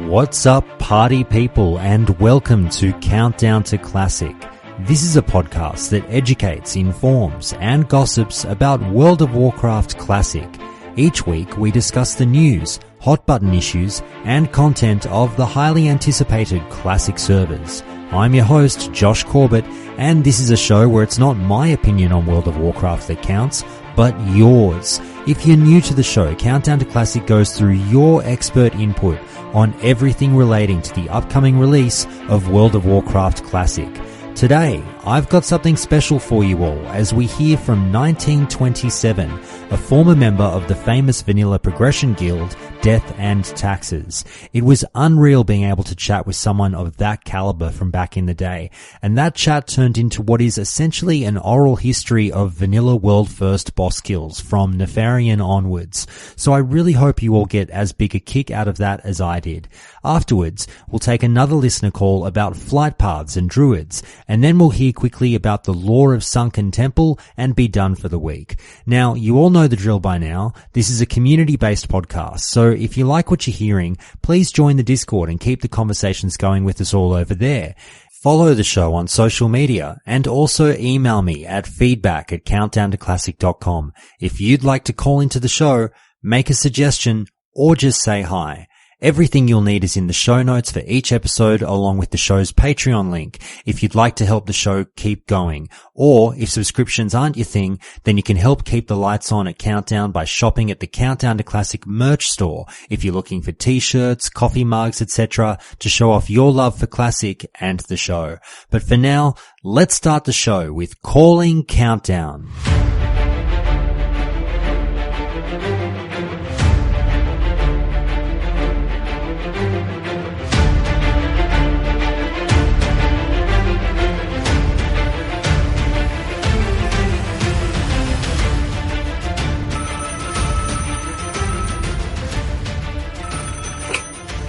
What's up, party people, and welcome to Countdown to Classic. This is a podcast that educates, informs, and gossips about World of Warcraft Classic. Each week we discuss the news, hot button issues, and content of the highly anticipated Classic servers. I'm your host, Josh Corbett, and this is a show where it's not my opinion on World of Warcraft that counts, but yours. If you're new to the show, Countdown to Classic goes through your expert input on everything relating to the upcoming release of World of Warcraft Classic. Today, I've got something special for you all as we hear from 1927, a former member of the famous vanilla progression guild, Death and Taxes. It was unreal being able to chat with someone of that caliber from back in the day, and that chat turned into what is essentially an oral history of vanilla world first boss kills from Nefarian onwards. So I really hope you all get as big a kick out of that as I did. Afterwards, we'll take another listener call about flight paths and druids, and then we'll hear quickly about the lore of Sunken Temple and be done for the week. Now, you all know the drill by now. This is a community-based podcast, so if you like what you're hearing, please join the Discord and keep the conversations going with us all over there. Follow the show on social media and also email me at feedback@countdowntoclassic.com. If you'd like to call into the show, make a suggestion, or just say hi. Everything you'll need is in the show notes for each episode along with the show's Patreon link if you'd like to help the show keep going. Or if subscriptions aren't your thing, then you can help keep the lights on at Countdown by shopping at the Countdown to Classic merch store if you're looking for t-shirts, coffee mugs, etc. to show off your love for Classic and the show. But for now, let's start the show with Calling Countdown.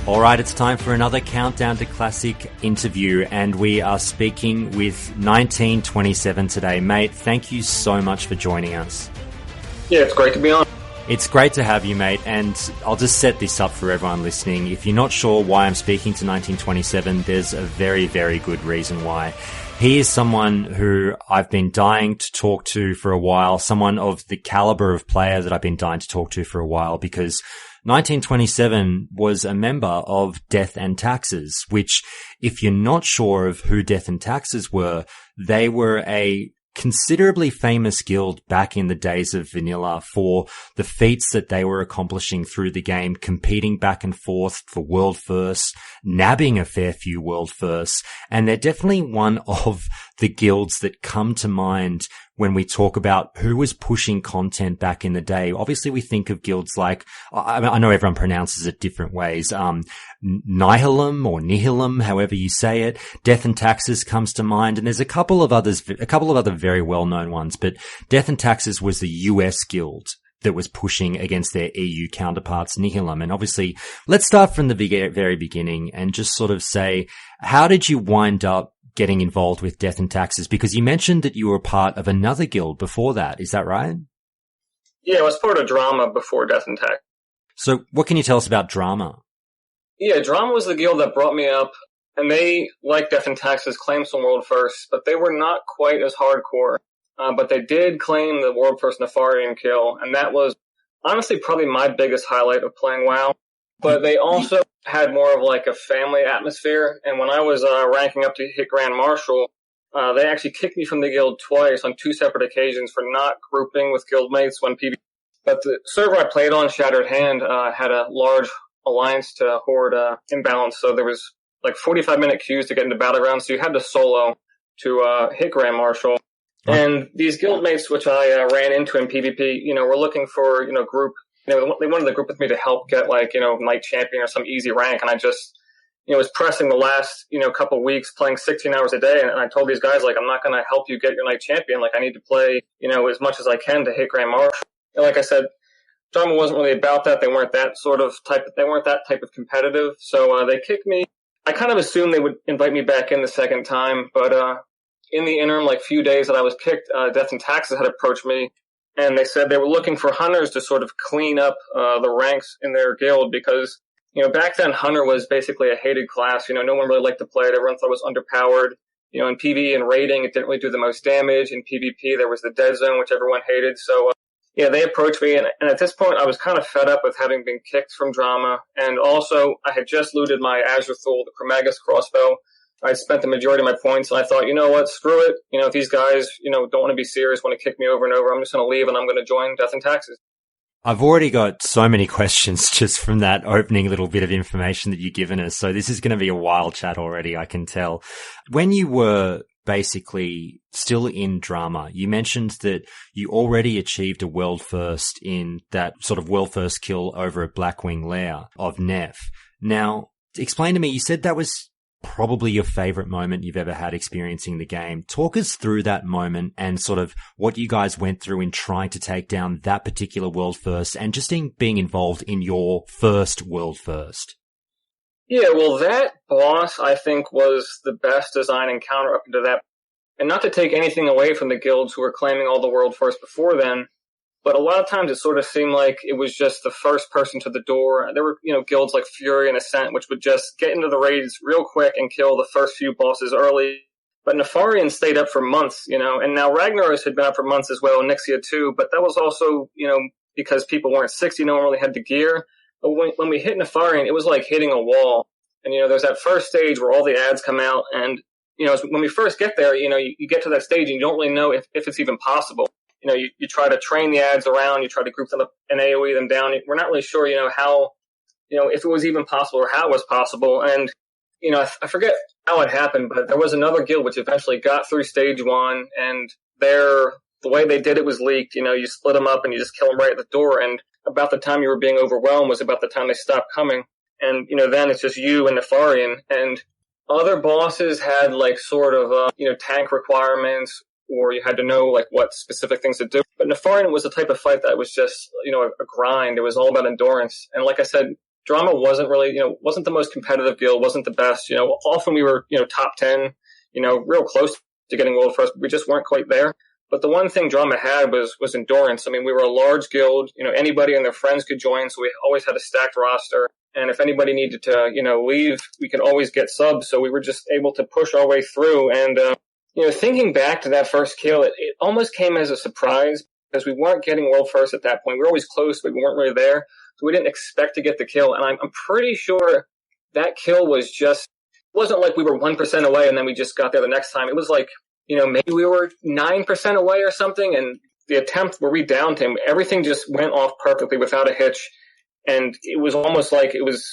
Alright, it's time for another Countdown to Classic interview, and we are speaking with 1927 today. Mate, thank you so much for joining us. Yeah, it's great to be on. It's great to have you, mate, and I'll just set this up for everyone listening. If you're not sure why I'm speaking to 1927, there's a very, very good reason why. He is someone who I've been dying to talk to for a while, someone of the caliber of player that I've been dying to talk to for a while, because 1927 was a member of Death and Taxes, which, if you're not sure of who Death and Taxes were, they were a considerably famous guild back in the days of vanilla for the feats that they were accomplishing through the game, competing back and forth for world firsts, nabbing a fair few world firsts, and they're definitely one of the guilds that come to mind when we talk about who was pushing content back in the day. Obviously, we think of guilds like, I know everyone pronounces it different ways, Nihilum or Nihilum, however you say it. Death and Taxes comes to mind, and there's a couple of other very well-known ones, but Death and Taxes was the US guild that was pushing against their EU counterparts, Nihilum. And obviously, let's start from the very beginning and just sort of say, how did you wind up getting involved with Death and Taxes? Because you mentioned that you were part of another guild before that. Is that right? Yeah, I was part of Drama before Death and Taxes. So what can you tell us about Drama? Yeah, Drama was the guild that brought me up, and they, like Death and Taxes, claimed some world firsts, but they were not quite as hardcore. But they did claim the world first Nefarian kill, and that was honestly probably my biggest highlight of playing WoW. But they also had more of like a family atmosphere, and when I was ranking up to hit Grand Marshal, they actually kicked me from the guild twice on two separate occasions for not grouping with guildmates when PvP. But the server I played on, Shattered Hand, had a large alliance to Horde imbalance, so there was like 45-minute queues to get into Battlegrounds, so you had to solo to hit Grand Marshal. And these guildmates, which I ran into in PvP, were looking for, group. They wanted to group with me to help get Knight Champion or some easy rank, and I just, was pressing the last, couple weeks playing 16 hours a day, and I told these guys, I'm not going to help you get your Knight Champion, I need to play, as much as I can to hit Grand Marshal. And like I said, Drama wasn't really about that. They weren't that type of competitive, so they kicked me. I kind of assumed they would invite me back in the second time, but in the interim, few days that I was kicked, Death and Taxes had approached me, and they said they were looking for hunters to sort of clean up the ranks in their guild because back then Hunter was basically a hated class. No one really liked to play it. Everyone thought it was underpowered. In PvE and raiding, it didn't really do the most damage. In PvP, there was the dead zone, which everyone hated. So, they approached me, and at this point, I was kind of fed up with having been kicked from Drama, and also I had just looted my Azure Thul, the Chromagus crossbow. I spent the majority of my points, and I thought, you know what, screw it. If these guys, don't want to be serious, want to kick me over and over, I'm just going to leave, and I'm going to join Death and Taxes. I've already got so many questions just from that opening little bit of information that you've given us. So this is going to be a wild chat already, I can tell. When you were basically still in Drama, you mentioned that you already achieved a world first in that sort of world first kill over a Blackwing Lair of Neff. Now, explain to me, you said that was probably your favorite moment you've ever had experiencing the game. Talk us through that moment and sort of what you guys went through in trying to take down that particular world first and just in being involved in your first world first. Yeah, well, that boss, I think, was the best design encounter up to that. And not to take anything away from the guilds who were claiming all the world first before then, but a lot of times it sort of seemed like it was just the first person to the door. There were, guilds like Fury and Ascent, which would just get into the raids real quick and kill the first few bosses early. But Nefarian stayed up for months, and now Ragnaros had been up for months as well, and Nixia too, but that was also, because people weren't 60, no one really had the gear. But when we hit Nefarian, it was like hitting a wall. And, there's that first stage where all the ads come out, and, when we first get there, you get to that stage and you don't really know if it's even possible. You try to train the ads around, you try to group them up and AoE them down. We're not really sure, how, if it was even possible or how it was possible. And, I forget how it happened, but there was another guild which eventually got through stage 1, and the way they did it was leaked. You split them up and you just kill them right at the door. And about the time you were being overwhelmed was about the time they stopped coming. And, then it's just you and Nefarian. And other bosses had like sort of, tank requirements, or you had to know like what specific things to do. But Nefarian was the type of fight that was just, a grind. It was all about endurance. And like I said, Drama wasn't really, wasn't the most competitive guild, wasn't the best. Often we were, top 10, real close to getting world first, but we just weren't quite there. But the one thing Drama had was endurance. I mean, we were a large guild, anybody and their friends could join, so we always had a stacked roster. And if anybody needed to, leave, we could always get subs. So we were just able to push our way through. And, thinking back to that first kill, it almost came as a surprise because we weren't getting world first at that point. We were always close, but we weren't really there. So we didn't expect to get the kill. And I'm pretty sure that kill was just, it wasn't like we were 1% away and then we just got there the next time. It was like, maybe we were 9% away or something. And the attempt where we downed him, everything just went off perfectly without a hitch. And it was almost like it was,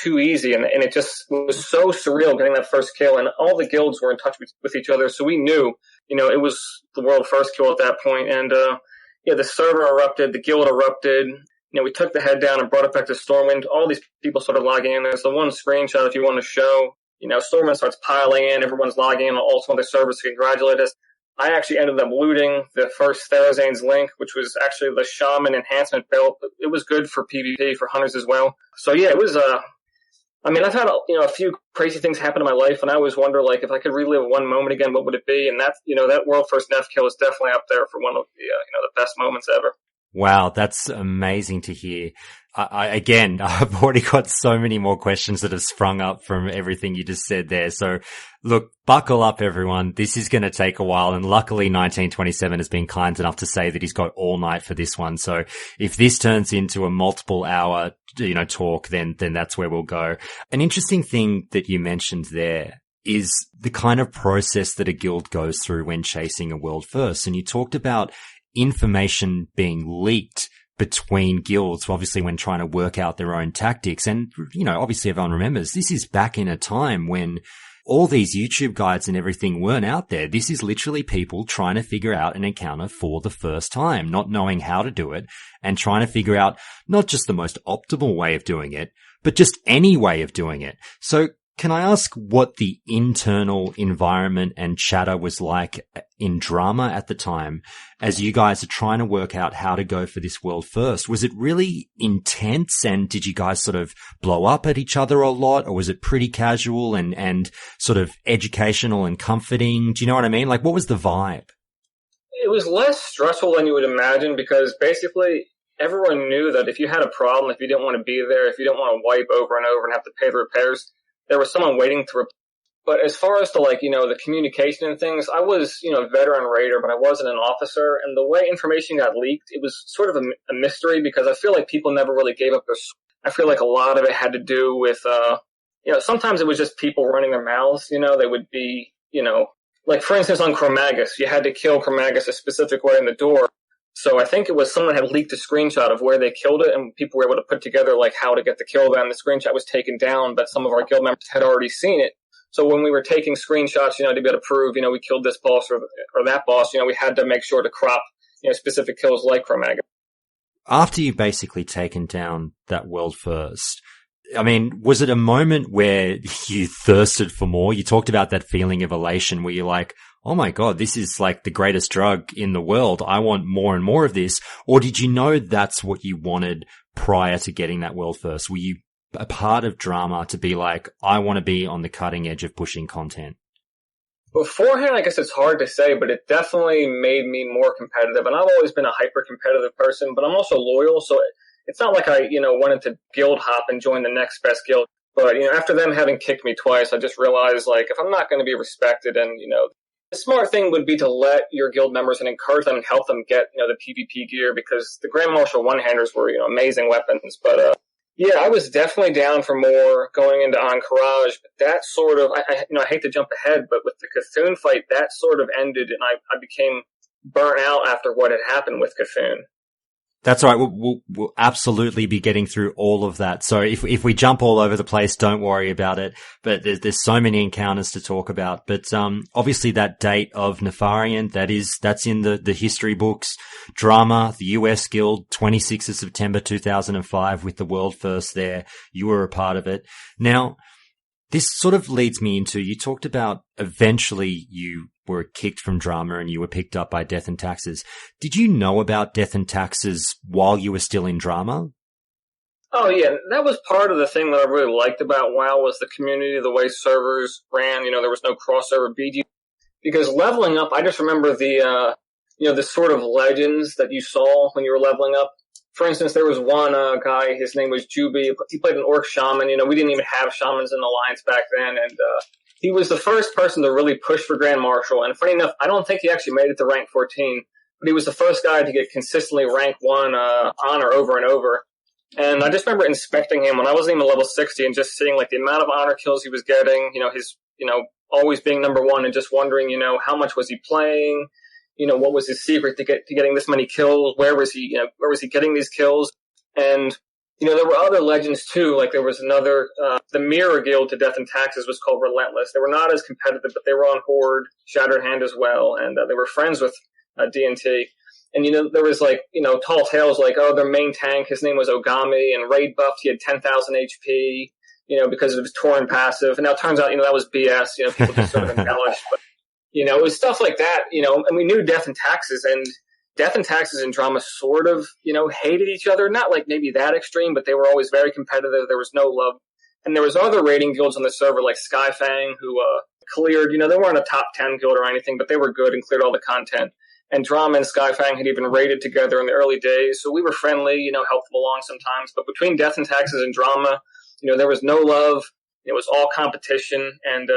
too easy. And it just was so surreal getting that first kill. And all the guilds were in touch with each other. So we knew, it was the world first kill at that point. And, the server erupted, the guild erupted. We took the head down and brought it back to Stormwind. All these people started logging in. There's the one screenshot if you want to show. Stormwind starts piling in. Everyone's logging in on all some other servers to congratulate us. I actually ended up looting the first Therazane's Link, which was actually the Shaman enhancement build. It was good for PvP, for hunters as well. So yeah, it was, I've had, a few crazy things happen in my life, and I always wonder, like, if I could relive one moment again, what would it be? And that, that world first Neff kill is definitely up there for one of the, the best moments ever. Wow, that's amazing to hear. I've already got so many more questions that have sprung up from everything you just said there. So look, buckle up everyone. This is going to take a while. And luckily 1927 has been kind enough to say that he's got all night for this one. So if this turns into a multiple hour, talk, then that's where we'll go. An interesting thing that you mentioned there is the kind of process that a guild goes through when chasing a world first. And you talked about information being leaked between guilds, obviously when trying to work out their own tactics. And, obviously everyone remembers this is back in a time when all these YouTube guides and everything weren't out there. This is literally people trying to figure out an encounter for the first time, not knowing how to do it and trying to figure out not just the most optimal way of doing it, but just any way of doing it. So can I ask what the internal environment and chatter was like in Drama at the time as you guys are trying to work out how to go for this world first? Was it really intense, and did you guys sort of blow up at each other a lot, or was it pretty casual and sort of educational and comforting? Do you know what I mean? Like, what was the vibe? It was less stressful than you would imagine because basically everyone knew that if you had a problem, if you didn't want to be there, if you didn't want to wipe over and over and have to pay the repairs, there was someone waiting to But as far as to the communication and things, I was, a veteran raider, but I wasn't an officer. And the way information got leaked, it was sort of a mystery because I feel like people never really gave up I feel like a lot of it had to do with, sometimes it was just people running their mouths. They would be, like for instance on Chromagus, you had to kill Chromagus a specific way in the door. So I think it was someone had leaked a screenshot of where they killed it, and people were able to put together how to get the kill. Then the screenshot was taken down, but some of our guild members had already seen it. So when we were taking screenshots, to be able to prove, we killed this boss or that boss, we had to make sure to crop, specific kills like Chromagus. After you've basically taken down that world first, I mean, was it a moment where you thirsted for more? You talked about that feeling of elation where you're like, oh my God, this is like the greatest drug in the world. I want more and more of this. Or did you know that's what you wanted prior to getting that world first? Were you a part of drama to be like, I want to be on the cutting edge of pushing content? Beforehand, I guess it's hard to say, but it definitely made me more competitive. And I've always been a hyper-competitive person, but I'm also loyal. So it's not like I, wanted to guild hop and join the next best guild. But, after them having kicked me twice, I just realized, if I'm not going to be respected and, the smart thing would be to let your guild members and encourage them and help them get, the PvP gear because the Grand Marshal one-handers were, amazing weapons. But, yeah, I was definitely down for more going into Encourage, but that sort of, I hate to jump ahead, but with the Cthulhu fight, that sort of ended and I became burnt out after what had happened with Cthulhu. That's all right. We'll absolutely be getting through all of that. So if we jump all over the place, don't worry about it. But there's so many encounters to talk about. But, obviously that date of Nefarian, that's in the history books. Drama, the US Guild, 26th of September 2005 with the world first there. You were a part of it. Now, this sort of leads me into, you talked about eventually you were kicked from drama and you were picked up by Death and Taxes. Did you know about Death and Taxes while you were still in drama? Oh yeah, that was part of the thing that I really liked about WoW was the community, the way servers ran. There was no crossover BG. Because leveling up, I just remember the sort of legends that you saw when you were leveling up. For instance, there was one guy, his name was Juby. He played an orc shaman. We didn't even have shamans in the Alliance back then. And he was the first person to really push for Grand Marshal. And funny enough, I don't think he actually made it to rank 14. But he was the first guy to get consistently rank 1 honor over and over. And I just remember inspecting him when I wasn't even level 60 and just seeing the amount of honor kills he was getting, his, always being number 1 and just wondering, how much was he playing? What was his secret to getting this many kills? Where was he getting these kills? And, there were other legends too. Like there was another, the mirror guild to Death and Taxes was called Relentless. They were not as competitive, but they were on Horde, Shattered Hand as well. And they were friends with D&T. And, there was tall tales their main tank, his name was Ogami, and raid buffed, he had 10,000 HP, because of his Torn passive. And now it turns out, that was BS, people just sort of embellished, but. It was stuff like that, and we knew Death and Taxes and drama sort of, hated each other. Not maybe that extreme, but they were always very competitive. There was no love. And there was other raiding guilds on the server like Skyfang who, cleared, they weren't a top 10 guild or anything, but they were good and cleared all the content. And drama and Skyfang had even raided together in the early days. So we were friendly, helped them along sometimes. But between Death and Taxes and drama, there was no love. It was all competition. And,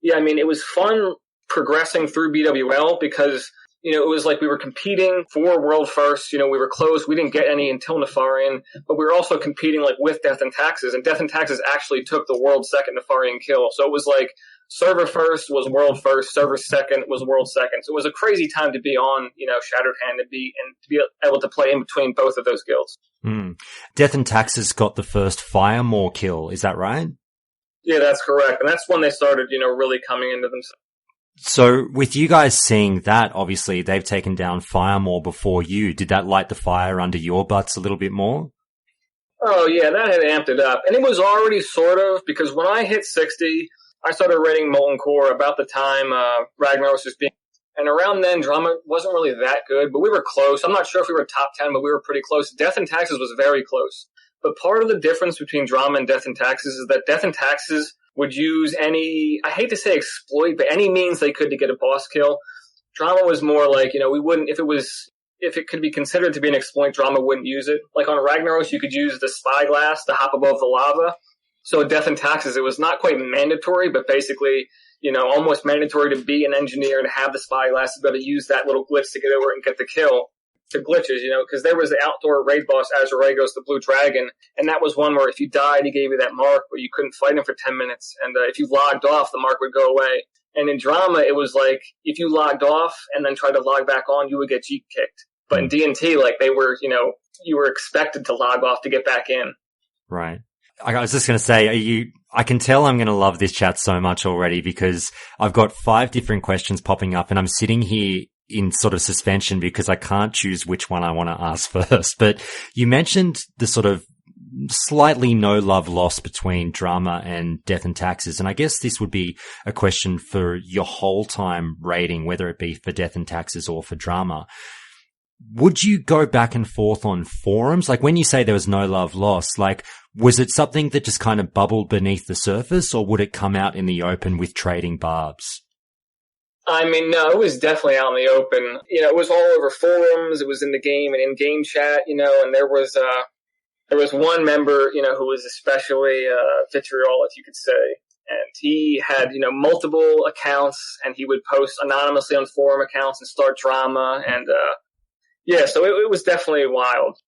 it was fun progressing through BWL because, it was we were competing for world first, we were close. We didn't get any until Nefarian, but we were also competing with Death and Taxes, and Death and Taxes actually took the world second Nefarian kill. So it was server first was world first, server second was world second. So it was a crazy time to be on, Shattered Hand and to be able to play in between both of those guilds. Death and Taxes got the first Firemore kill, is that right? Yeah, that's correct. And that's when they started, really coming into themselves. So with you guys seeing that, obviously they've taken down Firemore before you. Did that light the fire under your butts a little bit more? Oh yeah, that had amped it up. And it was already sort of, because when I hit 60, I started raiding Molten Core about the time Ragnaros was being, and around then drama wasn't really that good, but we were close. I'm not sure if we were top 10, but we were pretty close. Death and Taxes was very close. But part of the difference between drama and Death and Taxes is that Death and Taxes would use any, I hate to say exploit, but any means they could to get a boss kill. Drama was more we wouldn't, if it was if it could be considered to be an exploit, Drama wouldn't use it. Like on Ragnaros, you could use the spyglass to hop above the lava. So at Death and Taxes, it was not quite mandatory, but basically, almost mandatory to be an engineer and have the spyglass to be able to use that little glitch to get over it and get the kill. To glitches, because there was the outdoor raid boss, Azuragos, the Blue Dragon, and that was one where if you died, he gave you that mark, but you couldn't fight him for 10 minutes, and if you logged off, the mark would go away. And in Drama, it was like, if you logged off and then tried to log back on, you would get Jeep kicked. But in D&T, like, they were, you were expected to log off to get back in. Right. I was just going to say, I can tell I'm going to love this chat so much already because I've got 5 different questions popping up and I'm sitting here in sort of suspension because I can't choose which one I want to ask first. But you mentioned the sort of slightly no love lost between Drama and Death and Taxes. And I guess this would be a question for your whole time rating, whether it be for Death and Taxes or for Drama. Would you go back and forth on forums? Like when you say there was no love lost, like was it something that just kind of bubbled beneath the surface or would it come out in the open with trading barbs? I mean, no, it was definitely out in the open. It was all over forums. It was in the game and in-game chat, and there was one member, who was especially vitriolic, you could say. And he had, multiple accounts and he would post anonymously on forum accounts and start drama. And, so it was definitely wild.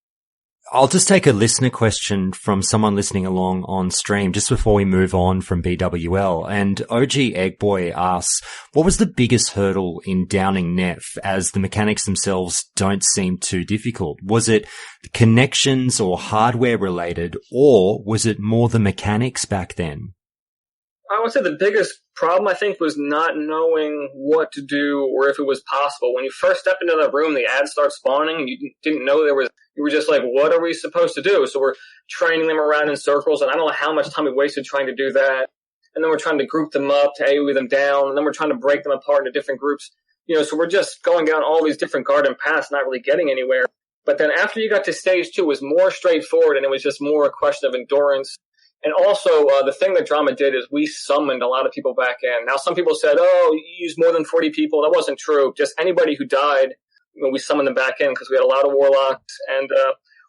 I'll just take a listener question from someone listening along on stream just before we move on from BWL. And OG Eggboy asks, what was the biggest hurdle in downing Neff as the mechanics themselves don't seem too difficult? Was it connections or hardware related, or was it more the mechanics back then? I would say the biggest problem, I think, was not knowing what to do or if it was possible. When you first step into the room, the ads start spawning, and you didn't know you were just like, what are we supposed to do? So we're training them around in circles, and I don't know how much time we wasted trying to do that. And then we're trying to group them up, to AoE them down, and then we're trying to break them apart into different groups. So we're just going down all these different garden paths, not really getting anywhere. But then after you got to stage 2, it was more straightforward, and it was just more a question of endurance. And also, the thing that Drama did is we summoned a lot of people back in. Now, some people said, you used more than 40 people. That wasn't true. Just anybody who died, we summoned them back in because we had a lot of warlocks. And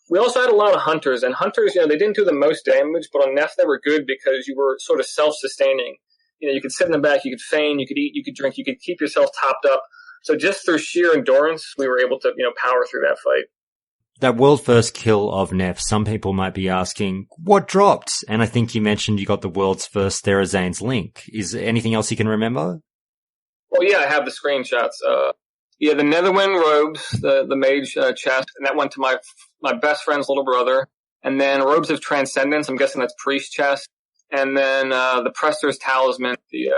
we also had a lot of hunters. And hunters, they didn't do the most damage, but on Neff they were good because you were sort of self-sustaining. You could sit in the back, you could feign, you could eat, you could drink, you could keep yourself topped up. So just through sheer endurance, we were able to, power through that fight. That world first kill of Neff, some people might be asking, what dropped? And I think you mentioned you got the world's first Therazane's link. Is there anything else you can remember? Well, yeah, I have the screenshots. The Netherwind robes, the mage chest, and that went to my best friend's little brother. And then robes of transcendence, I'm guessing that's priest chest. And then the Prester's talisman, the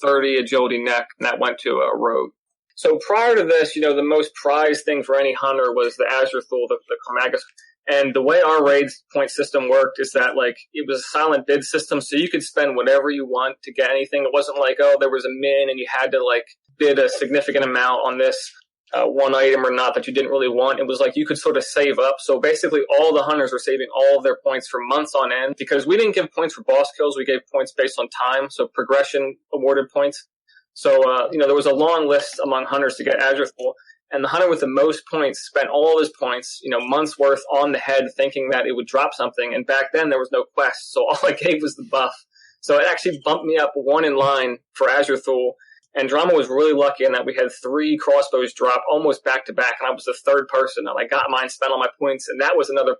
30 agility neck, and that went to a rogue. So prior to this, the most prized thing for any hunter was the Azurthul, the Carmagus. And the way our raids point system worked is that, it was a silent bid system, so you could spend whatever you want to get anything. It wasn't like, there was a min and you had to, bid a significant amount on this one item or not that you didn't really want. It was like you could sort of save up. So basically all the hunters were saving all of their points for months on end because we didn't give points for boss kills. We gave points based on time, so progression awarded points. So, there was a long list among hunters to get Azurthul, and the hunter with the most points spent all his points, months worth on the head thinking that it would drop something, and back then there was no quest, so all I gave was the buff. So it actually bumped me up one in line for Azurthul, and Drama was really lucky in that we had 3 crossbows drop almost back to back, and I was the third person, and I got mine, spent all my points, and that was another,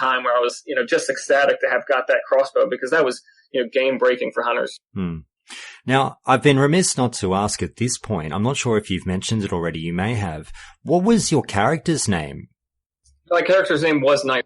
time where I was, just ecstatic to have got that crossbow, because that was, game-breaking for hunters. Now, I've been remiss not to ask at this point. I'm not sure if you've mentioned it already. You may have. What was your character's name? My character's name was 19.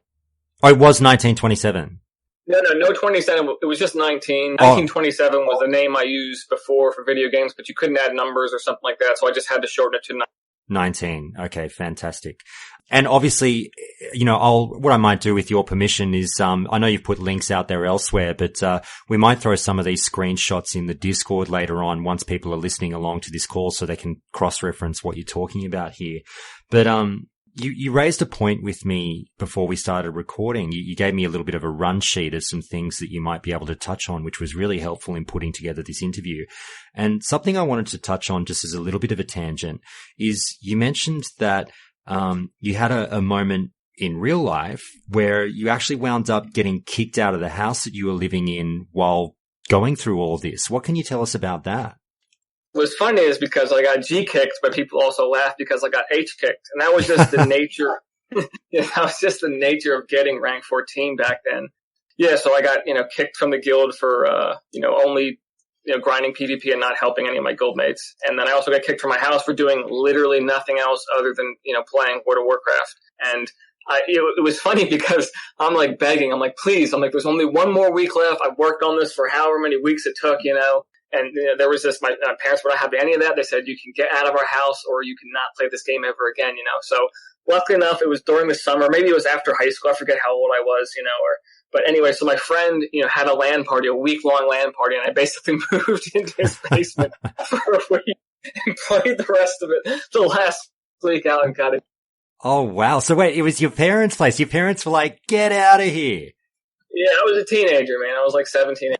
Oh, it was 1927. No 27. It was just 19. 1927 was the name I used before for video games, but you couldn't add numbers or something like that, so I just had to shorten it to 19. Okay, fantastic. And obviously, what I might do with your permission is, I know you've put links out there elsewhere, but, we might throw some of these screenshots in the Discord later on once people are listening along to this call so they can cross-reference what you're talking about here. But, you raised a point with me before we started recording. You gave me a little bit of a run sheet of some things that you might be able to touch on, which was really helpful in putting together this interview. And something I wanted to touch on just as a little bit of a tangent is you mentioned that you had a moment in real life where you actually wound up getting kicked out of the house that you were living in while going through all this. What can you tell us about that? What's funny is because I got G kicked, but people also laughed because I got H kicked. And that was just the nature. That was just the nature of getting rank 14 back then. Yeah, so I got, kicked from the guild for, only, grinding PvP and not helping any of my guildmates. And then I also got kicked from my house for doing literally nothing else other than, playing World of Warcraft. And it was funny because I'm like begging. I'm like, please. I'm like, there's only one more week left. I've worked on this for however many weeks it took, And there was this, my parents would not have any of that. They said, you can get out of our house or you cannot play this game ever again, So luckily enough, it was during the summer. Maybe it was after high school. I forget how old I was, but anyway, so my friend, had a LAN party, a week-long LAN party, and I basically moved into his basement for a week and played the rest of it the last week out and got it. Oh, wow. So wait, it was your parents' place. Your parents were like, get out of here. Yeah, I was a teenager, man. I was like 17.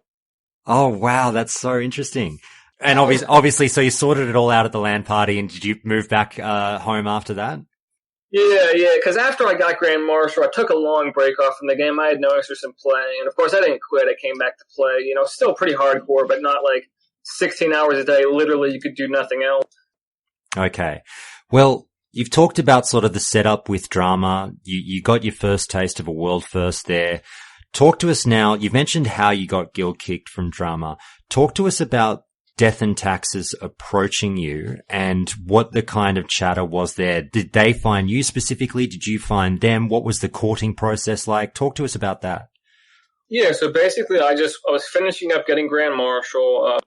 Oh, wow. That's so interesting. And obviously, so you sorted it all out at the LAN party, and did you move back home after that? Yeah, because after I got Grand Marshal, I took a long break off from the game. I had no interest in playing. And of course, I didn't quit. I came back to play. Still pretty hardcore, but not like 16 hours a day. Literally, you could do nothing else. Okay. Well, you've talked about sort of the setup with drama. You got your first taste of a world first there. Talk to us now. You mentioned how you got guild kicked from drama. Talk to us about Death and Taxes approaching you and what the kind of chatter was there. Did they find you specifically? Did you find them? What was the courting process like? Talk to us about that. Yeah, so basically I was finishing up getting Grand Marshal.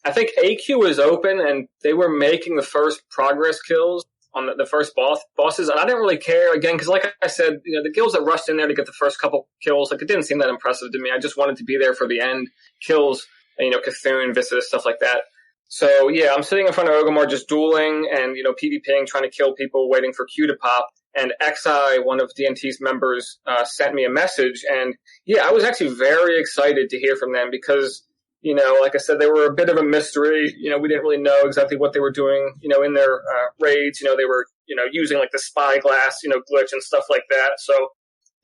I think AQ was open and they were making the first progress kills on the first bosses, and I didn't really care, again, because like I said, the guilds that rushed in there to get the first couple kills, like, it didn't seem that impressive to me. I just wanted to be there for the end kills, and, Cthulhu, Viscera, stuff like that. So, yeah, I'm sitting in front of Ogomar just dueling and, PvPing, trying to kill people, waiting for Q to pop, and XI, one of DNT's members, sent me a message, and, yeah, I was actually very excited to hear from them because, like I said, they were a bit of a mystery. We didn't really know exactly what they were doing, in their raids. They were, using like the spyglass, glitch and stuff like that. So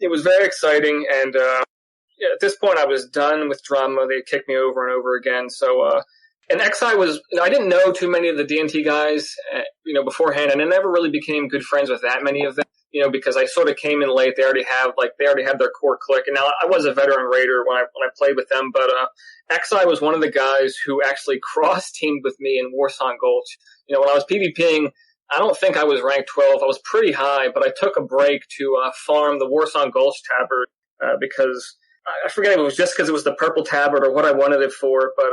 it was very exciting. And at this point, I was done with drama. They kicked me over and over again. So, and XI was, I didn't know too many of the DNT guys, beforehand, and I never really became good friends with that many of them. Because I sort of came in late. They already had their core clique. And now I was a veteran raider when I played with them, but, XI was one of the guys who actually cross-teamed with me in Warsong Gulch. When I was PvPing, I don't think I was ranked 12. I was pretty high, but I took a break to, farm the Warsong Gulch tabard, because I forget if it was just because it was the purple tabard or what I wanted it for, but,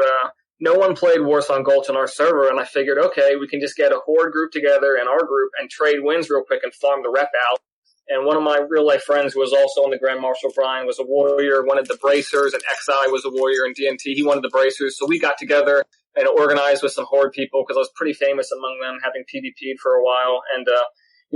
no one played Warsong Gulch on our server, and I figured, okay, we can just get a horde group together and our group and trade wins real quick and farm the rep out. And one of my real-life friends who was also on the Grand Marshal, Brian, was a warrior, wanted the bracers, and XI was a warrior in DNT. He wanted the bracers, so we got together and organized with some horde people because I was pretty famous among them, having PvP'd for a while. And,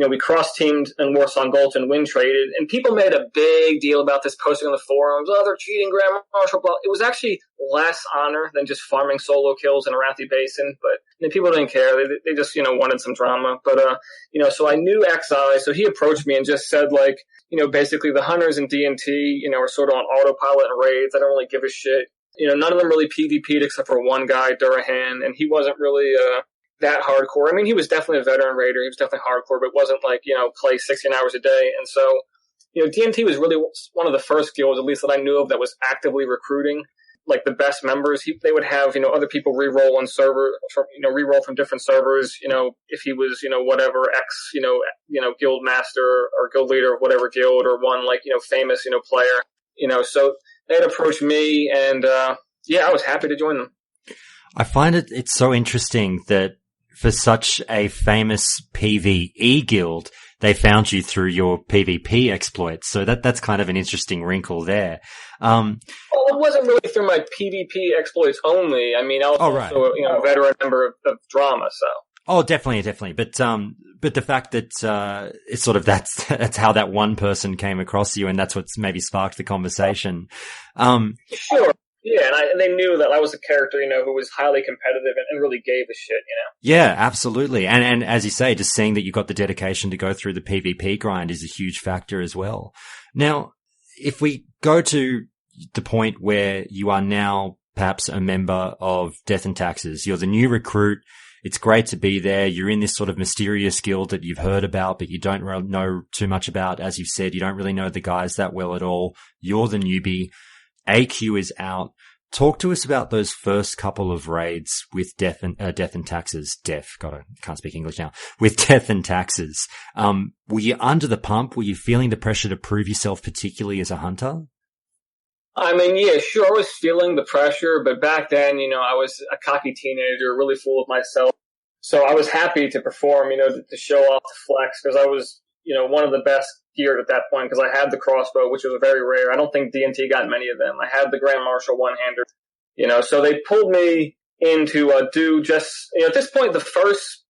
we cross-teamed in Warsong Gulch and win traded, and people made a big deal about this, posting on the forums, oh, they're cheating Grand Marshal, blah. It was actually less honor than just farming solo kills in Arathi Basin, but people didn't care. They just, wanted some drama. But, so I knew XI, so he approached me and just said, like, basically the hunters in DNT, are sort of on autopilot and raids. I don't really give a shit. None of them really PvP'd except for one guy, Durahan, and he wasn't really, that hardcore. I mean, he was definitely a veteran raider. He was definitely hardcore, but wasn't like, play 16 hours a day. And so, DNT was really one of the first guilds, at least that I knew of, that was actively recruiting, like, the best members. They would have, other people re-roll on server, re-roll from different servers, if he was, whatever, guild master or guild leader of whatever guild, or one, like, famous, player, so they'd approach me, and, I was happy to join them. I find it's so interesting that for such a famous PvE guild, they found you through your PvP exploits. So that's kind of an interesting wrinkle there. Well, it wasn't really through my PvP exploits only. I mean, I was also a veteran member of drama, so. Oh, definitely. But the fact that, it's sort of that's how that one person came across you, and that's what's maybe sparked the conversation. Sure. Yeah, and they knew that I was a character, who was highly competitive and really gave a shit, Yeah, absolutely. And as you say, just seeing that you got the dedication to go through the PvP grind is a huge factor as well. Now, if we go to the point where you are now perhaps a member of Death and Taxes, you're the new recruit. It's great to be there. You're in this sort of mysterious guild that you've heard about, but you don't know too much about. As you've said, you don't really know the guys that well at all. You're the newbie. AQ is out. Talk to us about those first couple of raids with Death and Taxes. Can't speak English now. With Death and Taxes. Were you under the pump? Were you feeling the pressure to prove yourself, particularly as a hunter? I mean, yeah, sure, I was feeling the pressure, but back then, I was a cocky teenager, really full of myself. So I was happy to perform, to show off the flex, because I was, one of the best geared at that point, because I had the crossbow, which was very rare. I don't think D&T got many of them. I had the Grand Marshal one-hander, so they pulled me in to do just, at this point, the first,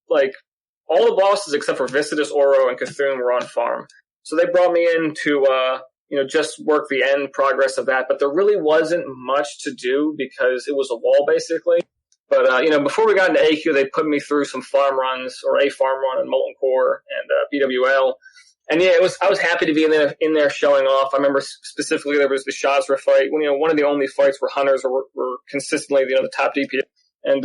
all the bosses except for Viscidus, Oro, and Cthulhu were on farm. So they brought me in to, just work the end progress of that. But there really wasn't much to do because it was a wall, basically. But, before we got into AQ, they put me through some farm runs, or a farm run in Molten Core and BWL. And yeah, I was happy to be in there showing off. I remember specifically there was the Shazra fight. One of the only fights where hunters were consistently, the top DPS. And,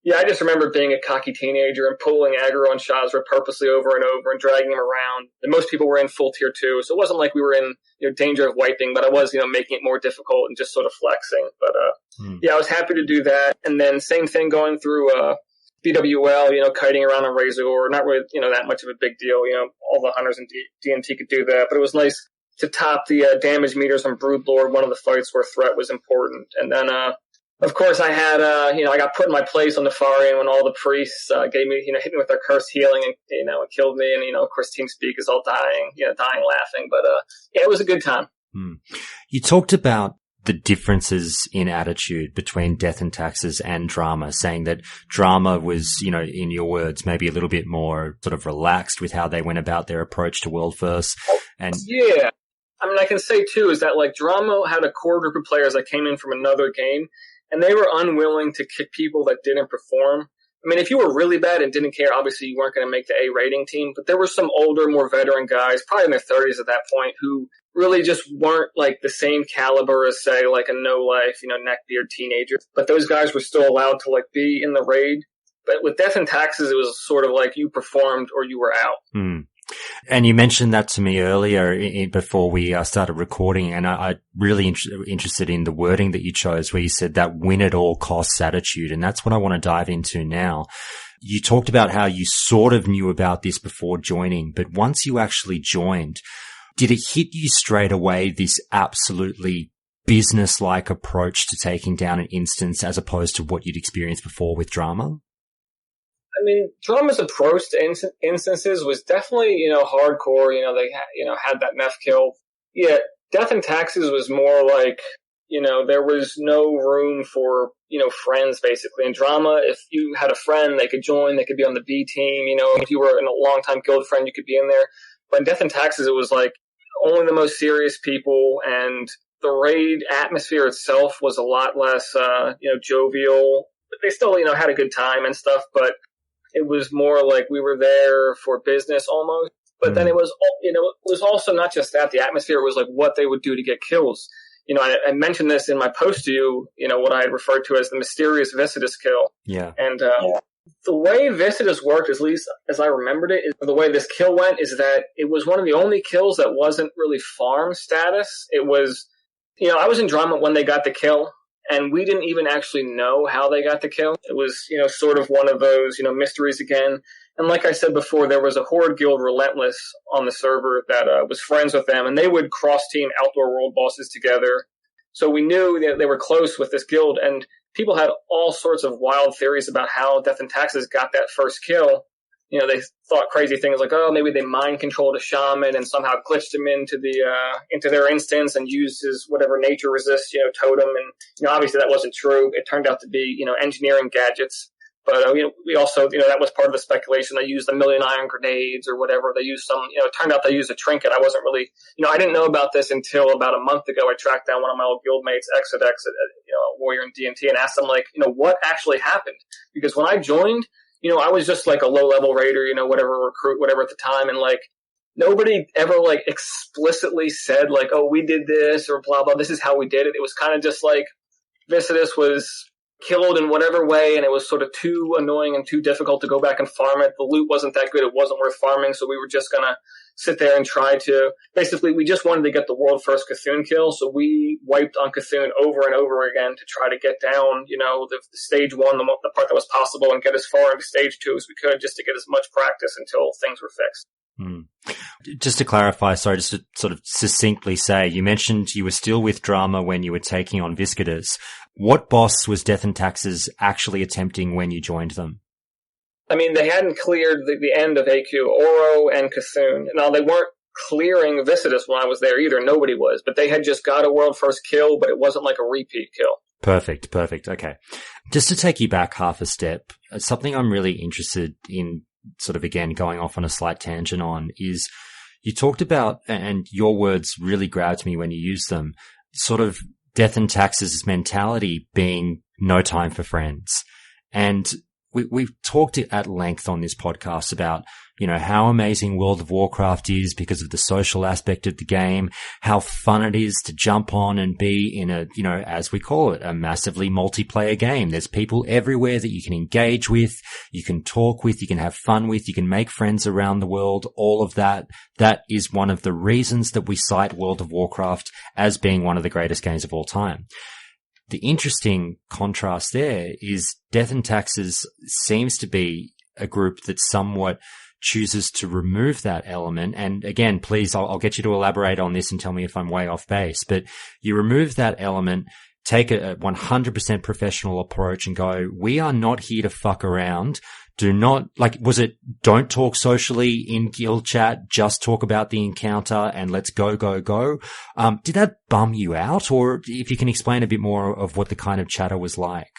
yeah, I just remember being a cocky teenager and pulling aggro on Shazra purposely over and over and dragging him around. And most people were in full tier 2, so it wasn't like we were in danger of wiping, but I was, making it more difficult and just sort of flexing. But, yeah, I was happy to do that. And then same thing going through, BWL, kiting around on Razor, not really, that much of a big deal. All the hunters in D&T could do that, but it was nice to top the, damage meters on Broodlord, one of the fights where threat was important. And then, of course, I had, I got put in my place on the far end when all the priests gave me, hit me with their cursed healing and, it killed me. And, of course, TeamSpeak is all dying laughing. But, yeah, it was a good time. You talked about the differences in attitude between Death and Taxes and Drama, saying that Drama was, in your words, maybe a little bit more sort of relaxed with how they went about their approach to World First. And yeah. I mean, I can say, too, is that, Drama had a core group of players that came in from another game. And they were unwilling to kick people that didn't perform. I mean, if you were really bad and didn't care, obviously you weren't going to make the A rating team. But there were some older, more veteran guys, probably in their 30s at that point, who really just weren't the same caliber as, say, a no-life, neckbeard teenager. But those guys were still allowed to, be in the raid. But with Death and Taxes, it was sort of you performed or you were out. And you mentioned that to me earlier before we started recording, and I really interested in the wording that you chose where you said that win at all costs attitude, and that's what I want to dive into now. You talked about how you sort of knew about this before joining, but once you actually joined, did it hit you straight away, this absolutely business-like approach to taking down an instance as opposed to what you'd experienced before with Drama? I mean, Drama's approach to instances was definitely, hardcore. They had that meth kill. Yeah, Death and Taxes was more there was no room for, friends, basically. In Drama, if you had a friend, they could join, they could be on the B team. If you were a long-time guild friend, you could be in there. But in Death and Taxes, it was only the most serious people, and the raid atmosphere itself was a lot less, jovial. But they still, had a good time and stuff, but it was more we were there for business almost. But then it was also not just that. The atmosphere was what they would do to get kills. I mentioned this in my post to you, what I had referred to as the mysterious Viscidus kill. Yeah. And the way Viscidus worked, at least as I remembered it, the way this kill went is that it was one of the only kills that wasn't really farm status. It was, I was in Drama when they got the kill. And we didn't even actually know how they got the kill. It was, sort of one of those, mysteries again. And like I said before, there was a Horde guild, Relentless, on the server that was friends with them. And they would cross-team Outdoor World bosses together. So we knew that they were close with this guild. And people had all sorts of wild theories about how Death and Taxes got that first kill. They thought crazy things maybe they mind controlled a shaman and somehow glitched him into their instance and used his whatever nature resist, totem. And, obviously that wasn't true. It turned out to be, engineering gadgets. But we also, that was part of the speculation. They used a million iron grenades or whatever. They used some, it turned out they used a trinket. I wasn't really, I didn't know about this until about a month ago. I tracked down one of my old guildmates, Exodex, a warrior in D&T, and asked him, like, what actually happened? Because when I joined, I was just like a low-level raider, whatever recruit, whatever at the time, and like, nobody ever like explicitly said like, oh, we did this or blah, blah, this is how we did it. It was kind of just like, Viscidus was killed in whatever way, and it was sort of too annoying and too difficult to go back and farm it. The loot wasn't that good. It wasn't worth farming, so we were just going to sit there and try to... Basically, we just wanted to get the world first Cthulhu kill, so we wiped on Cthulhu over and over again to try to get down, the stage 1, the part that was possible, and get as far into stage 2 as we could, just to get as much practice until things were fixed. Just to clarify, sorry, just to sort of succinctly say, you mentioned you were still with Drama when you were taking on Viscidus. What boss was Death and Taxes actually attempting when you joined them? I mean, they hadn't cleared the end of AQ, Oro and Cthulhu. Now, they weren't clearing Viscidus when I was there either. Nobody was. But they had just got a world first kill, but it wasn't like a repeat kill. Perfect. Okay. Just to take you back half a step, something I'm really interested in, sort of again going off on a slight tangent on, is you talked about, and your words really grabbed me when you used them, sort of Death and Taxes' mentality being no time for friends. And we've talked at length on this podcast about, how amazing World of Warcraft is because of the social aspect of the game, how fun it is to jump on and be in a, as we call it, a massively multiplayer game. There's people everywhere that you can engage with, you can talk with, you can have fun with, you can make friends around the world, all of that. That is one of the reasons that we cite World of Warcraft as being one of the greatest games of all time. The interesting contrast there is Death and Taxes seems to be a group that somewhat chooses to remove that element. And again, please, I'll get you to elaborate on this and tell me if I'm way off base, but you remove that element, take a 100% professional approach and go, we are not here to fuck around. Do not, was it don't talk socially in guild chat, just talk about the encounter and let's go. Did that bum you out? Or if you can explain a bit more of what the kind of chatter was like?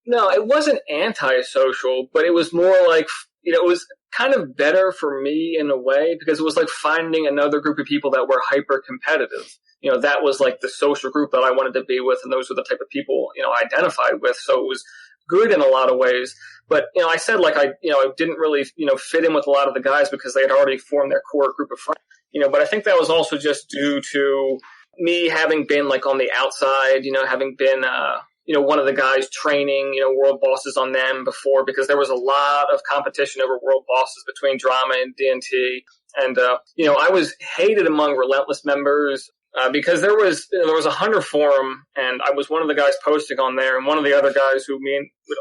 No, it wasn't antisocial, but it was more like, it was kind of better for me in a way because it was like finding another group of people that were hyper competitive. That was like the social group that I wanted to be with, and those were the type of people, I identified with. So it was good in a lot of ways. But, I said like I didn't really, fit in with a lot of the guys because they had already formed their core group of friends. But I think that was also just due to me having been like on the outside, having been, one of the guys training, world bosses on them before, because there was a lot of competition over world bosses between Drama and D&T. And, I was hated among Relentless members, because there was a Hunter forum, and I was one of the guys posting on there, and one of the other guys who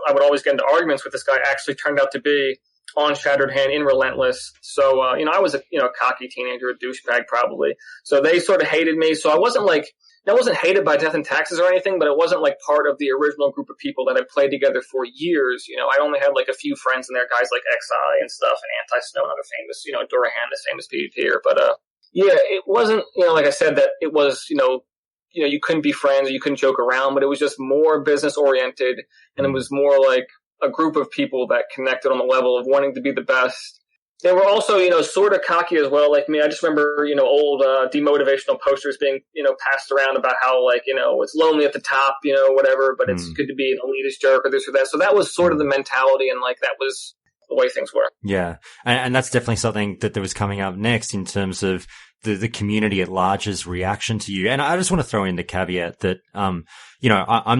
I would always get into arguments with this guy actually turned out to be on Shattered Hand in Relentless. So, I was a cocky teenager, a douchebag probably. So they sort of hated me. So I wasn't hated by Death and Taxes or anything, but it wasn't like part of the original group of people that I played together for years. I only had like a few friends in there, guys like XI and stuff, and Anti-Snow and other famous, Durahan, the famous PvPer. But, yeah, it wasn't, like I said, that it was, you couldn't be friends or you couldn't joke around, but it was just more business oriented, and it was more like a group of people that connected on the level of wanting to be the best. They were also, sort of cocky as well, like me. I just remember, old demotivational posters being, passed around about how, like, it's lonely at the top, whatever, but it's good to be an elitist jerk or this or that. So that was sort of the mentality, and, like, that was the way things were. Yeah. And that's definitely something that was coming up next in terms of the community at large's reaction to you. And I just want to throw in the caveat that, I'm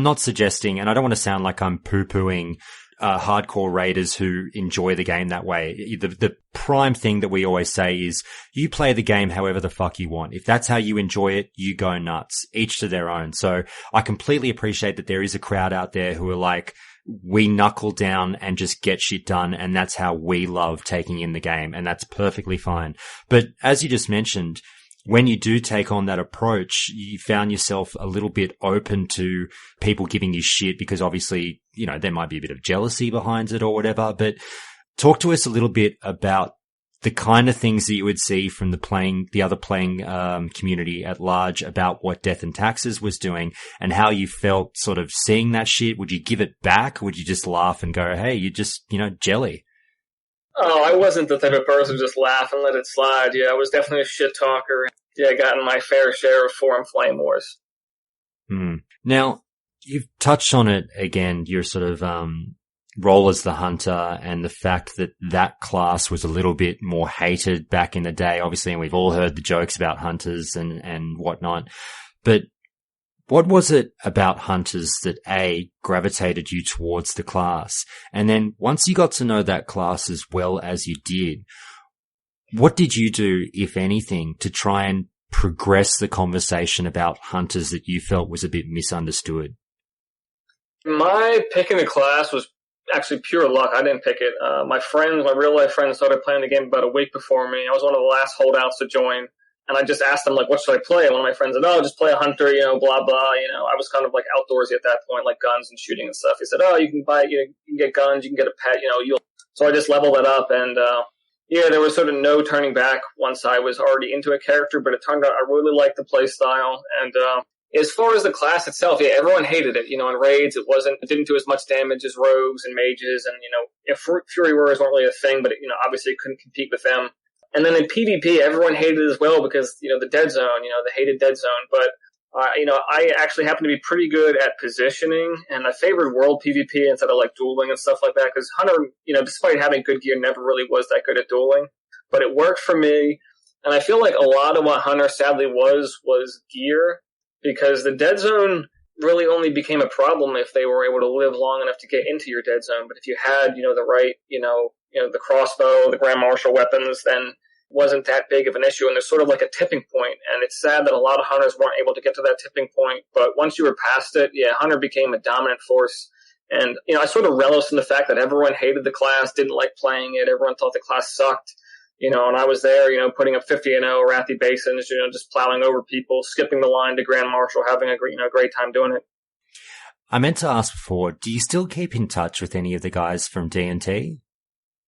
not suggesting, and I don't want to sound like I'm poo-pooing hardcore raiders who enjoy the game that way. The prime thing that we always say is you play the game however the fuck you want. If that's how you enjoy it, you go nuts. Each to their own. So I completely appreciate that there is a crowd out there who are like, we knuckle down and just get shit done, and that's how we love taking in the game, and that's perfectly fine. But as you just mentioned, when you do take on that approach, you found yourself a little bit open to people giving you shit because obviously, there might be a bit of jealousy behind it or whatever. But talk to us a little bit about the kind of things that you would see from the other playing community at large about what Death and Taxes was doing and how you felt sort of seeing that shit? Would you give it back? Would you just laugh and go, hey, you just, jelly? Oh, I wasn't the type of person to just laugh and let it slide. Yeah, I was definitely a shit talker. Yeah, I gotten my fair share of forum flame wars. Now, you've touched on it again, your sort of role as the hunter and the fact that class was a little bit more hated back in the day, obviously, and we've all heard the jokes about hunters and whatnot. But what was it about hunters that gravitated you towards the class? And then once you got to know that class as well as you did, what did you do, if anything, to try and progress the conversation about hunters that you felt was a bit misunderstood? My picking the class was actually pure luck. I didn't pick it. My real life friends started playing the game about a week before me. I was one of the last holdouts to join. And I just asked them, like, what should I play? And one of my friends said, just play a hunter, blah, blah. I was kind of like outdoorsy at that point, like guns and shooting and stuff. He said, you can buy, you can get guns, you can get a pet, So I just leveled it up. And, there was sort of no turning back once I was already into a character, but it turned out I really liked the play style. And, as far as the class itself, everyone hated it. In raids, it didn't do as much damage as rogues and mages. And, Fury Warriors weren't really a thing, but, obviously it couldn't compete with them. And then in PvP, everyone hated it as well because, the dead zone, the hated dead zone. But, I actually happen to be pretty good at positioning, and I favored world PvP instead of, like, dueling and stuff like that. Because Hunter, despite having good gear, never really was that good at dueling. But it worked for me. And I feel like a lot of what Hunter sadly was gear, because the dead zone really only became a problem if they were able to live long enough to get into your dead zone. But if you had, the right, the crossbow, the Grand Marshal weapons, then wasn't that big of an issue. And there's sort of like a tipping point. And it's sad that a lot of hunters weren't able to get to that tipping point. But once you were past it, hunter became a dominant force. And, I sort of relished in the fact that everyone hated the class, didn't like playing it. Everyone thought the class sucked. And I was there, putting up 50-0 Wrathy Basins, just plowing over people, skipping the line to Grand Marshal, having a great time doing it. I meant to ask before, do you still keep in touch with any of the guys from D&T?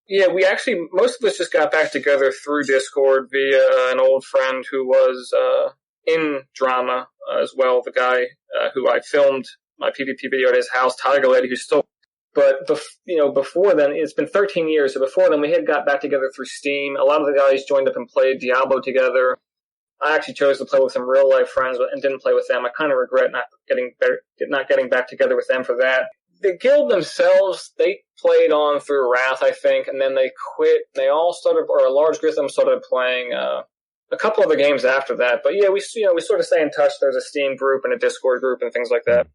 Yeah, we actually, most of us just got back together through Discord via an old friend who was in drama as well, the guy who I filmed my PvP video at his house, Tiger Lady, who's still... But, before then, it's been 13 years, so before then we had got back together through Steam. A lot of the guys joined up and played Diablo together. I actually chose to play with some real-life friends and didn't play with them. I kind of regret not getting back together with them for that. The guild themselves, they played on through Wrath, I think, and then they quit. They all started, or a large group of them started playing a couple other games after that. But we sort of stay in touch. There's a Steam group and a Discord group and things like that.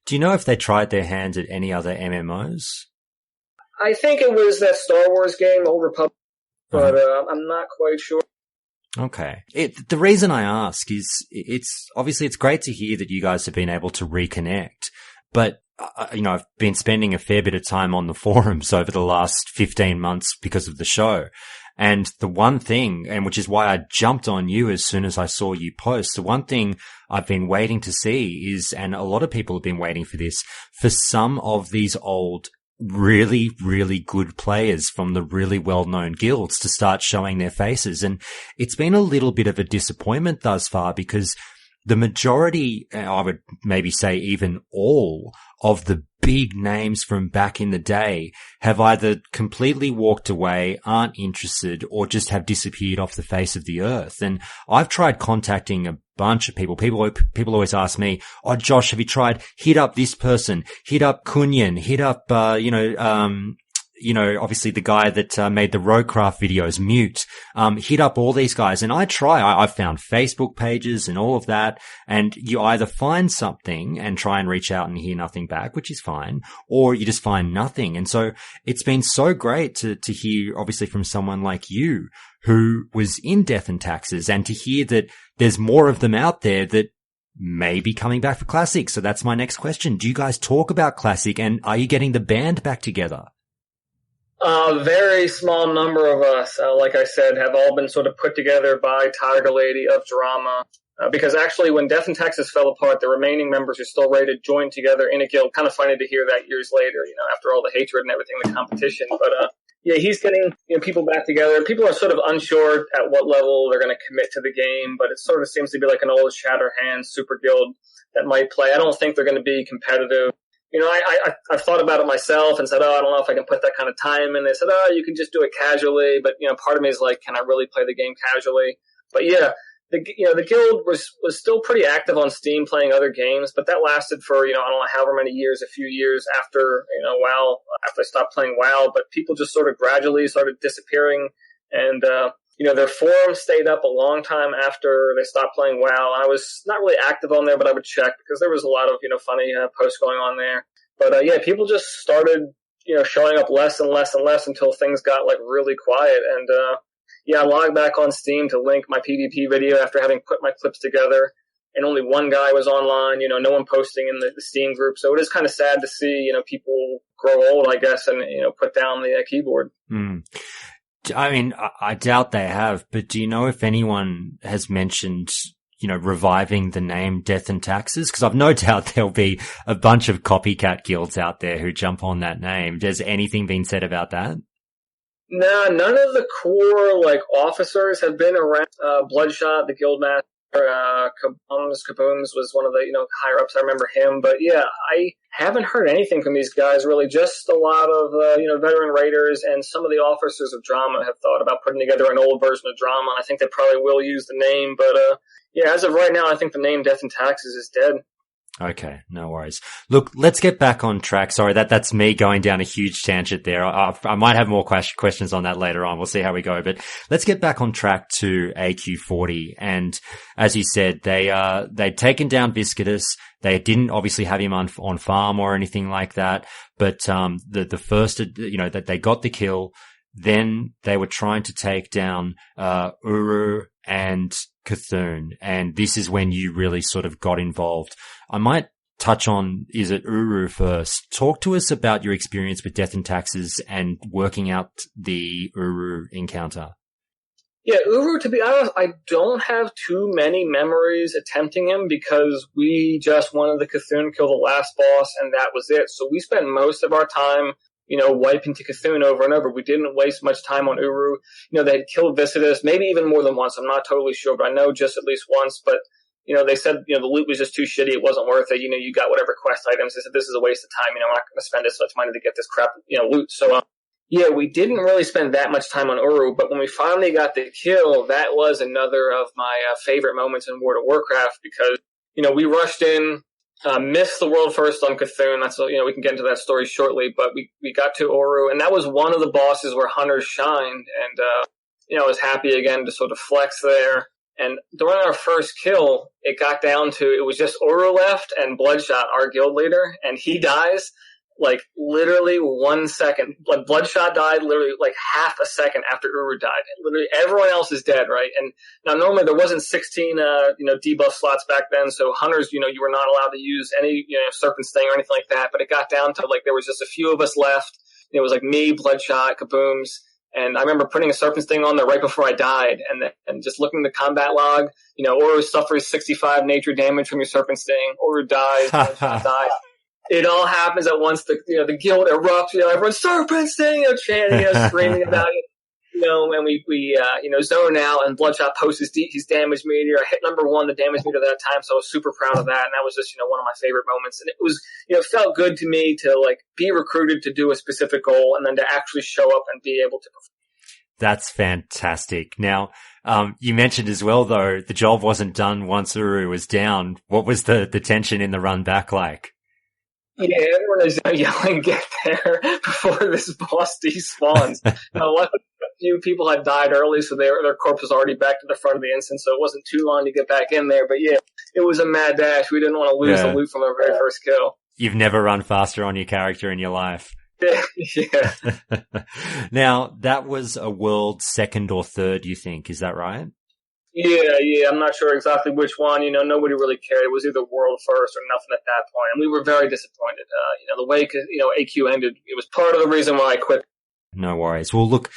Do you know if they tried their hands at any other MMOs? I think it was that Star Wars game, Old Republic, but I'm not quite sure. Okay. The reason I ask is it's great to hear that you guys have been able to reconnect, but I've been spending a fair bit of time on the forums over the last 15 months because of the show. And the one thing, and which is why I jumped on you as soon as I saw you post, the one thing I've been waiting to see is, and a lot of people have been waiting for this, for some of these old, really, really good players from the really well-known guilds to start showing their faces. And it's been a little bit of a disappointment thus far because the majority, I would maybe say even all of the big names from back in the day have either completely walked away, aren't interested, or just have disappeared off the face of the earth. And I've tried contacting a bunch of people. People always ask me, "Oh, Josh, have you tried? Hit up this person. Hit up Kunyan. Hit up, obviously the guy that made the Roguecraft videos, Mute, hit up all these guys." And I try. I've found Facebook pages and all of that. And you either find something and try and reach out and hear nothing back, which is fine, or you just find nothing. And so it's been so great to hear, obviously, from someone like you who was in Death and Taxes, and to hear that there's more of them out there that may be coming back for Classic. So that's my next question. Do you guys talk about Classic, and are you getting the band back together? A very small number of us, like I said, have all been sort of put together by Tiger Lady of Drama. Because actually, when Death and Taxes fell apart, the remaining members are still ready to join together in a guild. Kind of funny to hear that years later, after all the hatred and everything, the competition. But Yeah, he's getting people back together. People are sort of unsure at what level they're going to commit to the game, but it sort of seems to be like an old Shatterhand super guild that might play. I don't think they're going to be competitive. I've thought about it myself and said, I don't know if I can put that kind of time in. They said, you can just do it casually. But, part of me is like, can I really play the game casually? But yeah, the guild was still pretty active on Steam playing other games, but that lasted for, I don't know, however many years, a few years after, WoW, after I stopped playing WoW. But people just sort of gradually started disappearing. And, their forum stayed up a long time after they stopped playing WoW. I was not really active on there, but I would check because there was a lot of, funny posts going on there. But, people just started, showing up less and less and less until things got, like, really quiet. And, I logged back on Steam to link my PvP video after having put my clips together. And only one guy was online, no one posting in the Steam group. So it is kind of sad to see, people grow old, I guess, and, put down the keyboard. Mm. I mean, I doubt they have, but do you know if anyone has mentioned, reviving the name Death and Taxes? Because I've no doubt there'll be a bunch of copycat guilds out there who jump on that name. Has anything been said about that? No, none of the core, officers have been around. Bloodshot, the guildmaster, Kabooms was one of the, higher ups. I remember him. But yeah, I haven't heard anything from these guys really. Just a lot of, veteran raiders, and some of the officers of Drama have thought about putting together an old version of Drama. I think they probably will use the name. But, as of right now, I think the name Death and Taxes is dead. Okay, no worries. Look, let's get back on track. Sorry, that's me going down a huge tangent there. I might have more questions on that later on. We'll see how we go. But let's get back on track to AQ40. And as you said, they'd taken down Viscidus. They didn't obviously have him on farm or anything like that. But the first, that they got the kill. Then they were trying to take down Uru and Cthulhu, and this is when you really sort of got involved. I might touch on, is it Uru first? Talk to us about your experience with Death and Taxes and working out the Uru encounter. Yeah, Uru, to be honest, I don't have too many memories attempting him because we just wanted the Cthulhu kill the last boss, and that was it. So we spent most of our time wiping to Cthulhu over and over. We didn't waste much time on Uru. They had killed Viscidus, maybe even more than once. I'm not totally sure, but I know just at least once. But, they said, the loot was just too shitty. It wasn't worth it. You got whatever quest items. They said, this is a waste of time. I'm not going to spend this much money to get this crap, loot. So, we didn't really spend that much time on Uru. But when we finally got the kill, that was another of my favorite moments in World of Warcraft because, we rushed in, missed the world first on Cthulhu. That's, we can get into that story shortly, but we got to Uru, and that was one of the bosses where hunters shined, and, I was happy again to sort of flex there. And during our first kill, it got down to, it was just Uru left and Bloodshot, our guild leader, and he dies literally 1 second. Bloodshot died literally half a second after Uru died. Literally everyone else is dead, right? And now normally there wasn't 16, debuff slots back then, so hunters, you were not allowed to use any, Serpent Sting or anything like that, but it got down to there was just a few of us left. It was me, Bloodshot, Kabooms, and I remember putting a Serpent Sting on there right before I died, and just looking at the combat log, Uru suffers 65 nature damage from your Serpent Sting, Uru dies, Bloodshot dies. It all happens at once. The guild erupts. Everyone's Serpent Sting, chanting, screaming about it. And we zone out, and Bloodshot posts his damage meter. I hit number 1, the damage meter that time, so I was super proud of that. And that was just, one of my favorite moments. And it was, it felt good to me to be recruited to do a specific goal, and then to actually show up and be able to perform. That's fantastic. Now, you mentioned as well, though, the job wasn't done once Uru was down. What was the tension in the run back like? Yeah, everyone is yelling, get there before this boss despawns. Luckily, a few people had died early, so their corpse was already back to the front of the instance, so it wasn't too long to get back in there. But yeah, it was a mad dash. We didn't want to lose the loot from our very first kill. You've never run faster on your character in your life. Yeah. Now, that was a world second or third, you think? Is that right? Yeah. I'm not sure exactly which one. Nobody really cared. It was either world first or nothing at that point. And we were very disappointed. The way, AQ ended, it was part of the reason why I quit. No worries. Well, look,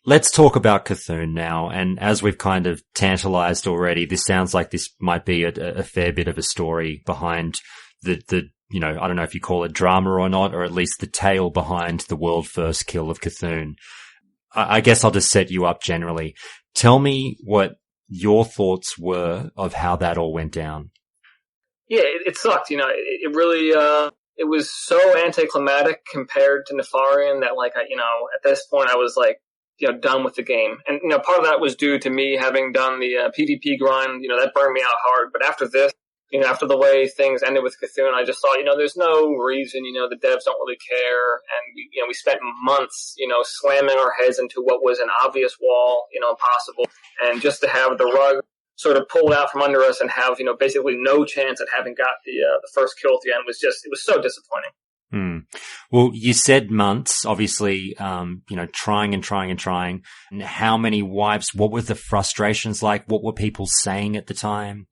let's talk about Cthulhu now. And as we've kind of tantalized already, this sounds like this might be a fair bit of a story behind the I don't know if you call it drama or not, or at least the tale behind the world first kill of Cthulhu. I guess I'll just set you up generally. Tell me what your thoughts were of how that all went down. Yeah, it sucked. It really, it was so anticlimactic compared to Nefarian that, like, at this point I was like, done with the game. And, part of that was due to me having done the PvP grind. That burned me out hard. But after this, after the way things ended with Cthulhu, I just thought, there's no reason, the devs don't really care. And, we spent months, slamming our heads into what was an obvious wall, impossible. And just to have the rug sort of pulled out from under us and have, basically no chance at having got the first kill at the end it was so disappointing. Well, you said months, obviously, trying and trying and trying. And how many wipes? What were the frustrations like? What were people saying at the time?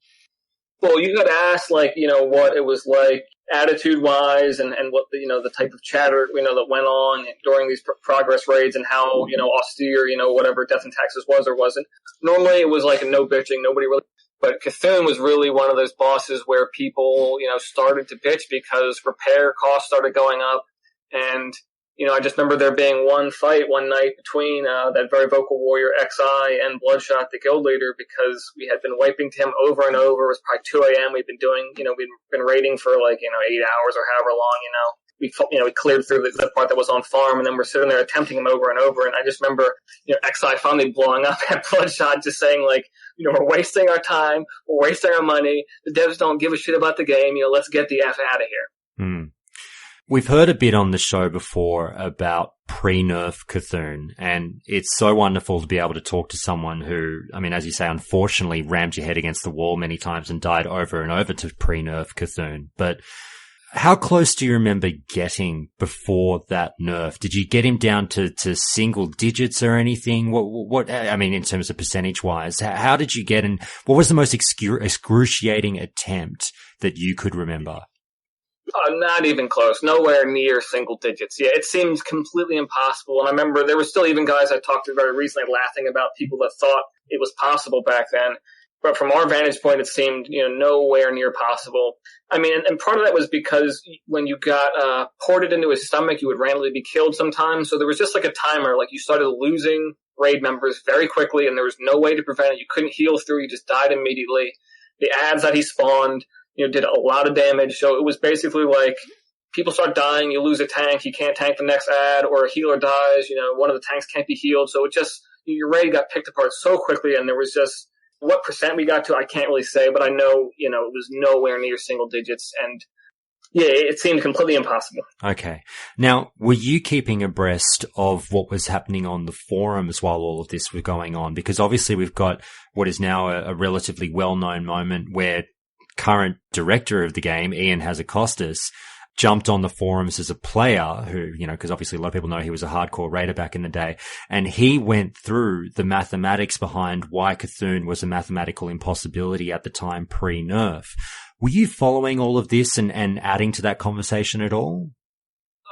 Well, you got asked, like, what it was like attitude-wise and what the type of chatter, that went on during these progress raids and how, austere, whatever Death and Taxes was or wasn't. Normally it was like a no bitching, nobody really. But Cthulhu was really one of those bosses where people, started to bitch because repair costs started going up. And, I just remember there being one fight one night between that very vocal warrior XI and Bloodshot, the guild leader, because we had been wiping him over and over. It was probably 2 a.m. We'd been doing, we'd been raiding for 8 hours or however long, we cleared through the part that was on farm, and then we're sitting there attempting him over and over. And I just remember, XI finally blowing up at Bloodshot, just saying, like, we're wasting our time, we're wasting our money. The devs don't give a shit about the game. Let's get the F out of here. We've heard a bit on the show before about pre-nerf Cthulhu, and it's so wonderful to be able to talk to someone who, as you say, unfortunately rammed your head against the wall many times and died over and over to pre-nerf Cthulhu. But how close do you remember getting before that nerf? Did you get him down to single digits or anything? What in terms of percentage wise, how did you get in? What was the most excruciating attempt that you could remember? Not even close. Nowhere near single digits. Yeah, it seemed completely impossible. And I remember there were still even guys I talked to very recently laughing about people that thought it was possible back then. But from our vantage point, it seemed, nowhere near possible. And part of that was because when you got ported into his stomach, you would randomly be killed sometimes. So there was just like a timer. Like, you started losing raid members very quickly, and there was no way to prevent it. You couldn't heal through. You just died immediately. The ads that he spawned, did a lot of damage. So it was basically like people start dying, you lose a tank, you can't tank the next ad, or a healer dies, one of the tanks can't be healed. So it just, your raid got picked apart so quickly, and there was just, what percent we got to, I can't really say, but I know, it was nowhere near single digits. And yeah, it seemed completely impossible. Okay. Now, were you keeping abreast of what was happening on the forums while all of this was going on? Because obviously we've got what is now a relatively well-known moment where current director of the game, Ian Hazakostas, jumped on the forums as a player who, because obviously a lot of people know he was a hardcore raider back in the day, and he went through the mathematics behind why Cthulhu was a mathematical impossibility at the time pre-nerf. Were you following all of this and adding to that conversation at all?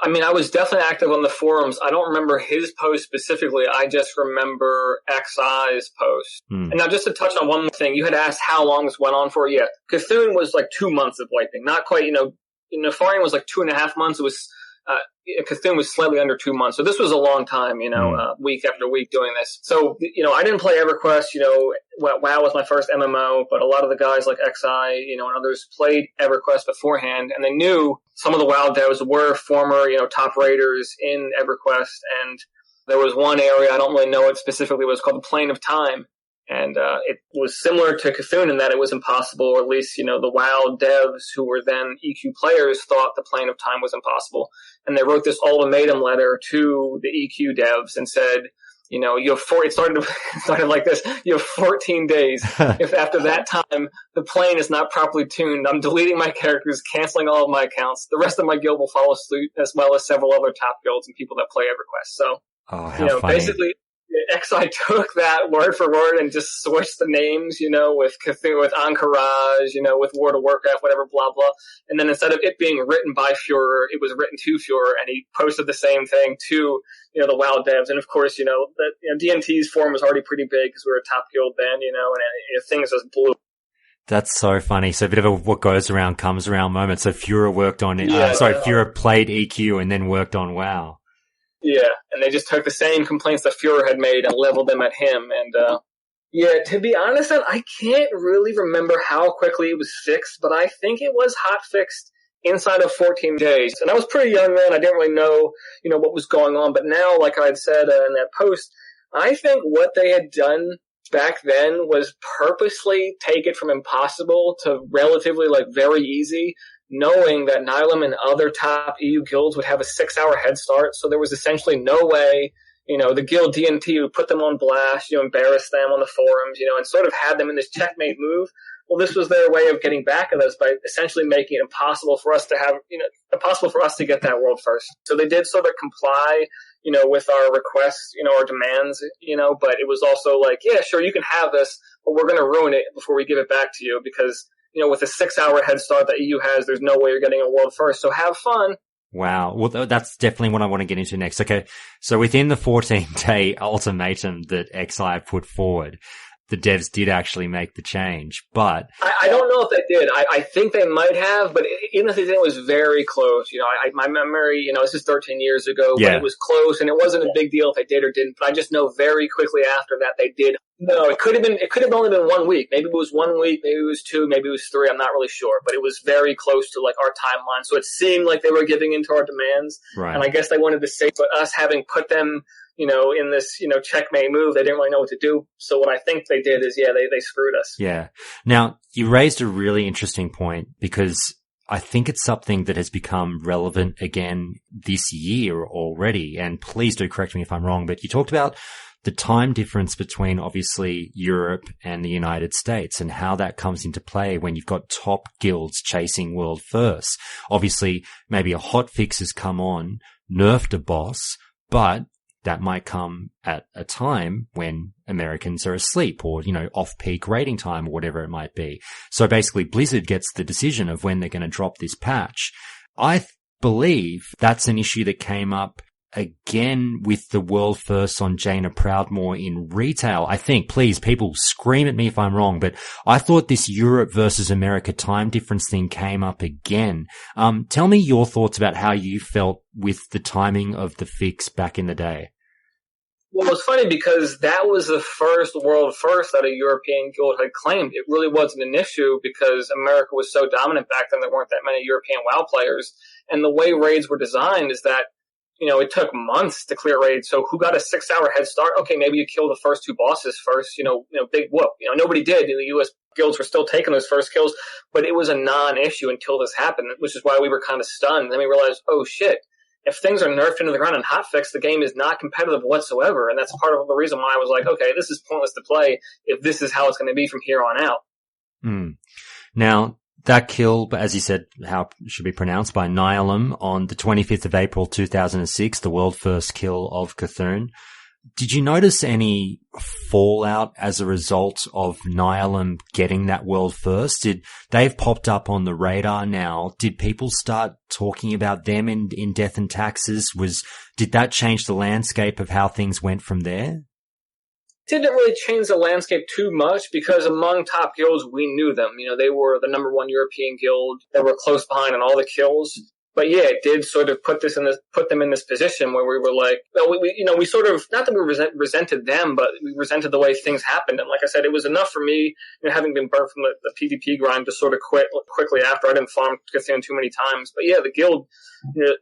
I was definitely active on the forums. I don't remember his post specifically. I just remember XI's post. And now just to touch on one more thing, you had asked how long this went on for. Yeah, Cthulhu was like 2 months of wiping. Not quite, Nefarian was like 2.5 months. It was, Cthulhu was slightly under 2 months. So this was a long time, week after week doing this. So, I didn't play EverQuest, WoW was my first MMO, but a lot of the guys like XI, and others played EverQuest beforehand, and they knew some of the WoW devs were former, top raiders in EverQuest, and there was one area, I don't really know it specifically, it was called the Plane of Time. And it was similar to Cthulhu in that it was impossible, or at least, the WoW devs who were then EQ players thought the Plane of Time was impossible. And they wrote this ultimatum letter to the EQ devs and said, you have it started like this. You have 14 days. If after that time the plane is not properly tuned, I'm deleting my characters, canceling all of my accounts. The rest of my guild will follow suit, as well as several other top guilds and people that play EverQuest. So, funny. Basically, XI took that word for word and just switched the names, with Cthulhu, with Encourage, with World of Warcraft, whatever, blah, blah. And then instead of it being written by Führer, it was written to Führer, and he posted the same thing to, the WoW devs. And of course, DNT's forum was already pretty big because we were a top guild then, and things just blew. That's so funny. So a bit of a what goes around comes around moment. So Fura worked on it. Yeah, Fura played EQ and then worked on WoW. Yeah, and they just took the same complaints that Fuhrer had made and leveled them at him. And yeah, to be honest, I can't really remember how quickly it was fixed, but I think it was hot fixed inside of 14 days. And I was pretty young then. I didn't really know, what was going on. But now, like I had said in that post, I think what they had done back then was purposely take it from impossible to relatively, very easy, knowing that Nihilum and other top EU guilds would have a 6-hour head start. So there was essentially no way, the guild DNT would put them on blast, embarrass them on the forums, and sort of had them in this checkmate move. Well, this was their way of getting back at us by essentially making it impossible for us to have, impossible for us to get that world first. So they did sort of comply, with our requests, our demands, but it was also like, yeah, sure, you can have this, but we're going to ruin it before we give it back to you because, with a 6-hour head start that EU has, there's no way you're getting a world first. So have fun. Wow. Well, that's definitely what I want to get into next. Okay. So within the 14-day ultimatum that XI put forward, the devs did actually make the change, but I don't know if they did. I think they might have, but even if they didn't, it was very close. My memory, this is 13 years ago, but it was close, and it wasn't a big deal if they did or didn't. But I just know very quickly after that they did. No, it could have only been 1 week. Maybe it was 1 week, maybe it was 2, maybe it was 3. I'm not really sure, but it was very close to our timeline. So it seemed like they were giving into our demands, right. And I guess they wanted to say, but us having put them, in this, checkmate move, they didn't really know what to do. So what I think they did is, they screwed us. Yeah. Now, you raised a really interesting point because I think it's something that has become relevant again this year already. And please do correct me if I'm wrong, but you talked about the time difference between obviously Europe and the United States and how that comes into play when you've got top guilds chasing world first. Obviously, maybe a hot fix has come on, nerfed a boss, but that might come at a time when Americans are asleep or, off-peak rating time or whatever it might be. So basically Blizzard gets the decision of when they're going to drop this patch. I believe that's an issue that came up again with the world first on Jaina Proudmoore in retail. I think, please, people scream at me if I'm wrong, but I thought this Europe versus America time difference thing came up again. Tell me your thoughts about how you felt with the timing of the fix back in the day. Well, it was funny because that was the first world first that a European guild had claimed. It really wasn't an issue because America was so dominant back then there weren't that many European WoW players. And the way raids were designed is that, it took months to clear raids. So who got a 6-hour head start? Okay, maybe you kill the first 2 bosses first, big whoop. Nobody did. The U.S. guilds were still taking those first kills, but it was a non-issue until this happened, which is why we were kind of stunned. Then we realized, oh shit. If things are nerfed into the ground and hotfix, the game is not competitive whatsoever. And that's part of the reason why I was like, okay, this is pointless to play if this is how it's going to be from here on out. Now, that kill, as you said, how it should be pronounced, by Nihilum on the 25th of April 2006, the world first kill of Cthulhu. Did you notice any fallout as a result of Nihilum getting that world first? They've popped up on the radar now. Did people start talking about them in Death and Taxes? Did that change the landscape of how things went from there? It didn't really change the landscape too much because among top guilds, we knew them. They were the number 1 European guild. They were close behind on all the kills. But yeah, it did sort of put them in this position where we were like, well, we sort of, not that we resented them, but we resented the way things happened. And like I said, it was enough for me, having been burnt from the PvP grind, to sort of quit quickly after. I didn't farm Cthulhu too many times. But yeah, the guild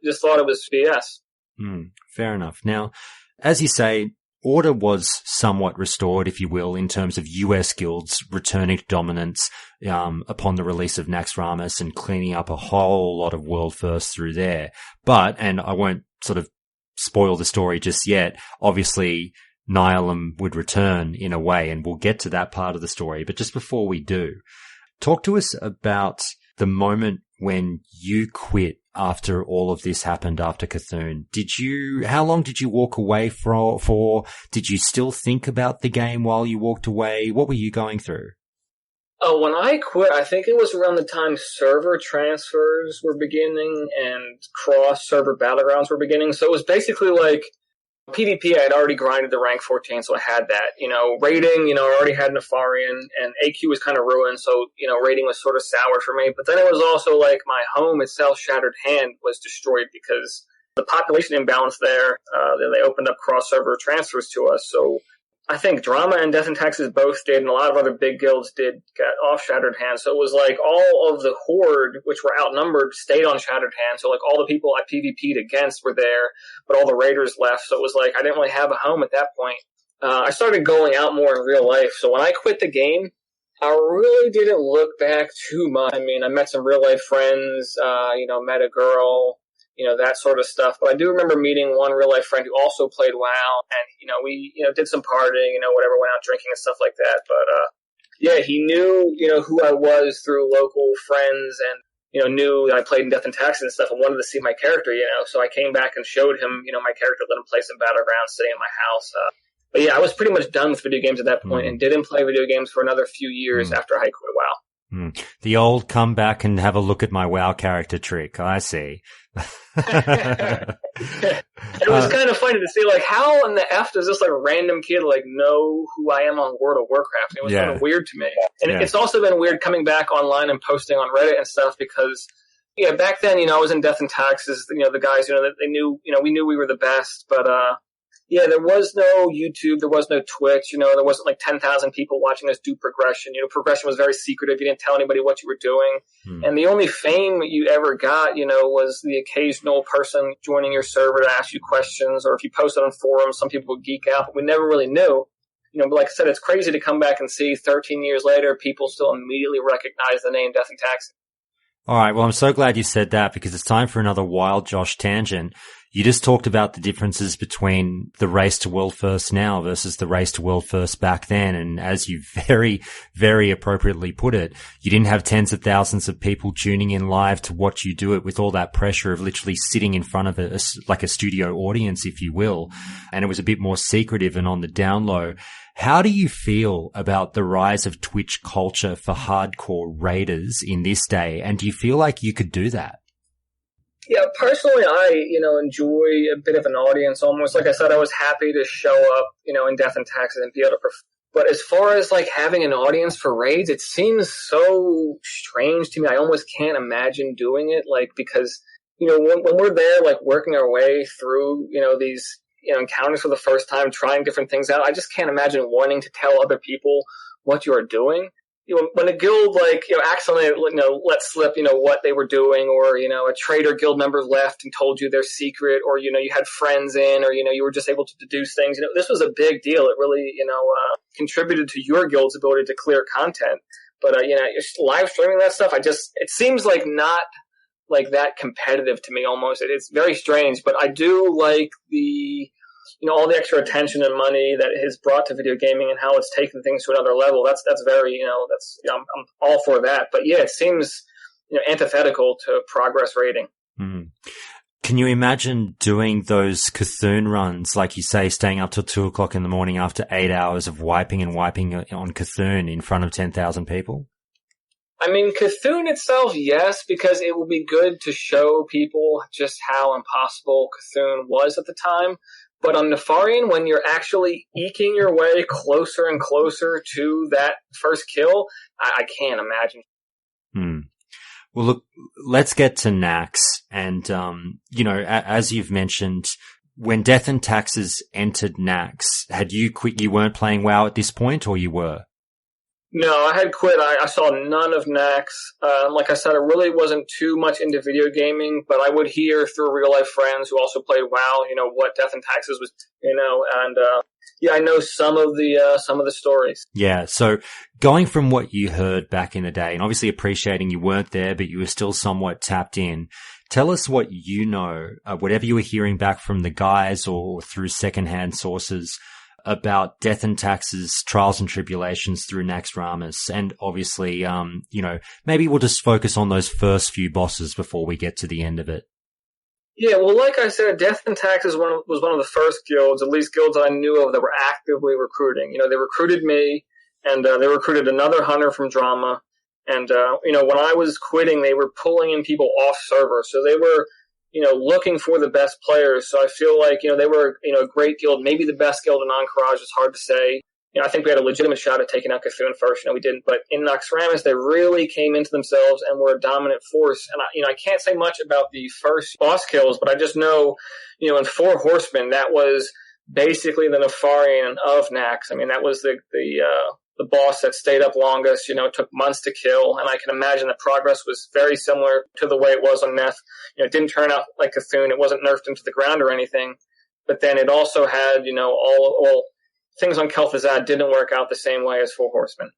just thought it was BS. Fair enough. Now, as you say, order was somewhat restored, if you will, in terms of US guilds returning to dominance upon the release of Naxxramas and cleaning up a whole lot of world firsts through there. But, and I won't sort of spoil the story just yet, obviously Nihilum would return in a way, and we'll get to that part of the story. But just before we do, talk to us about the moment when you quit after all of this happened after Cthulhu. How long did you walk away for? Did you still think about the game while you walked away? What were you going through? Oh, when I quit, I think it was around the time server transfers were beginning and cross-server battlegrounds were beginning. So it was basically like PvP, I had already grinded the rank 14, so I had that. Raiding, I already had Nefarian, and AQ was kind of ruined, so, raiding was sort of sour for me. But then it was also like my home itself, Shattered Hand, was destroyed because the population imbalance there, they opened up cross-server transfers to us. So I think Drama and Death and Taxes both did, and a lot of other big guilds did get off Shattered Hand. So it was like all of the Horde, which were outnumbered, stayed on Shattered Hand. So like all the people I PvP'd against were there, but all the raiders left. So it was like I didn't really have a home at that point. I started going out more in real life. So when I quit the game, I really didn't look back too much. I mean, I met some real life friends, met a girl, that sort of stuff. But I do remember meeting one real life friend who also played WoW, and, we, did some partying, whatever, went out drinking and stuff like that. But, yeah, he knew, who I was through local friends and, knew that I played in Death and Taxes and stuff and wanted to see my character, So I came back and showed him, my character, let him play some Battlegrounds sitting in my house. But yeah, I was pretty much done with video games at that point and didn't play video games for another few years after I quit WoW. The old come back and have a look at my WoW character trick. I see. It was kind of funny to see, like, how in the F does this, like, random kid, like, know who I am on World of Warcraft? It was kind of weird to me. And it's also been weird coming back online and posting on Reddit and stuff because, back then, I was in Death and Taxes, the guys, they knew, we knew we were the best, but, there was no YouTube, there was no Twitch, there wasn't like 10,000 people watching us do progression. Progression was very secretive. You didn't tell anybody what you were doing. And the only fame you ever got, was the occasional person joining your server to ask you questions, or if you posted on forums, some people would geek out, but we never really knew. But like I said, it's crazy to come back and see 13 years later, people still immediately recognize the name Death and Taxes. All right. Well, I'm so glad you said that because it's time for another Wild Josh tangent. You just talked about the differences between the race to world first now versus the race to world first back then. And as you very, very appropriately put it, you didn't have tens of thousands of people tuning in live to watch you do it with all that pressure of literally sitting in front of like a studio audience, if you will. And it was a bit more secretive and on the down low. How do you feel about the rise of Twitch culture for hardcore raiders in this day? And do you feel like you could do that? Yeah, personally, I, enjoy a bit of an audience almost. Like I said, I was happy to show up, in Death and Taxes and be able to But as far as, like, having an audience for raids, it seems so strange to me. I almost can't imagine doing it, like, because, when we're there, like, working our way through, these, encounters for the first time, trying different things out, I just can't imagine wanting to tell other people what you are doing. When a guild, like, accidentally, let slip, what they were doing, or, a traitor guild member left and told you their secret, or, you had friends in, or, you were just able to deduce things. This was a big deal. It really, contributed to your guild's ability to clear content. But, live streaming that stuff, it seems like not, like, that competitive to me almost. It's very strange, but I do like the, all the extra attention and money that is brought to video gaming and how it's taken things to another level. That's very, I'm all for that. But yeah, it seems, antithetical to progress rating. Mm. Can you imagine doing those Cthulhu runs, like you say, staying up till 2 o'clock in the morning after 8 hours of wiping on Cthulhu in front of 10,000 people? I mean, Cthulhu itself, yes, because it will be good to show people just how impossible Cthulhu was at the time. But on Nefarian, when you're actually eking your way closer and closer to that first kill, I can't imagine. Well, look, let's get to Nax. And, as you've mentioned, when Death and Taxes entered Nax, had you quit? You weren't playing WoW at this point, or you were? No, I had quit. I saw none of Nax. Like I said, I really wasn't too much into video gaming, but I would hear through real life friends who also played WoW, what Death and Taxes was, and I know some of the stories. Yeah. So going from what you heard back in the day, and obviously appreciating you weren't there, but you were still somewhat tapped in. Tell us what you know, whatever you were hearing back from the guys or through secondhand sources, about Death and Taxes, trials and tribulations through Naxxramas. And obviously, maybe we'll just focus on those first few bosses before we get to the end of it. Yeah, well, like I said, Death and Taxes was one of the first guilds, at least guilds that I knew of, that were actively recruiting. They recruited me, and they recruited another hunter from Drama. And, when I was quitting, they were pulling in people off server. So they were, looking for the best players. So I feel like, they were, a great guild, maybe the best guild in Ankh-Raj. It's hard to say. I think we had a legitimate shot at taking out Cthulhu first. We didn't. But in Naxxramas, they really came into themselves and were a dominant force. And I can't say much about the first boss kills, but I just know, in Four Horsemen, that was basically the Nefarian of Nax. That was the boss that stayed up longest. It took months to kill, and I can imagine the progress was very similar to the way it was on Neth. It didn't turn out like Cthulhu. It wasn't nerfed into the ground or anything. But then it also had, all things on Kel'Thuzad didn't work out the same way as Four Horsemen.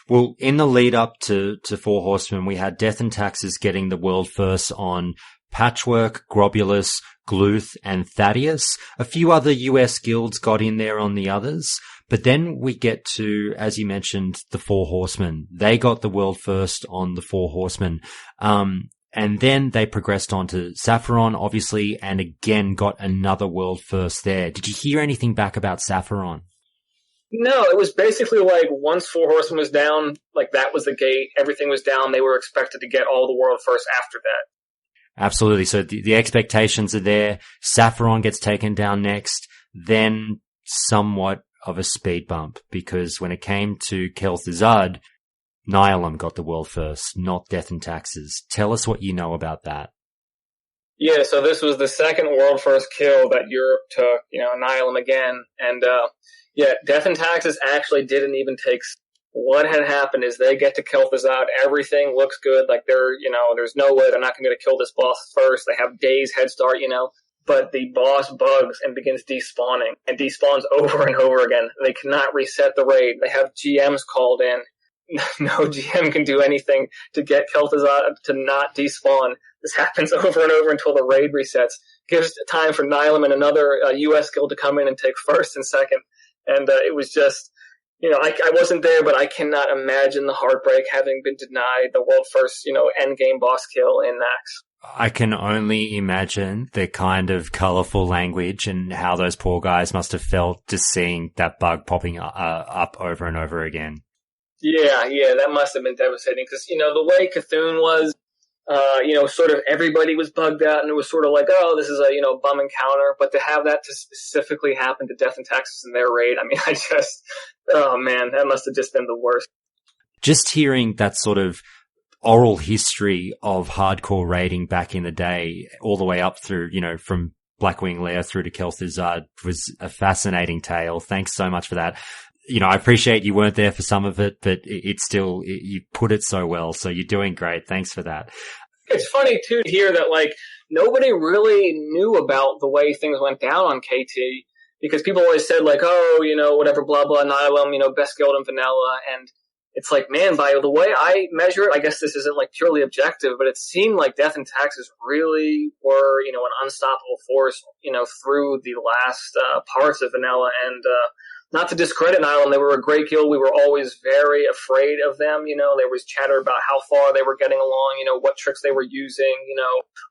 Well, in the lead up to Four Horsemen, we had Death and Taxes getting the world first on Patchwork, Grobulus, Gluth, and Thaddeus. A few other US guilds got in there on the others. But then we get to, as you mentioned, the Four Horsemen. They got the world first on the Four Horsemen. And then they progressed on to Sapphiron, obviously, and again got another world first there. Did you hear anything back about Sapphiron? No, it was basically like once Four Horsemen was down, like that was the gate. Everything was down. They were expected to get all the world first after that. Absolutely. So the expectations are there. Sapphiron gets taken down next, then somewhat of a speed bump, because when it came to Kel'Thuzad, Nihilim got the world first, not Death and Taxes. Tell us what you know about that. Yeah, so this was the second world first kill that Europe took, Nihilim again. And, Death and Taxes actually didn't even take. What had happened is they get to Kel'Thuzad, everything looks good, like there's no way they're not going to kill this boss first. They have days head start, but the boss bugs and begins despawning, and despawns over and over again. They cannot reset the raid. They have GMs called in. No GM can do anything to get Kel'Thuzad to not despawn. This happens over and over until the raid resets. Gives time for Nihilim and another US guild to come in and take first and second. And it was just, I wasn't there, but I cannot imagine the heartbreak having been denied the world first, end game boss kill in Nax. I can only imagine the kind of colorful language and how those poor guys must have felt just seeing that bug popping up over and over again. Yeah, that must have been devastating because, the way Cthulhu was, sort of everybody was bugged out and it was sort of like, oh, this is a, bum encounter. But to have that to specifically happen to Death and Taxes in their raid, oh man, that must have just been the worst. Just hearing that sort of oral history of hardcore raiding back in the day, all the way up through, from Blackwing Lair through to Kel'Thuzad was a fascinating tale. Thanks so much for that. I appreciate you weren't there for some of it, but you put it so well. So you're doing great. Thanks for that. It's funny too to hear that nobody really knew about the way things went down on KT because people always said whatever, blah, blah, Nihilim, best guild in vanilla. And it's like, man, by the way I measure it, I guess this isn't purely objective, but it seemed like Death and Taxes really were, an unstoppable force, through the last parts of vanilla. And, not to discredit Nihilim, they were a great guild. We were always very afraid of them. There was chatter about how far they were getting along, what tricks they were using,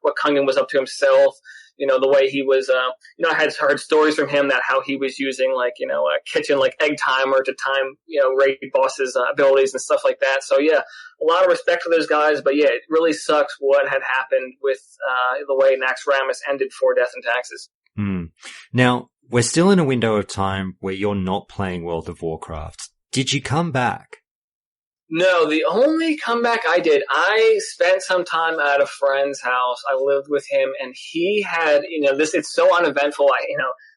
what Kungen was up to himself, the way he was, I had heard stories from him that how he was using a kitchen egg timer to time, raid bosses' abilities and stuff like that. So yeah, a lot of respect for those guys, but yeah, it really sucks what had happened with the way Naxxramas ended for Death and Taxes. Now, we're still in a window of time where you're not playing World of Warcraft. Did you come back? No, the only comeback I did, I spent some time at a friend's house. I lived with him, and he had, it's so uneventful.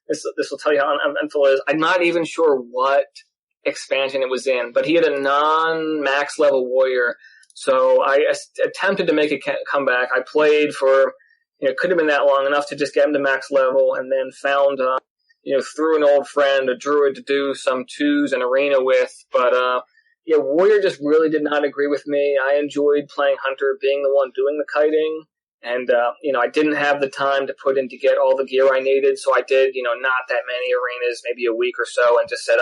This will tell you how uneventful it is. I'm not even sure what expansion it was in, but he had a non-max level warrior. So I attempted to make a comeback. I played for, it could have been that long enough to just get him to max level, and then found, through an old friend, a druid to do some twos and arena with. But, warrior just really did not agree with me. I enjoyed playing hunter, being the one doing the kiting. And, I didn't have the time to put in to get all the gear I needed. So I did, not that many arenas, maybe a week or so, and just said,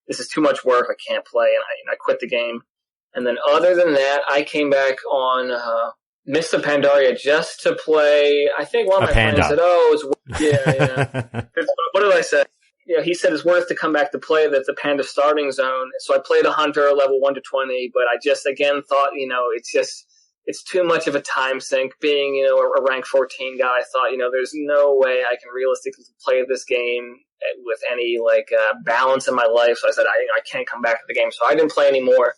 this is too much work. I can't play. And I quit the game. And then other than that, I came back on, Mists of Pandaria just to play. I think one of my friends said, what did I say? He said it's worth to come back to play the Panda starting zone. So I played a hunter level 1 to 20, but I just again thought, it's too much of a time sink. Being, a rank 14 guy, I thought, there's no way I can realistically play this game with any balance in my life. So I said, I can't come back to the game. So I didn't play anymore.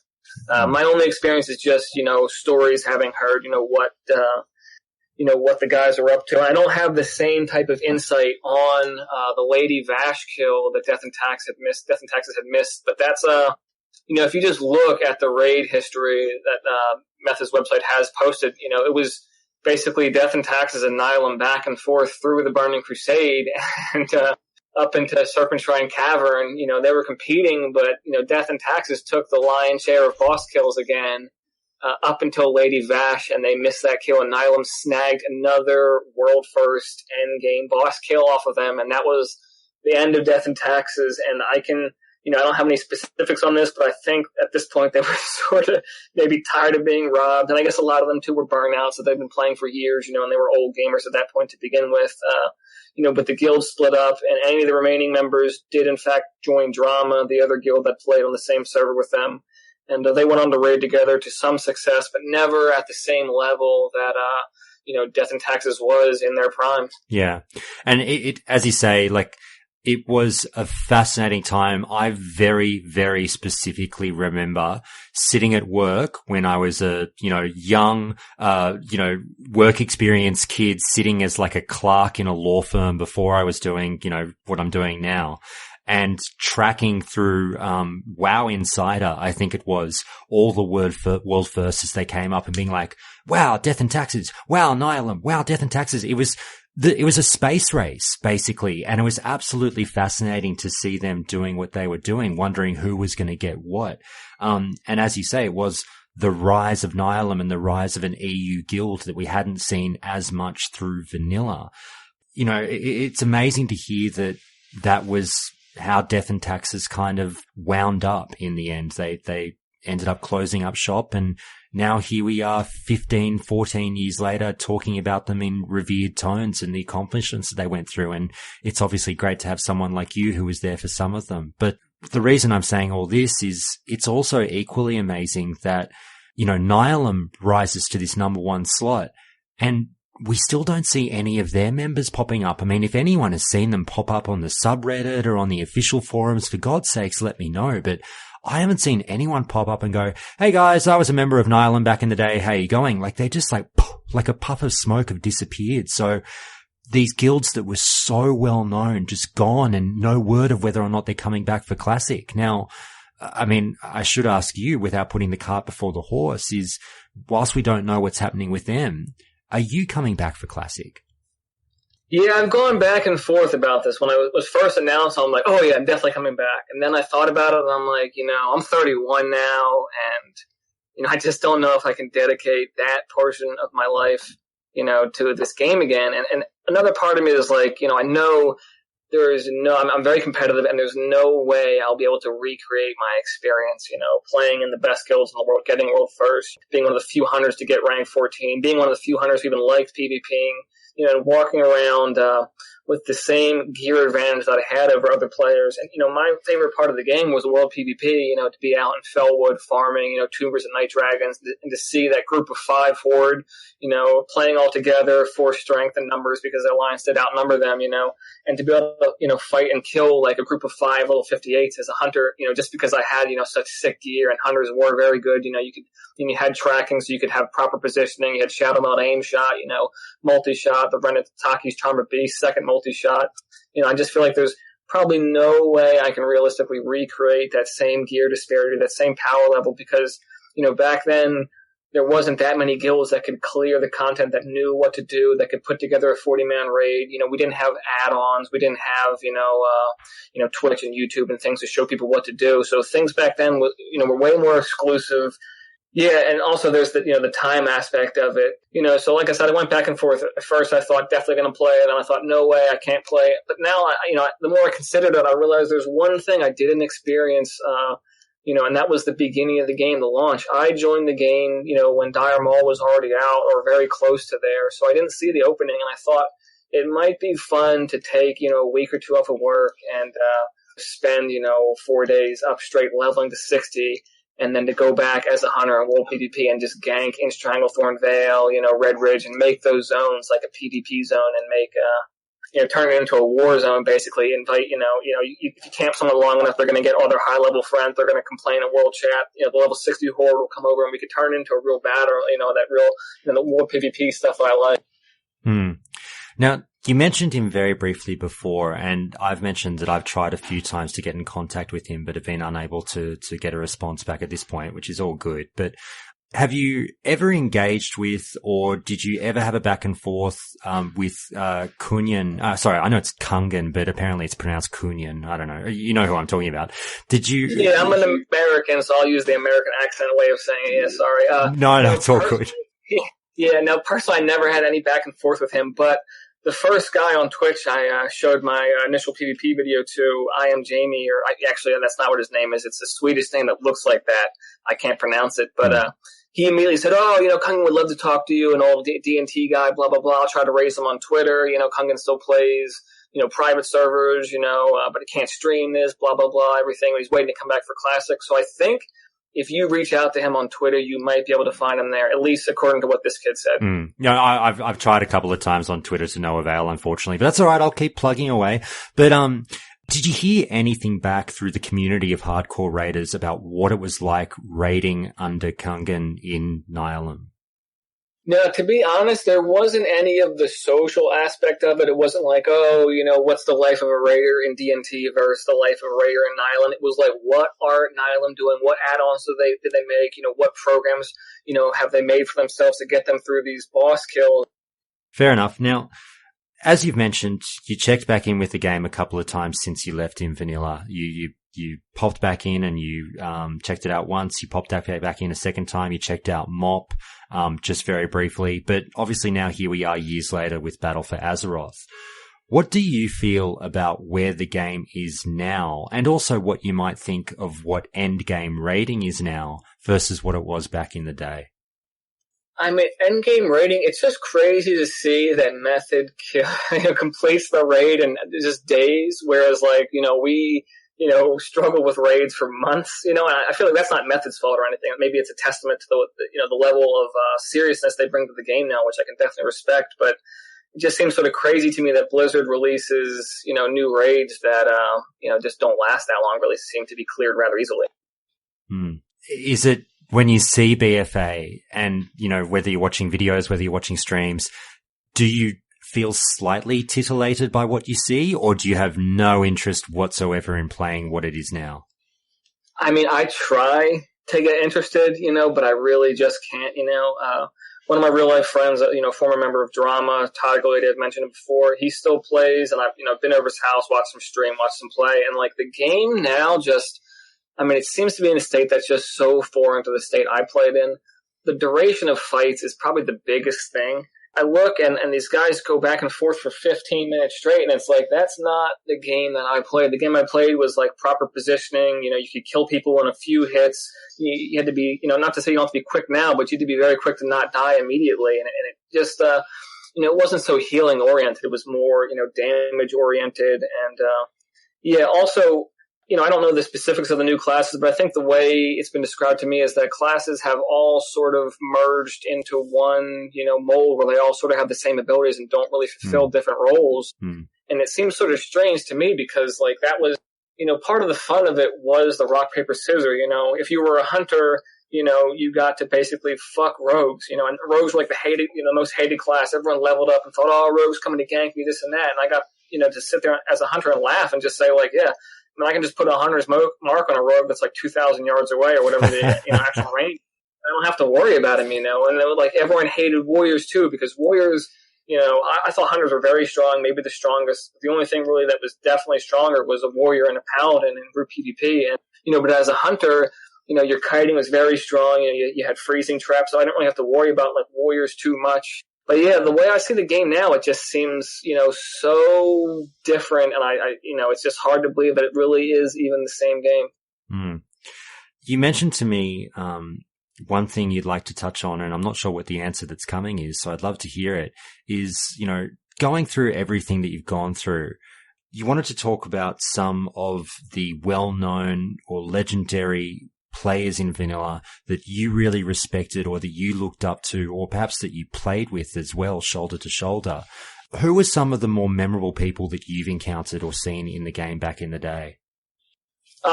My only experience is just, stories, having heard, what the guys are up to. I don't have the same type of insight on the Lady Vash kill that Death and Taxes had missed. But that's if you just look at the raid history that Method's website has posted, it was basically Death and Taxes and Nihilum back and forth through the Burning Crusade and up into Serpent Shrine Cavern. They were competing, but Death and Taxes took the lion's share of boss kills again. Up until Lady Vash, and they missed that kill, and Nihilum snagged another world first end game boss kill off of them, and that was the end of Death and Taxes. And I don't have any specifics on this, but I think at this point they were sort of maybe tired of being robbed, and I guess a lot of them too were burnouts that they've been playing for years, and they were old gamers at that point to begin with. But the guild split up, and any of the remaining members did in fact join Drama, the other guild that played on the same server with them. And they went on to raid together to some success, but never at the same level that, Death and Taxes was in their prime. Yeah. And it as you say, it was a fascinating time. I very, very specifically remember sitting at work when I was a, young, work experience kid sitting as a clerk in a law firm before I was doing, what I'm doing now. And tracking through WoW Insider, I think it was, all the world firsts as they came up and being like, wow, Death and Taxes, wow, Nihilum, wow, Death and Taxes. It was a space race, basically, and it was absolutely fascinating to see them doing what they were doing, wondering who was going to get what. And as you say, it was the rise of Nihilum and the rise of an EU guild that we hadn't seen as much through vanilla. It's amazing to hear that was how Death and Taxes kind of wound up in the end. They ended up closing up shop, and now here we are 15, 14 years later talking about them in revered tones and the accomplishments that they went through. And it's obviously great to have someone like you who was there for some of them. But the reason I'm saying all this is it's also equally amazing that, Nihilum rises to this number one slot, and we still don't see any of their members popping up. I mean, if anyone has seen them pop up on the subreddit or on the official forums, for God's sakes, let me know. But I haven't seen anyone pop up and go, hey guys, I was a member of Nihilum back in the day. How you going? They just like a puff of smoke have disappeared. So these guilds that were so well known, just gone, and no word of whether or not they're coming back for Classic. Now, I mean, I should ask you, without putting the cart before the horse, is whilst we don't know what's happening with them, are you coming back for Classic? Yeah, I've gone back and forth about this. When I was first announced, I'm like, oh yeah, I'm definitely coming back. And then I thought about it, and I'm like, I'm 31 now, and, I just don't know if I can dedicate that portion of my life, to this game again. And another part of me is like, I know I'm very competitive, and there's no way I'll be able to recreate my experience, playing in the best guilds in the world, getting world first, being one of the few hunters to get rank 14, being one of the few hunters who even liked PvPing, and walking around with the same gear advantage that I had over other players. And, my favorite part of the game was World PvP, to be out in Fellwood farming, tubers and night dragons, and to see that group of 5 horde, playing all together for strength and numbers because their alliance did outnumber them, and to be able to, fight and kill a group of 5 level 58s as a hunter, just because I had, such sick gear, and hunters were very good, you had tracking so you could have proper positioning, you had shadow meld aim shot, multi-shot, the Renataki's Charm of Beast, second multi-shot. I just feel like there's probably no way I can realistically recreate that same gear disparity, that same power level, because, back then there wasn't that many guilds that could clear the content, that knew what to do, that could put together a 40-man raid. We didn't have add-ons. We didn't have, Twitch and YouTube and things to show people what to do. So things back then were way more exclusive. Yeah, and also there's the time aspect of it. So like I said, I went back and forth. At first I thought definitely going to play it, and I thought no way, I can't play it. But now, the more I considered it, I realized there's one thing I didn't experience, and that was the beginning of the game, the launch. I joined the game, when Dire Maul was already out or very close to there, so I didn't see the opening, and I thought it might be fun to take, a week or two off of work and spend, 4 days up straight leveling to 60 and then to go back as a hunter in World PvP and just gank in Stranglethorn Vale, Red Ridge, and make those zones like a PvP zone and make, turn it into a war zone, basically. Invite, if you camp someone long enough, they're going to get all their high-level friends. They're going to complain in World Chat. The level 60 horde will come over, and we could turn it into a real battle, that real, the war PvP stuff that I like. Now, you mentioned him very briefly before, and I've mentioned that I've tried a few times to get in contact with him, but have been unable to get a response back at this point, which is all good. But have you ever engaged with, or did you ever have a back and forth with Kunyan? Sorry, I know it's Kungan, but apparently it's pronounced Kunyan. I don't know. You know who I'm talking about. Did you? Yeah, I'm an American, so I'll use the American accent way of saying it. Yeah, sorry. No, it's all good. Yeah, no, personally, I never had any back and forth with him, but the first guy on Twitch I showed my initial PvP video to, I am Jamie, actually, that's not what his name is. It's a Swedish name that looks like that. I can't pronounce it, but he immediately said, Kungan would love to talk to you, and all D&T guy, blah, blah, blah. I'll try to raise him on Twitter. Kungan still plays, private servers, but he can't stream this, blah, blah, blah, everything. He's waiting to come back for Classic. So I think if you reach out to him on Twitter, you might be able to find him there, at least according to what this kid said. I've tried a couple of times on Twitter to no avail, unfortunately, but that's all right. I'll keep plugging away. But did you hear anything back through the community of hardcore raiders about what it was like raiding under Kungan in Nyalum? No, to be honest, there wasn't any of the social aspect of it. It wasn't like, what's the life of a raider in D&T versus the life of a raider in Nyland. It was like, what are Nyland doing? What add-ons did they make? What programs, have they made for themselves to get them through these boss kills? Fair enough. Now, as you've mentioned, you checked back in with the game a couple of times since you left in vanilla. You popped back in and you checked it out once. You popped back in a second time. You checked out MOP just very briefly. But obviously now here we are years later with Battle for Azeroth. What do you feel about where the game is now, and also what you might think of what endgame rating is now versus what it was back in the day? I mean, endgame rating, it's just crazy to see that Method completes the raid in just days, whereas, we struggle with raids for months, and I feel like that's not Method's fault or anything. Maybe it's a testament to the level of seriousness they bring to the game now, which I can definitely respect, but it just seems sort of crazy to me that Blizzard releases, new raids that, just don't last that long, really seem to be cleared rather easily. Is it when you see BFA and, whether you're watching videos, whether you're watching streams, do you feel slightly titillated by what you see, or do you have no interest whatsoever in playing what it is now? I mean, I try to get interested, but I really just can't, one of my real life friends, former member of Drama, Todd Goyde, I've mentioned it before, he still plays, and I've been over his house, watched him stream, watched him play, and the game now just, it seems to be in a state that's just so foreign to the state I played in. The duration of fights is probably the biggest thing. I look and these guys go back and forth for 15 minutes straight, and it's like, that's not the game that I played. The game I played was proper positioning. You could kill people in a few hits. You had to be, not to say you don't have to be quick now, but you had to be very quick to not die immediately. And it just, it wasn't so healing oriented. It was more, damage oriented. And, also, I don't know the specifics of the new classes, but I think the way it's been described to me is that classes have all sort of merged into one, mold where they all sort of have the same abilities and don't really fulfill different roles. And it seems sort of strange to me because, that was, part of the fun of it was the rock, paper, scissors. If you were a hunter, you got to basically fuck rogues, and rogues were the hated, most hated class. Everyone leveled up and thought, rogues coming to gank me, this and that. And I got, to sit there as a hunter and laugh and just say, yeah, I can just put a hunter's mark on a rogue that's 2,000 yards away or whatever the actual range. I don't have to worry about him, And everyone hated warriors too, because warriors, I thought hunters were very strong, maybe the strongest. The only thing really that was definitely stronger was a warrior and a paladin in group PvP. And, but as a hunter, your kiting was very strong. You had freezing traps, so I didn't really have to worry about warriors too much. But yeah, the way I see the game now, it just seems, so different. And I it's just hard to believe that it really is even the same game. You mentioned to me, one thing you'd like to touch on, and I'm not sure what the answer that's coming is, so I'd love to hear it, is, going through everything that you've gone through, you wanted to talk about some of the well-known or legendary players in vanilla that you really respected or that you looked up to, or perhaps that you played with as well, shoulder to shoulder? Who were some of the more memorable people that you've encountered or seen in the game back in the day?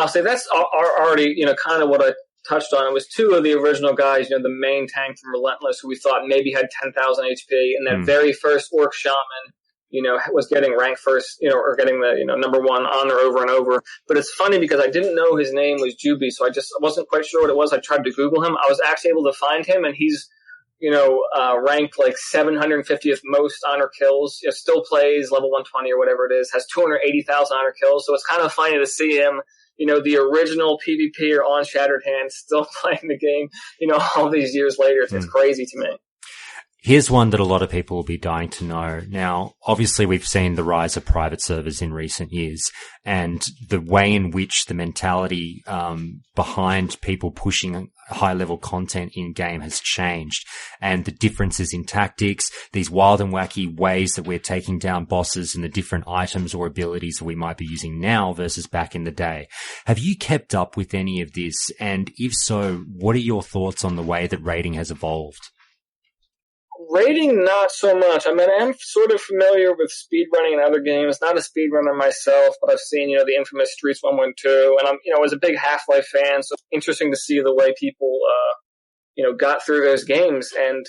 So that's already, kind of what I touched on. It was two of the original guys, the main tank from Relentless, who we thought maybe had 10,000 HP, and that very first Orc Shaman, was getting ranked first, or getting the, number one honor over and over. But it's funny because I didn't know his name was Juby, so I wasn't quite sure what it was. I tried to Google him. I was actually able to find him, and he's, ranked like 750th most honor kills. Still plays level 120 or whatever it is, has 280,000 honor kills. So it's kind of funny to see him, the original PvP or on Shattered Hands still playing the game, all these years later. It's crazy to me. Here's one that a lot of people will be dying to know. Now, obviously, we've seen the rise of private servers in recent years, and the way in which the mentality behind people pushing high-level content in-game has changed, and the differences in tactics, these wild and wacky ways that we're taking down bosses and the different items or abilities that we might be using now versus back in the day. Have you kept up with any of this? And if so, what are your thoughts on the way that raiding has evolved? Raiding, not so much. I mean, I'm sort of familiar with speedrunning in other games. Not a speedrunner myself, but I've seen, the infamous Streets 112, and I was a big Half-Life fan, so it's interesting to see the way people, got through those games. And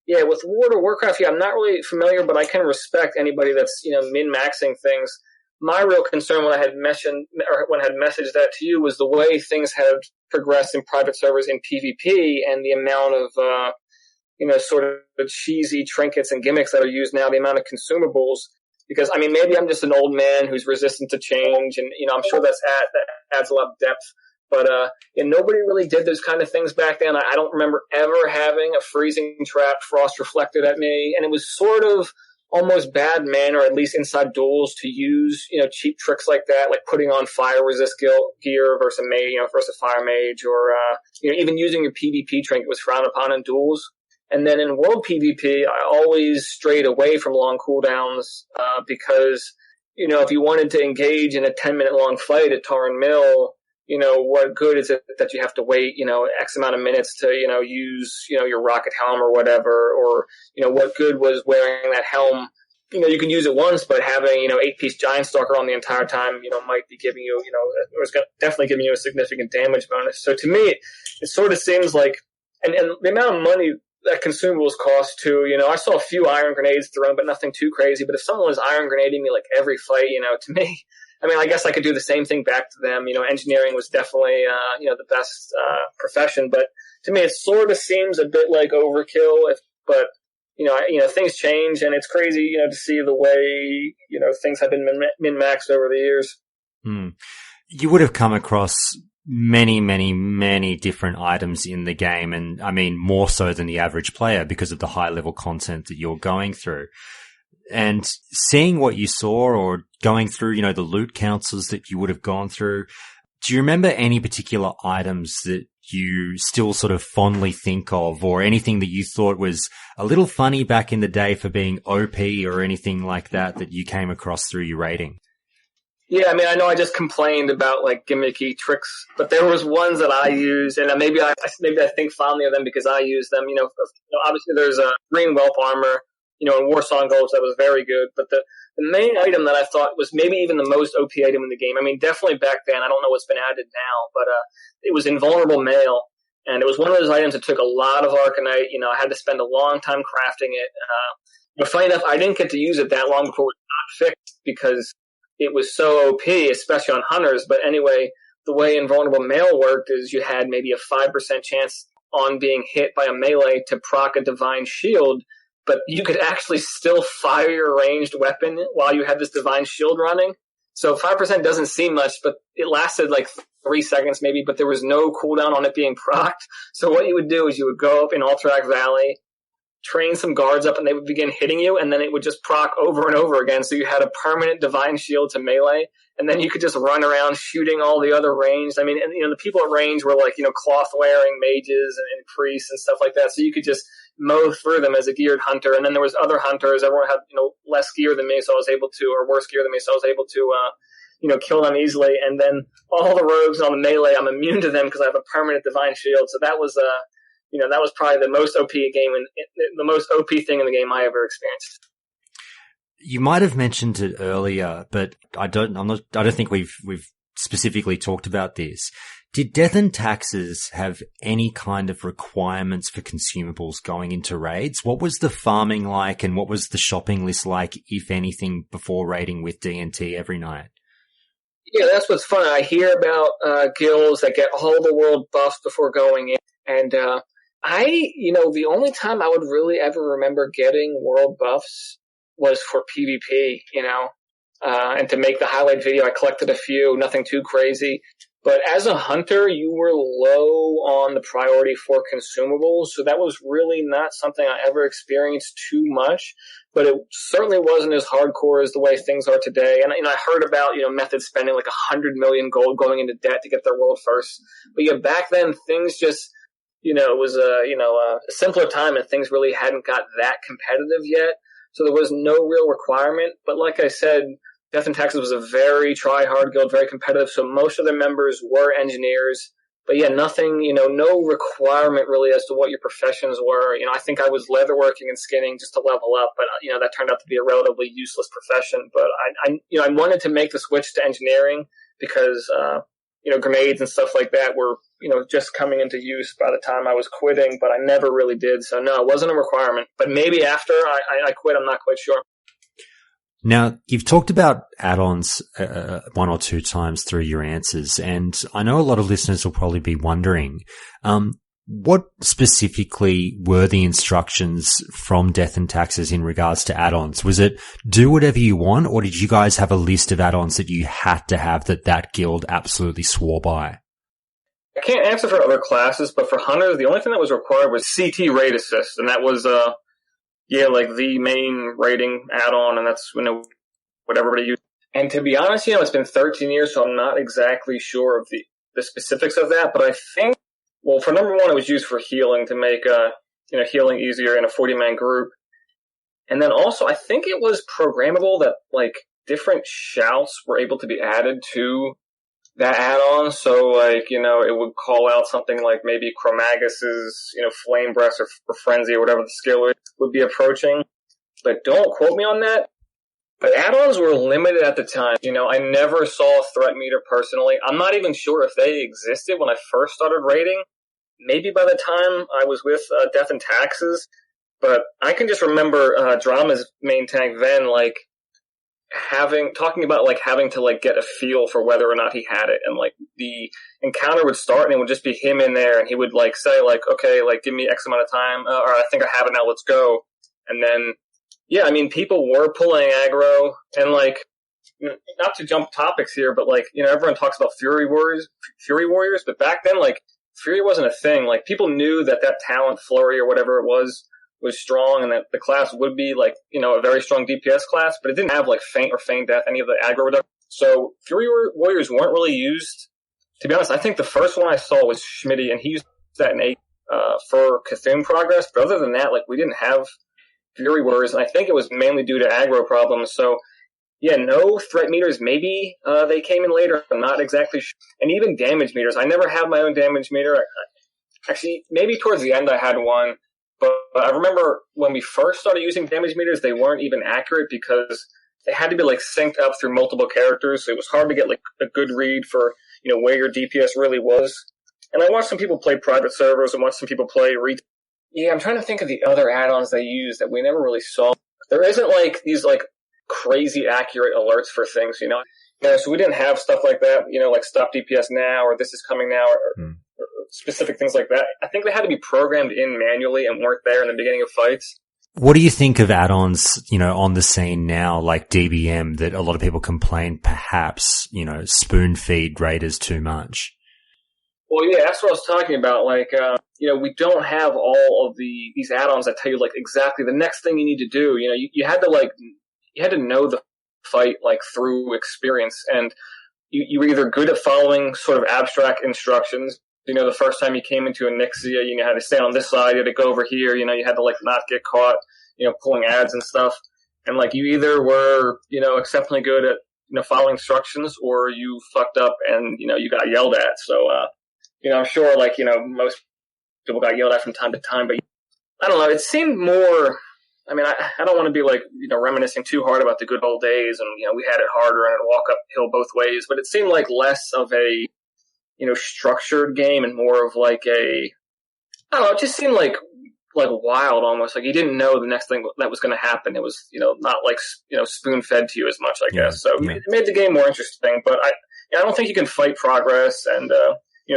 yeah, with World of Warcraft, I'm not really familiar, but I can respect anybody that's, min-maxing things. My real concern when I had mentioned, or when I had messaged that to you, was the way things had progressed in private servers in PvP and the amount of, sort of cheesy trinkets and gimmicks that are used now, the amount of consumables. Because, maybe I'm just an old man who's resistant to change, and, I'm sure that adds a lot of depth. But, nobody really did those kind of things back then. I don't remember ever having a freezing trap frost reflected at me, and it was sort of almost bad manner, at least inside duels, to use, cheap tricks like that, like putting on fire resist gear versus a mage, versus a fire mage, or, even using your PvP trinket was frowned upon in duels. And then in World PvP, I always strayed away from long cooldowns, because, if you wanted to engage in a 10-minute long fight at Tarn Mill, what good is it that you have to wait, X amount of minutes to, use, your rocket helm or whatever, or, what good was wearing that helm? You can use it once, but having, 8-piece Giant Stalker on the entire time, might be giving you, or it's definitely giving you a significant damage bonus. So to me, it sort of seems like, and the amount of money that consumables cost too, I saw a few iron grenades thrown, but nothing too crazy. But if someone was iron grenading me like every fight, to me, I guess I could do the same thing back to them. Engineering was definitely, the best, profession, but to me, it sort of seems a bit like overkill, but things change, and it's crazy, to see the way, things have been min-maxed over the years. You would have come across many, many, many different items in the game, and more so than the average player because of the high level content that you're going through. And seeing what you saw, or going through, the loot councils that you would have gone through, do you remember any particular items that you still sort of fondly think of, or anything that you thought was a little funny back in the day for being OP, or anything like that you came across through your raiding? Yeah, I know I just complained about like gimmicky tricks, but there was ones that I used, and maybe I think fondly of them because I use them. Obviously there's a green whelp armor, in Warsong Gulch that was very good, but the main item that I thought was maybe even the most OP item in the game, definitely back then, I don't know what's been added now, but it was Invulnerable Mail, and it was one of those items that took a lot of Arcanite. I had to spend a long time crafting it. But funny enough, I didn't get to use it that long before it was not fixed because it was so OP, especially on hunters. But anyway, the way Invulnerable Mail worked is you had maybe a 5% chance on being hit by a melee to proc a Divine Shield, but you could actually still fire your ranged weapon while you had this Divine Shield running. So 5% doesn't seem much, but it lasted like 3 seconds maybe, but there was no cooldown on it being procced. So what you would do is you would go up in Alterac Valley, train some guards up, and they would begin hitting you, and then it would just proc over and over again. So you had a permanent Divine Shield to melee, and then you could just run around shooting all the other ranged. And the people at range were like, cloth-wearing mages and priests and stuff like that. So you could just mow through them as a geared hunter. And then there was other hunters. Everyone had, less gear than me, so I was able to, or worse gear than me, so I was able to, kill them easily. And then all the rogues on the melee, I'm immune to them because I have a permanent divine shield. So that was that was probably the most OP game and the most OP thing in the game I ever experienced. You might have mentioned it earlier, but I don't think we've specifically talked about this. Did Death and Taxes have any kind of requirements for consumables going into raids? What was the farming like, and what was the shopping list like, if anything, before raiding with D&T every night? Yeah, that's what's fun. I hear about guilds that get all the world buffs before going in, and the only time I would really ever remember getting world buffs was for PvP, and to make the highlight video, I collected a few, nothing too crazy. But as a hunter, you were low on the priority for consumables, so that was really not something I ever experienced too much. But it certainly wasn't as hardcore as the way things are today. And I heard about methods spending like 100 million gold going into debt to get their world first. But yeah, back then things just it was a simpler time, and things really hadn't got that competitive yet. So there was no real requirement. But like I said, Death and Taxes was a very try-hard guild, very competitive, so most of their members were engineers. But yeah, nothing, no requirement really as to what your professions were. I think I was leatherworking and skinning just to level up, but that turned out to be a relatively useless profession. But I wanted to make the switch to engineering because, grenades and stuff like that were, just coming into use by the time I was quitting, but I never really did. So no, it wasn't a requirement. But maybe after I quit, I'm not quite sure. Now, you've talked about add-ons one or two times through your answers, and I know a lot of listeners will probably be wondering, what specifically were the instructions from Death and Taxes in regards to add-ons? Was it do whatever you want, or did you guys have a list of add-ons that you had to have that guild absolutely swore by? I can't answer for other classes, but for hunters, the only thing that was required was CT raid assist, and that was like the main raiding add-on, and that's what everybody used. And to be honest, it's been 13 years, so I'm not exactly sure of the specifics of that, but I think, well, for number one, it was used for healing to make healing easier in a 40-man group. And then also, I think it was programmable that different shouts were able to be added to that add-on. So it would call out something like maybe Chromagus's, Flame Breath or Frenzy or whatever the skill would be approaching. But don't quote me on that. But add-ons were limited at the time. I never saw a threat meter personally. I'm not even sure if they existed when I first started raiding. Maybe by the time I was with Death and Taxes. But I can just remember Drama's main tank then, talking about having to get a feel for whether or not he had it, and the encounter would start and it would just be him in there, and he would say okay, give me X amount of time, or I think I have it now, let's go. And then people were pulling aggro, and not to jump topics here, but everyone talks about Fury Warriors, but back then Fury wasn't a thing. People knew that talent Flurry or whatever it was strong, and that the class would be a very strong DPS class, but it didn't have Feint or Feign Death, any of the aggro reduction. So Fury Warriors weren't really used. To be honest, I think the first one I saw was Schmitty, and he used that in for Cthulhu Progress, but other than that, we didn't have Fury Warriors, and I think it was mainly due to aggro problems. So yeah, no threat meters. Maybe they came in later. I'm not exactly sure. And even damage meters. I never had my own damage meter. Actually, maybe towards the end I had one. But I remember when we first started using damage meters, they weren't even accurate because they had to be synced up through multiple characters. So it was hard to get a good read for where your DPS really was. And I watched some people play private servers and watched some people play retail. Yeah, I'm trying to think of the other add-ons they used that we never really saw. There isn't these crazy accurate alerts for things, so we didn't have stuff like that, stop DPS now, or this is coming now, or specific things like that. I think they had to be programmed in manually and weren't there in the beginning of fights. What do you think of add-ons, on the scene now, like DBM, that a lot of people complain perhaps, spoon feed raiders too much? Well, yeah, that's what I was talking about. We don't have all of these add-ons that tell you exactly the next thing you need to do. You had to you had to know the fight through experience, and you were either good at following sort of abstract instructions. The first time you came into a Nixia, you had to stay on this side, you had to go over here, you had to not get caught, pulling ads and stuff. And you either were, exceptionally good at follow instructions, or you fucked up and, you got yelled at. So, I'm sure, most people got yelled at from time to time, but I don't know. It seemed more, I don't want to be reminiscing too hard about the good old days and, we had it harder and it'd walk uphill both ways, but it seemed like less of a, structured game and more of I don't know, it just seemed like wild almost. Like you didn't know the next thing that was going to happen. It was, not spoon fed to you as much, I guess. So it made the game more interesting, but I don't think you can fight progress and,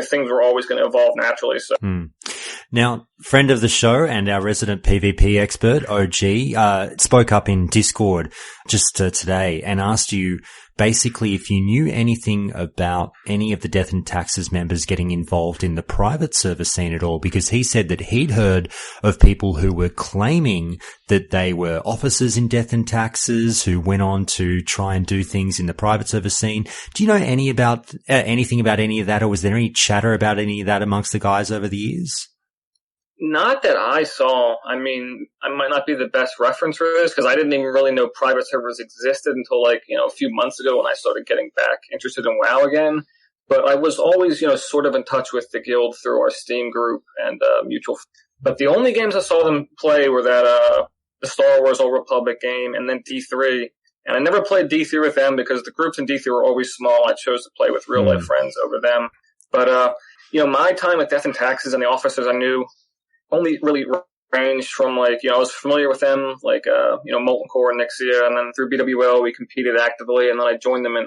things were always going to evolve naturally. So. Now, friend of the show and our resident PvP expert, OG, spoke up in Discord just today and asked you basically if you knew anything about any of the Death and Taxes members getting involved in the private server scene at all, because he said that he'd heard of people who were claiming that they were officers in Death and Taxes who went on to try and do things in the private server scene. Do you know anything about any of that, or was there any chatter about any of that amongst the guys over the years? Not that I saw. I might not be the best reference for this because I didn't even really know private servers existed until a few months ago when I started getting back interested in WoW again. But I was always, sort of in touch with the guild through our Steam group and mutual. But the only games I saw them play were that the Star Wars Old Republic game and then D3. And I never played D3 with them because the groups in D3 were always small. I chose to play with real life friends over them. But my time with Death and Taxes and the officers I knew only really ranged from I was familiar with them, Molten Core and Nixia, and then through BWL we competed actively, and then I joined them in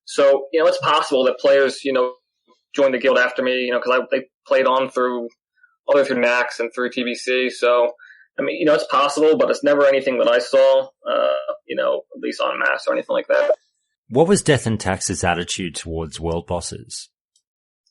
so, it's possible that players, joined the guild after me, because they played on through Nax and through TBC, so, it's possible, but it's never anything that I saw, at least en masse or anything like that. What was Death and Tax's attitude towards world bosses?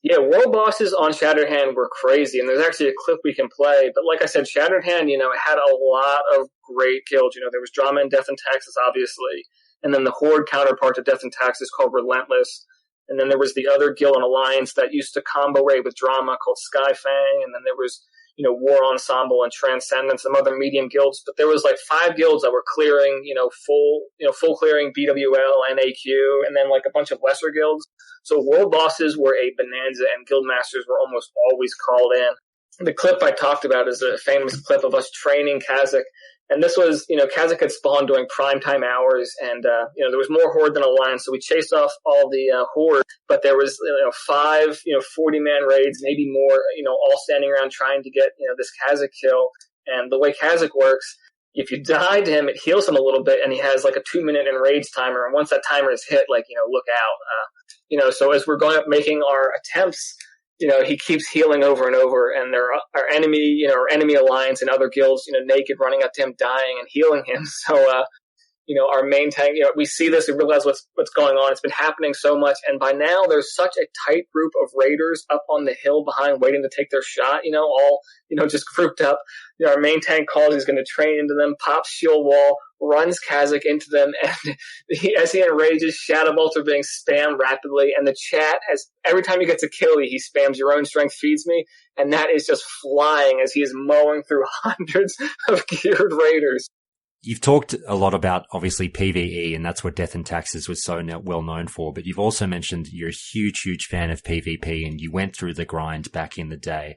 Yeah, world bosses on Shattered Hand were crazy, and there's actually a clip we can play. But like I said, Shattered Hand, it had a lot of great kills. There was drama in Death and Taxes, obviously. And then the Horde counterpart to Death and Taxes called Relentless. And then there was the other guild and alliance that used to combo raid with drama called Skyfang. And then there was, War Ensemble and Transcendence, some other medium guilds. But there was 5 guilds that were clearing, full clearing BWL and AQ, and then a bunch of lesser guilds. So world bosses were a bonanza, and guild masters were almost always called in. The clip I talked about is a famous clip of us training Kazakh. And this was, Kazakh had spawned during primetime hours, and, there was more Horde than Alliance, so we chased off all the Horde, but there was, 5, 40-man raids, maybe more, all standing around trying to get, this Kazakh kill. And the way Kazakh works, if you die to him, it heals him a little bit, and he has a 2-minute enrage timer, and once that timer is hit, look out. So as we're going up making our attempts, he keeps healing over and over, and there are our enemy, our enemy alliance and other guilds, naked, running up to him, dying and healing him. So, our main tank, we see this and realize what's going on. It's been happening so much, and by now there's such a tight group of raiders up on the hill behind, waiting to take their shot. All just grouped up. Our main tank calls he's going to train into them, pops shield wall, runs Kazakh into them, and as he enrages, shadow bolts are being spammed rapidly, and the chat, as every time he gets a kill, he spams "Your own strength feeds me," and that is just flying as he is mowing through hundreds of geared raiders. You've talked a lot about, obviously, PvE, and that's what Death and Taxes was so well known for, but you've also mentioned you're a huge, huge fan of PvP, and you went through the grind back in the day.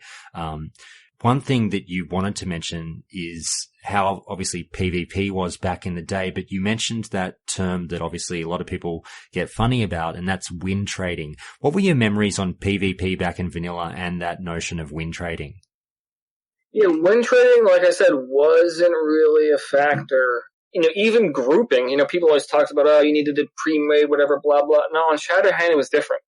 One thing that you wanted to mention is how obviously PvP was back in the day, but you mentioned that term that obviously a lot of people get funny about, and that's win trading. What were your memories on PvP back in vanilla and that notion of win trading? Yeah, win trading, like I said, wasn't really a factor. Even grouping, people always talked about, you needed to pre-raid, whatever, blah, blah. No, on Shattered Hand, it was different.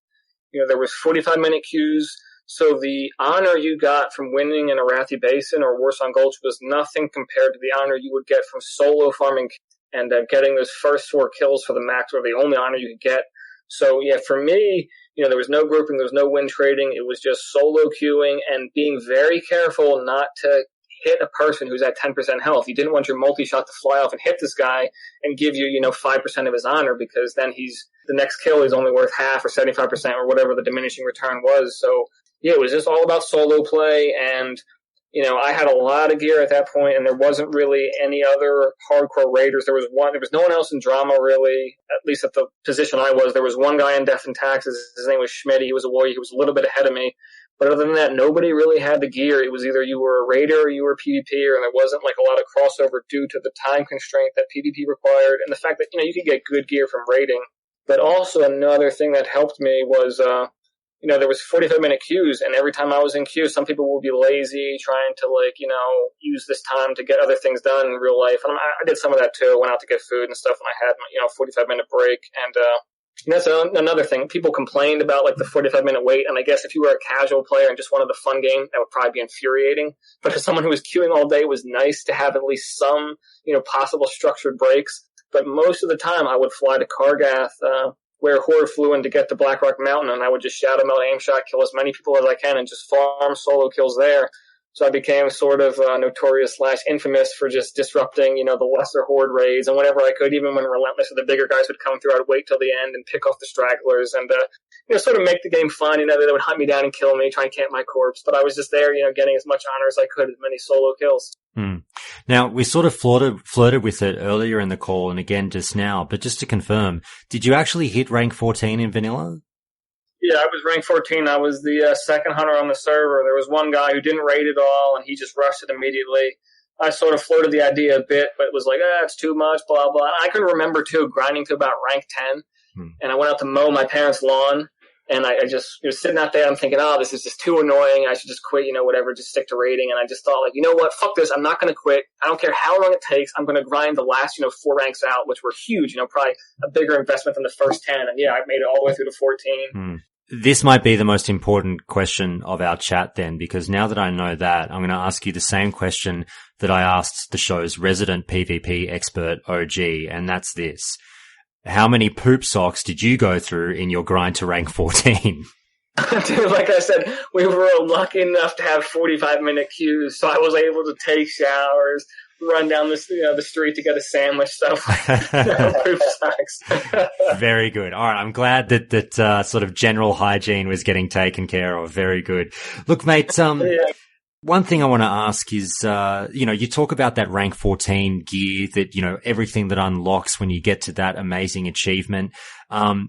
There was 45-minute queues. So the honor you got from winning in Arathi Basin or Warsaw Gulch was nothing compared to the honor you would get from solo farming and getting those first 4 kills for the max, or the only honor you could get. So yeah, for me, there was no grouping, there was no win trading. It was just solo queuing and being very careful not to hit a person who's at 10% health. You didn't want your multi-shot to fly off and hit this guy and give you, 5% of his honor, because then the next kill is only worth half or 75% or whatever the diminishing return was. So yeah, it was just all about solo play, and I had a lot of gear at that point, and there wasn't really any other hardcore raiders. There was no one else in drama, really, at least at the position I was. There was one guy in Death and Taxes. His name was Schmidt. He was a warrior. He was a little bit ahead of me. But other than that, nobody really had the gear. It was either you were a raider or you were a PvPer, and there wasn't like a lot of crossover due to the time constraint that PvP required, and the fact that, you could get good gear from raiding. But also another thing that helped me was, there was 45-minute queues, and every time I was in queue, some people would be lazy, trying to, use this time to get other things done in real life. And I did some of that too. I went out to get food and stuff, and I had my, 45-minute break. And that's another thing. People complained about, the 45-minute wait, and I guess if you were a casual player and just wanted the fun game, that would probably be infuriating. But as someone who was queuing all day, it was nice to have at least some, possible structured breaks. But most of the time, I would fly to Kargath, where Horde flew in to get to Blackrock Mountain, and I would just shadow melt, aim shot, kill as many people as I can, and just farm solo kills there. So I became sort of notorious / infamous for just disrupting, the lesser Horde raids, and whenever I could, even when Relentless or the bigger guys would come through, I'd wait till the end and pick off the stragglers and, sort of make the game fun. They would hunt me down and kill me, try and camp my corpse, but I was just there, getting as much honor as I could, as many solo kills. Now, we sort of flirted with it earlier in the call and again just now, but just to confirm, did you actually hit rank 14 in vanilla? Yeah, I was rank 14. I was the second hunter on the server. There was one guy who didn't raid at all, and he just rushed it immediately. I sort of floated the idea a bit, but it was like, it's too much, blah, blah. I can remember, too, grinding to about rank 10, and I went out to mow my parents' lawn, and I just was sitting out there. I'm thinking, this is just too annoying. I should just quit, whatever, just stick to raiding. And I just thought, you know what, fuck this. I'm not going to quit. I don't care how long it takes. I'm going to grind the last, 4 ranks out, which were huge, probably a bigger investment than the first 10. And yeah, I made it all the way through to 14. This might be the most important question of our chat then, because now that I know that, I'm going to ask you the same question that I asked the show's resident PvP expert, OG, and that's this. How many poop socks did you go through in your grind to rank 14? Dude, like I said, we were lucky enough to have 45-minute queues, so I was able to take showers, run down the street to get a sandwich, stuff like that. Poop socks. Very good. All right, I'm glad that sort of general hygiene was getting taken care of. Very good. Look, mate, one thing I want to ask is, you talk about that rank 14 gear that, everything that unlocks when you get to that amazing achievement.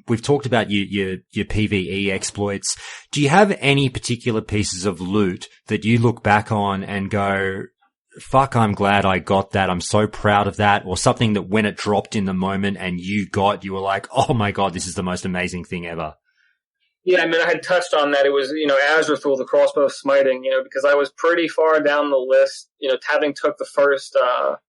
We've talked about your PvE exploits. Do you have any particular pieces of loot that you look back on and go, fuck, I'm glad I got that. I'm so proud of that. Or something that when it dropped in the moment and you were like, oh my God, this is the most amazing thing ever. Yeah, I had touched on that. It was, Azrathul, the crossbow smiting, because I was pretty far down the list, having took the first,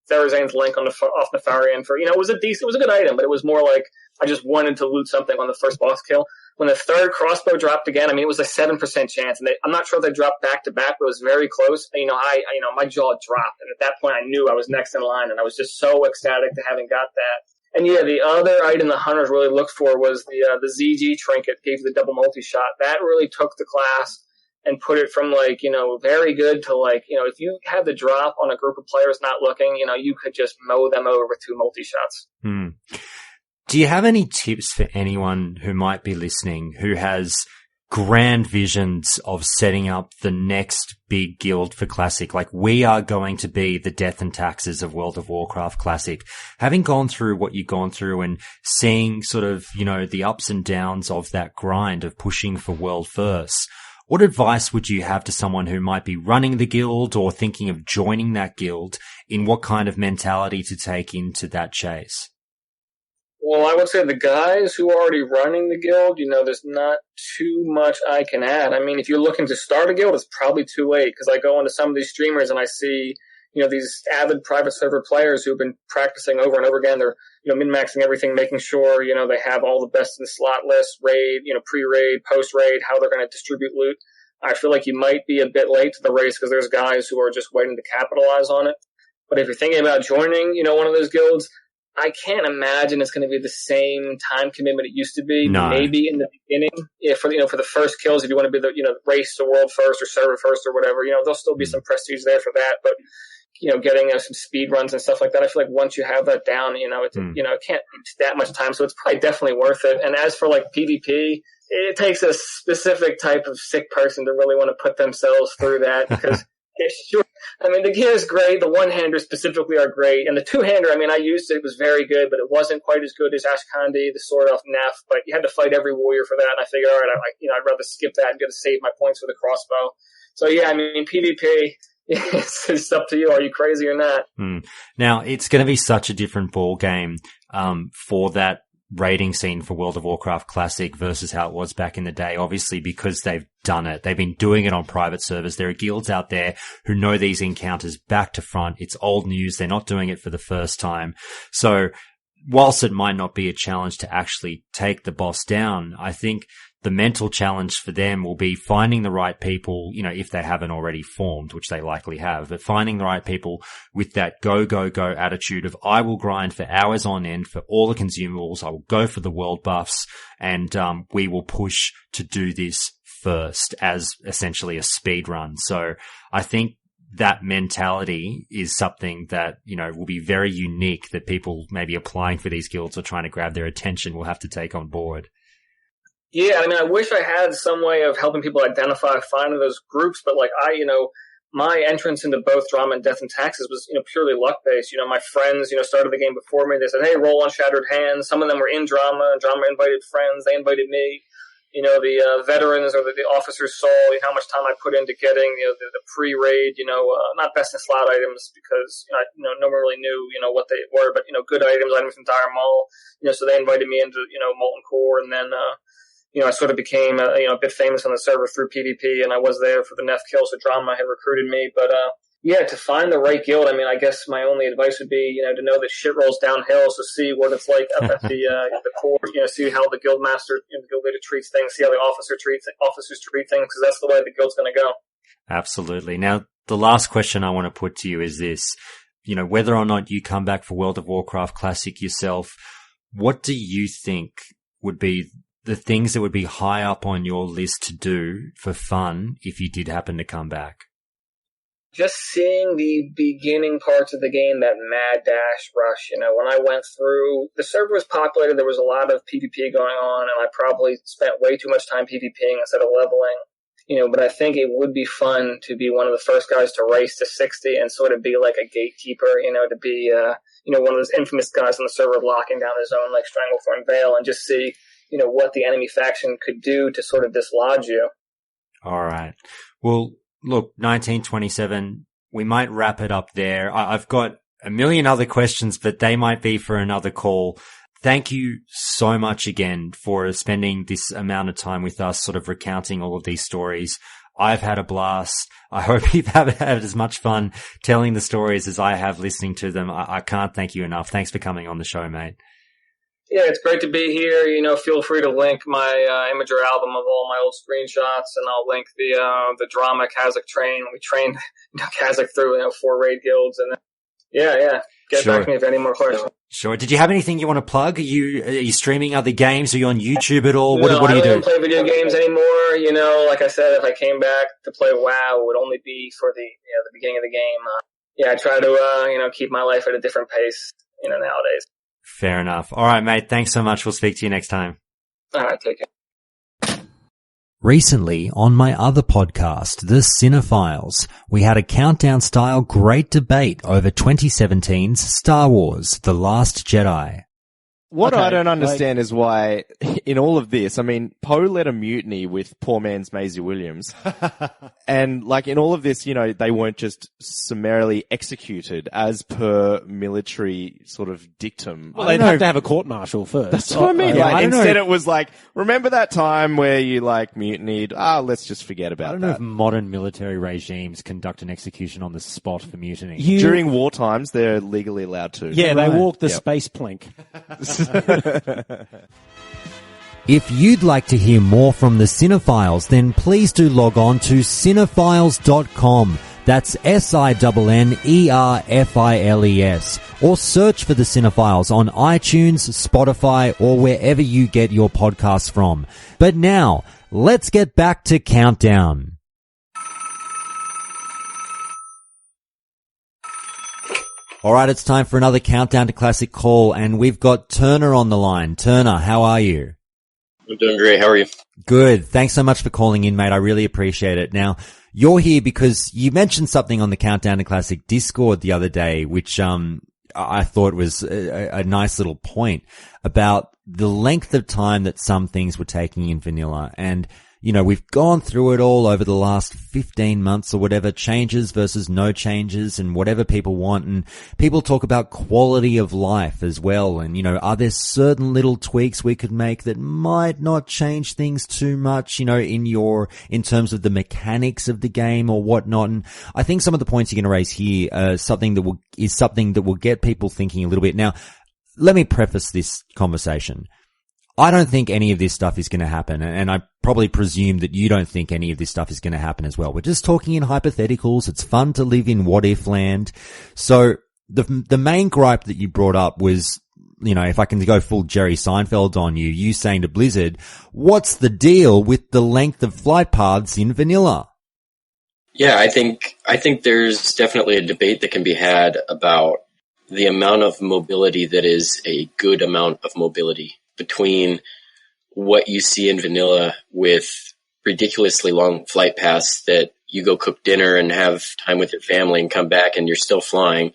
Therazane's link off Nefarian for, it was a good item, but it was more like I just wanted to loot something on the first boss kill. When the third crossbow dropped again, it was a 7% chance, and I'm not sure if they dropped back to back, but it was very close. My jaw dropped, and at that point I knew I was next in line, and I was just so ecstatic to having got that. And yeah, the other item the hunters really looked for was the ZG trinket, gave you the double multi-shot. That really took the class and put it from very good to if you had the drop on a group of players not looking, you could just mow them over with 2 multi-shots. Do you have any tips for anyone who might be listening who has grand visions of setting up the next big guild for Classic? Like, we are going to be the Death and Taxes of World of Warcraft Classic. Having gone through what you've gone through and seeing sort of, the ups and downs of that grind of pushing for world first, what advice would you have to someone who might be running the guild or thinking of joining that guild in what kind of mentality to take into that chase? Well, I would say the guys who are already running the guild, there's not too much I can add. If you're looking to start a guild, it's probably too late, because I go into some of these streamers and I see, these avid private server players who've been practicing over and over again. They're, min-maxing everything, making sure, they have all the best in the slot list, raid, pre-raid, post-raid, how they're going to distribute loot. I feel like you might be a bit late to the race, because there's guys who are just waiting to capitalize on it. But if you're thinking about joining, one of those guilds, I can't imagine it's going to be the same time commitment it used to be. No. Maybe in the beginning, for the first kills, if you want to be the race to world first or server first or whatever, there'll still be some prestige there for that. But getting some speed runs and stuff like that, I feel like once you have that down, it can't take that much time. So it's probably definitely worth it. And as for PvP, it takes a specific type of sick person to really want to put themselves through that, because Yeah, sure. I mean, the gear is great. The one-handers specifically are great. And the two-hander, I mean, I used it. It was very good, but it wasn't quite as good as Ashkandi, the sword off Neff. But you had to fight every warrior for that. And I figured, all right, I'd rather skip that and get to save my points with a crossbow. So, yeah, I mean, PvP, it's up to you. Are you crazy or not? Now, it's going to be such a different ball game for that raiding scene for World of Warcraft Classic versus how it was back in the day, obviously, because they've done it. They've been doing it on private servers. There are guilds out there who know these encounters back to front. It's old news. They're not doing it for the first time. So whilst it might not be a challenge to actually take the boss down, I think the mental challenge for them will be finding the right people, if they haven't already formed, which they likely have, but finding the right people with that go, go, go attitude of, I will grind for hours on end for all the consumables. I will go for the world buffs, and we will push to do this first as essentially a speed run. So I think that mentality is something that, will be very unique, that people maybe applying for these guilds or trying to grab their attention will have to take on board. Yeah, I mean, I wish I had some way of helping people identify, finding those groups, but my entrance into both drama and death and taxes was, purely luck-based. My friends, started the game before me. They said, hey, roll on Shattered Hands. Some of them were in drama, and drama invited friends. They invited me. The veterans or the officers saw how much time I put into getting, the pre-raid, not best in slot items because, no one really knew, what they were, but, good items from Dire Maul. So they invited me into, Molten Core, and then, I sort of became, a bit famous on the server through PvP, and I was there for the Neff kill, so drama had recruited me. But, to find the right guild, I mean, I guess my only advice would be, to know that shit rolls downhill, so see what it's like up at the core, see how the guild master, the guild leader treats things, see how the officers treat things, because that's the way the guild's going to go. Absolutely. Now, the last question I want to put to you is this, whether or not you come back for World of Warcraft Classic yourself, what do you think would be the things that would be high up on your list to do for fun if you did happen to come back? Just seeing the beginning parts of the game, that mad dash rush, when I went through, the server was populated, there was a lot of PvP going on, and I probably spent way too much time PvPing instead of leveling. But I think it would be fun to be one of the first guys to race to 60 and sort of be like a gatekeeper, to be, one of those infamous guys on the server locking down his own, like Stranglethorn Veil, and just see, what the enemy faction could do to sort of dislodge you. All right. Well, look, 1927, we might wrap it up there. I've got a million other questions, but they might be for another call. Thank you so much again for spending this amount of time with us, sort of recounting all of these stories. I've had a blast. I hope you've had as much fun telling the stories as I have listening to them. I can't thank you enough. Thanks for coming on the show, mate. Yeah, it's great to be here. Feel free to link my Imager album of all my old screenshots, and I'll link the drama Kazakh train. We trained Kazakh through 4 raid guilds, and get sure. back to me if any more questions. Sure. Did you have anything you want to plug? Are you streaming other games? Are you on YouTube at all? What do you do? I don't play video games anymore. Like I said, if I came back to play WoW, it would only be for the beginning of the game. I try to keep my life at a different pace nowadays. Fair enough. All right, mate. Thanks so much. We'll speak to you next time. All right, take care. Recently, on my other podcast, The Cinephiles, we had a countdown-style great debate over 2017's Star Wars: The Last Jedi. What I don't understand is why, in all of this, I mean, Poe led a mutiny with poor man's Maisie Williams. And, in all of this, they weren't just summarily executed as per military sort of dictum. Well, they'd have to have a court-martial first. That's what I mean. Instead it was remember that time where you, mutinied? Let's just forget about that. I don't know if modern military regimes conduct an execution on the spot for mutiny. During war times, they're legally allowed to. Yeah, they walk the space plank. If you'd like to hear more from the Cinephiles, then please do log on to cinephiles.com. That's SINNERFILES. Or search for the Cinephiles on iTunes, Spotify, or wherever you get your podcasts from. But now, let's get back to Countdown. All right, it's time for another Countdown to Classic call, and we've got Turner on the line. Turner, how are you? I'm doing great. How are you? Good. Thanks so much for calling in, mate. I really appreciate it. Now, you're here because you mentioned something on the Countdown to Classic Discord the other day, which I thought was a nice little point about the length of time that some things were taking in vanilla. And, you know, we've gone through it all over the last 15 months or whatever, changes versus no changes and whatever people want. And people talk about quality of life as well. And, you know, are there certain little tweaks we could make that might not change things too much, you know, in terms of the mechanics of the game or whatnot? And I think some of the points you're going to raise here are something that will get people thinking a little bit. Now, let me preface this conversation. I don't think any of this stuff is going to happen, and I probably presume that you don't think any of this stuff is going to happen as well. We're just talking in hypotheticals. It's fun to live in what if land. So the main gripe that you brought up was, you know, if I can go full Jerry Seinfeld on you saying to Blizzard, what's the deal with the length of flight paths in vanilla? Yeah, I think there's definitely a debate that can be had about the amount of mobility that is a good amount of mobility between what you see in vanilla with ridiculously long flight paths that you go cook dinner and have time with your family and come back and you're still flying,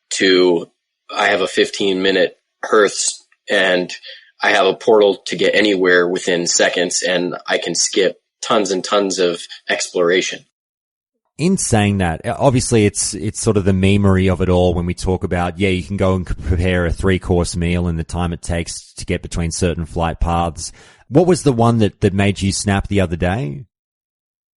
to I have a 15-minute hearths and I have a portal to get anywhere within seconds and I can skip tons and tons of exploration. In saying that, obviously it's sort of the memery of it all when we talk about, yeah, you can go and prepare a 3-course meal and the time it takes to get between certain flight paths. What was the one that made you snap the other day?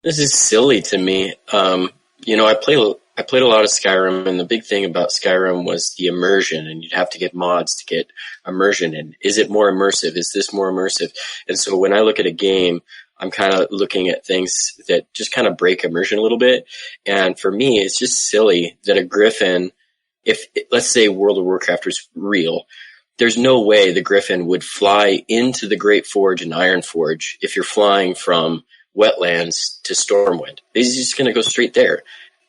This is silly to me. You know, I played a lot of Skyrim, and the big thing about Skyrim was the immersion, and you'd have to get mods to get immersion. And is it more immersive? Is this more immersive? And so when I look at a game, I'm kind of looking at things that just kind of break immersion a little bit. And for me, it's just silly that a griffin, if let's say World of Warcraft was real, there's no way the griffin would fly into the Great Forge and Iron Forge if you're flying from wetlands to Stormwind. He's just going to go straight there.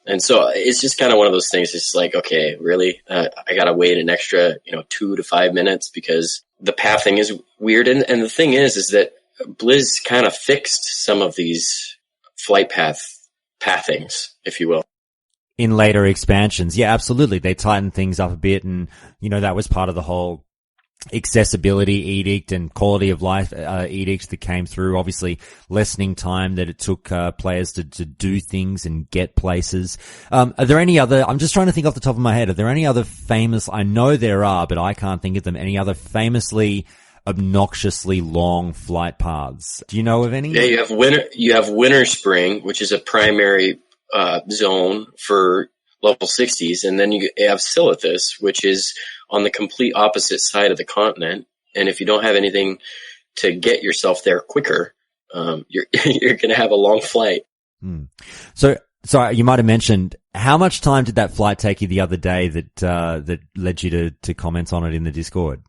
And so it's just kind of one of those things. It's like, okay, really? I got to wait an extra, 2 to 5 minutes because the pathing is weird. And the thing is that Blizz kind of fixed some of these flight pathings, if you will. In later expansions. Yeah, absolutely. They tightened things up a bit, and, that was part of the whole accessibility edict and quality of life edict that came through, obviously lessening time that it took players to do things and get places. Are there any other, I'm just trying to think off the top of my head, are there any other famous, I know there are, but I can't think of them, any other famously obnoxiously long flight paths? Do you know of any? Yeah, you have winter spring, which is a primary zone for level 60s, and then you have Silithus, which is on the complete opposite side of the continent. And if you don't have anything to get yourself there quicker, you're going to have a long flight. So, sorry, you might have mentioned, how much time did that flight take you the other day that led you to comment on it in the Discord?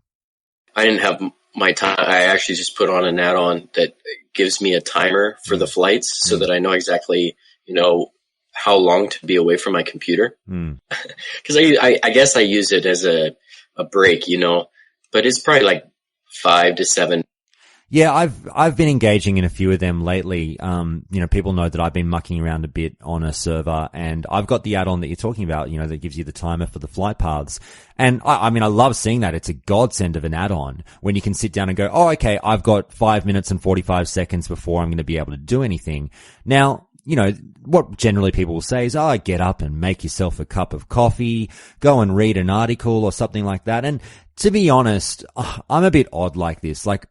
I didn't have my time. I actually just put on an add-on that gives me a timer for the flights so that I know exactly, how long to be away from my computer. Because I guess I use it as a break, but it's probably like 5 to 7. Yeah, I've been engaging in a few of them lately. People know that I've been mucking around a bit on a server, and I've got the add-on that you're talking about, that gives you the timer for the flight paths. And I love seeing that. It's a godsend of an add-on when you can sit down and go, oh, okay, I've got 5 minutes and 45 seconds before I'm going to be able to do anything. Now, what generally people will say is, get up and make yourself a cup of coffee, go and read an article or something like that. And to be honest, I'm a bit odd like this. Like,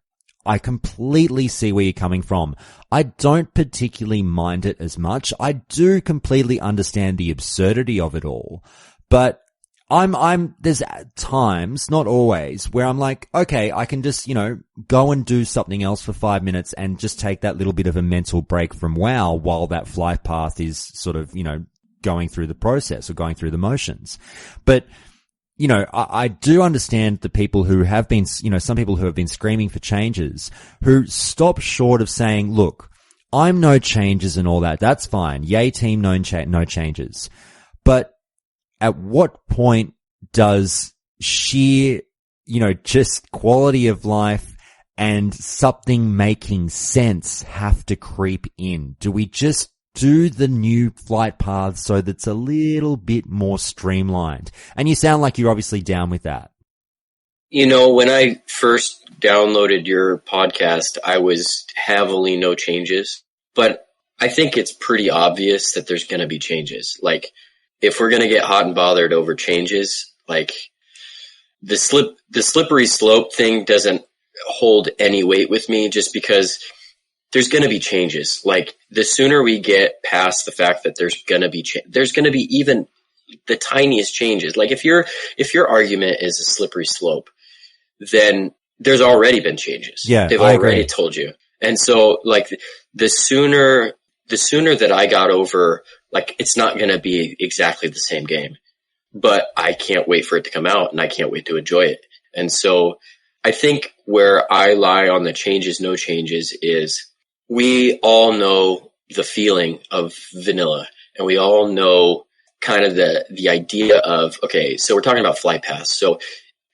I completely see where you're coming from. I don't particularly mind it as much. I do completely understand the absurdity of it all, but there's times, not always, where I'm like, okay, I can just, go and do something else for 5 minutes and just take that little bit of a mental break from WoW while that flight path is sort of, going through the process or going through the motions. But, I do understand the people who have been, some people who have been screaming for changes, who stop short of saying, look, I'm no changes and all that. That's fine. Yay team, no changes. But at what point does sheer, just quality of life and something making sense have to creep in? Do we just do the new flight paths so that's a little bit more streamlined? And you sound like you're obviously down with that. You know, when I first downloaded your podcast, I was heavily no changes, but I think it's pretty obvious that there's going to be changes. Like, if we're going to get hot and bothered over changes, like the slippery slope thing doesn't hold any weight with me, just because there's going to be changes. Like, the sooner we get past the fact that there's going to be there's going to be even the tiniest changes. Like, if your argument is a slippery slope, then there's already been changes. Yeah, they've I already agree. told you. And so, like, the sooner that I got over, like, it's not going to be exactly the same game, but I can't wait for it to come out, and I can't wait to enjoy it. And so I think where I lie on the changes, no changes, is we all know the feeling of vanilla, and we all know kind of the idea of, okay, so we're talking about flight paths. So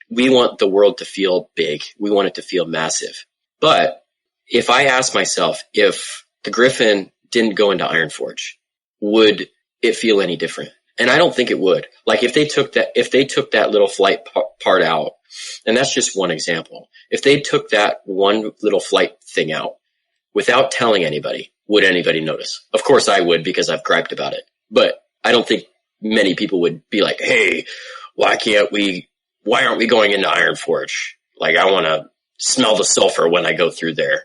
we want the world to feel big. We want it to feel massive. But if I ask myself, if the Griffin didn't go into Ironforge, would it feel any different? And I don't think it would. Like, if they took that little flight part out, and that's just one example, if they took that one little flight thing out without telling anybody, would anybody notice? Of course I would, because I've griped about it. But I don't think many people would be like, hey, why aren't we going into Ironforge? Like, I want to smell the sulfur when I go through there.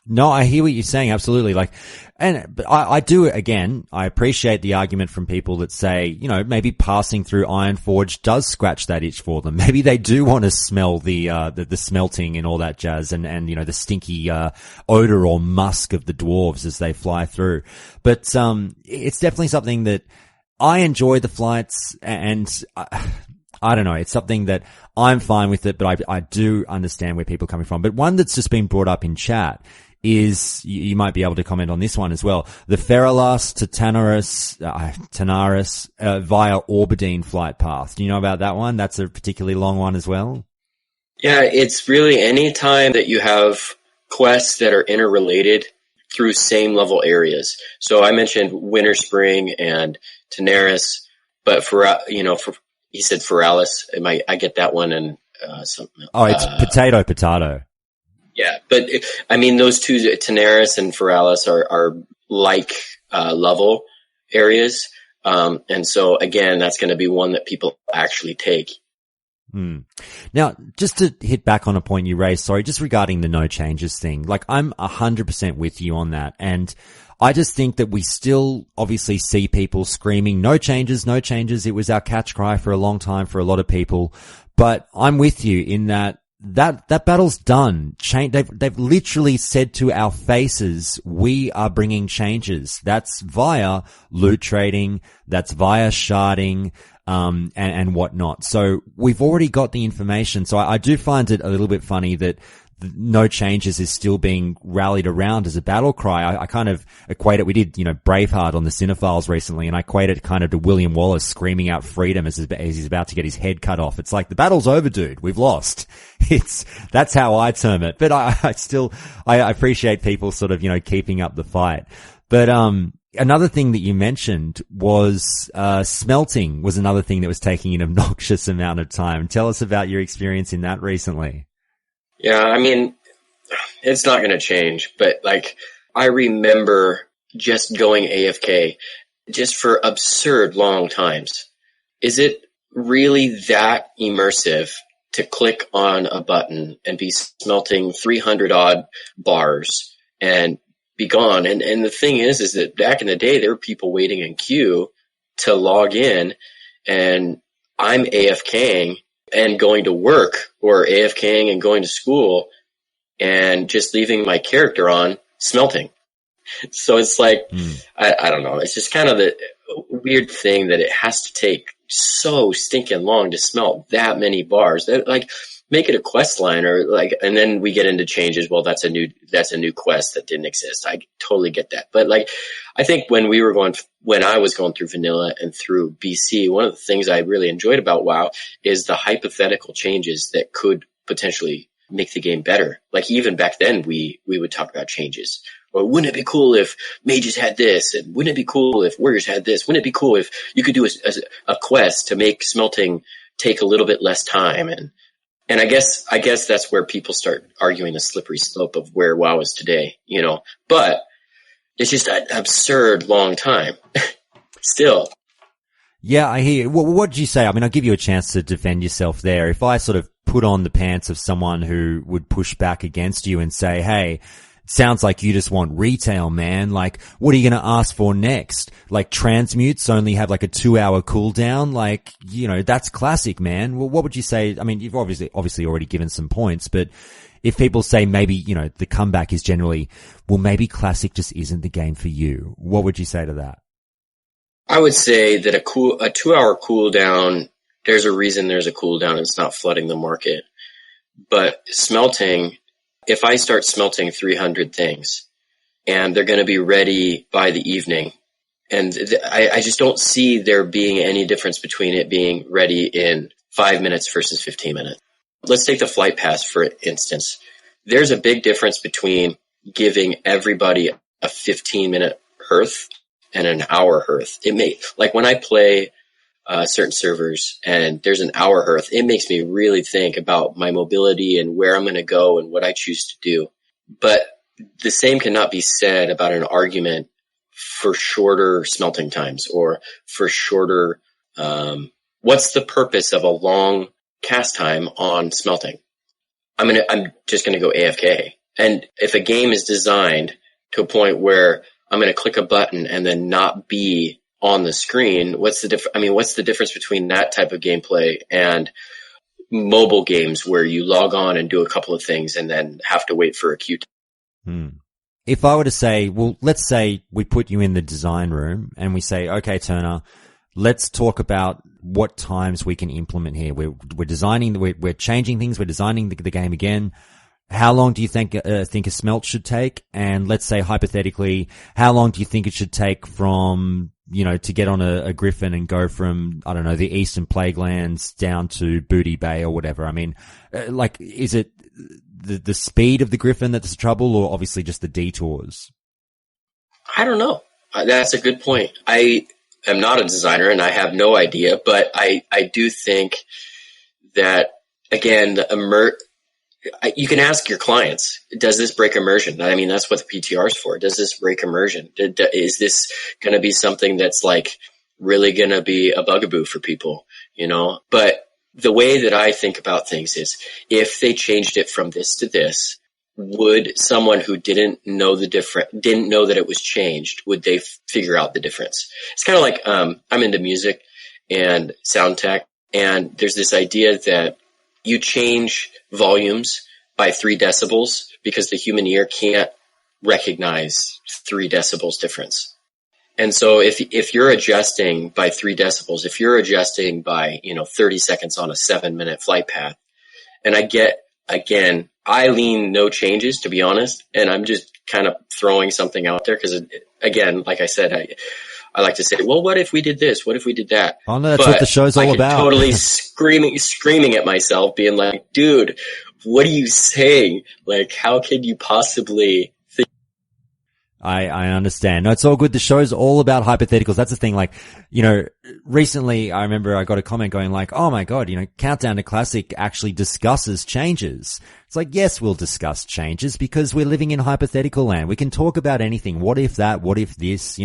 No, I hear what you're saying. Absolutely. But I do, again, I appreciate the argument from people that say, you know, maybe passing through Ironforge does scratch that itch for them. Maybe they do want to smell the smelting and all that jazz, and, you know, the stinky, odor or musk of the dwarves as they fly through. But, it's definitely something that I enjoy the flights, and I don't know. It's something that I'm fine with it, but I do understand where people are coming from. But one that's just been brought up in chat is, you might be able to comment on this one as well, the Feralas to Tanaris via Orbidine flight path. Do you know about that one? That's a particularly long one as well. Yeah, it's really any time that you have quests that are interrelated through same level areas. So I mentioned Winter Spring and Tanaris, but he said Feralis. I get that one, and something. Oh, it's potato. Yeah, but I mean, those two, Tanaris and Feralis, are like level areas, and so again, that's going to be one that people actually take. Now, just to hit back on a point you raised, sorry, just regarding the no changes thing, like, I'm 100% with you on that, and I just think that we still obviously see people screaming, no changes, no changes. It was our catch cry for a long time for a lot of people, but I'm with you in that battle's done. They've literally said to our faces, we are bringing changes. That's via loot trading. That's via sharding, and whatnot. So we've already got the information. So I do find it a little bit funny that no changes is still being rallied around as a battle cry. I kind of equate it. We did, you know, Braveheart on the Cinephiles recently, and I equate it kind of to William Wallace screaming out freedom as he's about to get his head cut off. It's like, the battle's over, dude. We've lost. That's how I term it. But I appreciate people sort of, you know, keeping up the fight. But, another thing that you mentioned was, smelting was another thing that was taking an obnoxious amount of time. Tell us about your experience in that recently. Yeah, I mean, it's not going to change, but like, I remember just going AFK just for absurd long times. Is it really that immersive to click on a button and be smelting 300 odd bars and be gone? And the thing is that back in the day, there were people waiting in queue to log in, and I'm AFKing and going to work, or AFKing and going to school, and just leaving my character on smelting. So it's like, I don't know. It's just kind of the weird thing that it has to take so stinking long to smelt that many bars. That, like, make it a quest line, or like, and then we get into changes. Well, that's a new quest that didn't exist. I totally get that. But like, I think when I was going through vanilla and through BC, one of the things I really enjoyed about WoW is the hypothetical changes that could potentially make the game better. Like even back then we would talk about changes. Or wouldn't it be cool if mages had this? And wouldn't it be cool if warriors had this? Wouldn't it be cool if you could do a quest to make smelting take a little bit less time? And I guess that's where people start arguing the slippery slope of where WoW is today, you know, but it's just an absurd long time still. Yeah, I hear you. What did you say? I mean, I'll give you a chance to defend yourself there. If I sort of put on the pants of someone who would push back against you and say, hey, sounds like you just want retail, man. Like, what are you going to ask for next? Like, transmutes only have like a 2-hour cooldown. Like, you know, that's classic, man. Well, what would you say? I mean, you've obviously already given some points, but if people say maybe, you know, the comeback is generally, well, maybe classic just isn't the game for you. What would you say to that? I would say that a 2-hour cooldown, there's a reason there's a cooldown. It's not flooding the market. But smelting, if I start smelting 300 things and they're going to be ready by the evening, and I just don't see there being any difference between it being ready in 5 minutes versus 15 minutes. Let's take the flight pass, for instance. There's a big difference between giving everybody a 15-minute hearth and an hour hearth. Like when I play certain servers and there's an hour hearth, it makes me really think about my mobility and where I'm going to go and what I choose to do. But the same cannot be said about an argument for shorter smelting times or for shorter, what's the purpose of a long cast time on smelting? I'm just going to go AFK. And if a game is designed to a point where I'm going to click a button and then not be on the screen, what's the difference between that type of gameplay and mobile games where you log on and do a couple of things and then have to wait for a queue time? If I were to say, well, let's say we put you in the design room and we say, okay, Turner, let's talk about what times we can implement here. We're designing, we're changing things. We're designing the game again. How long do you think a smelt should take? And let's say hypothetically, how long do you think it should take from, you know, to get on a griffin and go from, I don't know, the Eastern Plaguelands down to Booty Bay or whatever? I mean, like, is it the speed of the griffin that's the trouble, or obviously just the detours? I don't know. That's a good point. I am not a designer and I have no idea, but I do think that, again, you can ask your clients, does this break immersion? I mean, that's what the PTR is for. Does this break immersion? Is this going to be something that's like really going to be a bugaboo for people, you know? But the way that I think about things is if they changed it from this to this, would someone who didn't know that it was changed, would they figure out the difference? It's kind of like, I'm into music and sound tech, and there's this idea that you change volumes by 3 decibels because the human ear can't recognize 3 decibels difference. And so if you're adjusting by 3 decibels, if you're adjusting by, 30 seconds on a 7-minute flight path, and I lean no changes, to be honest, and I'm just kind of throwing something out there because, again, like I said, I like to say, well, what if we did this? What if we did that? Oh, no, that's what the show's all about. Totally screaming at myself, being like, dude, what are you saying? Like, how can you possibly think? I understand. No, it's all good. The show's all about hypotheticals. That's the thing. Like, recently I remember I got a comment going like, oh my God, Countdown to Classic actually discusses changes. It's like, yes, we'll discuss changes because we're living in hypothetical land. We can talk about anything. What if that? What if this?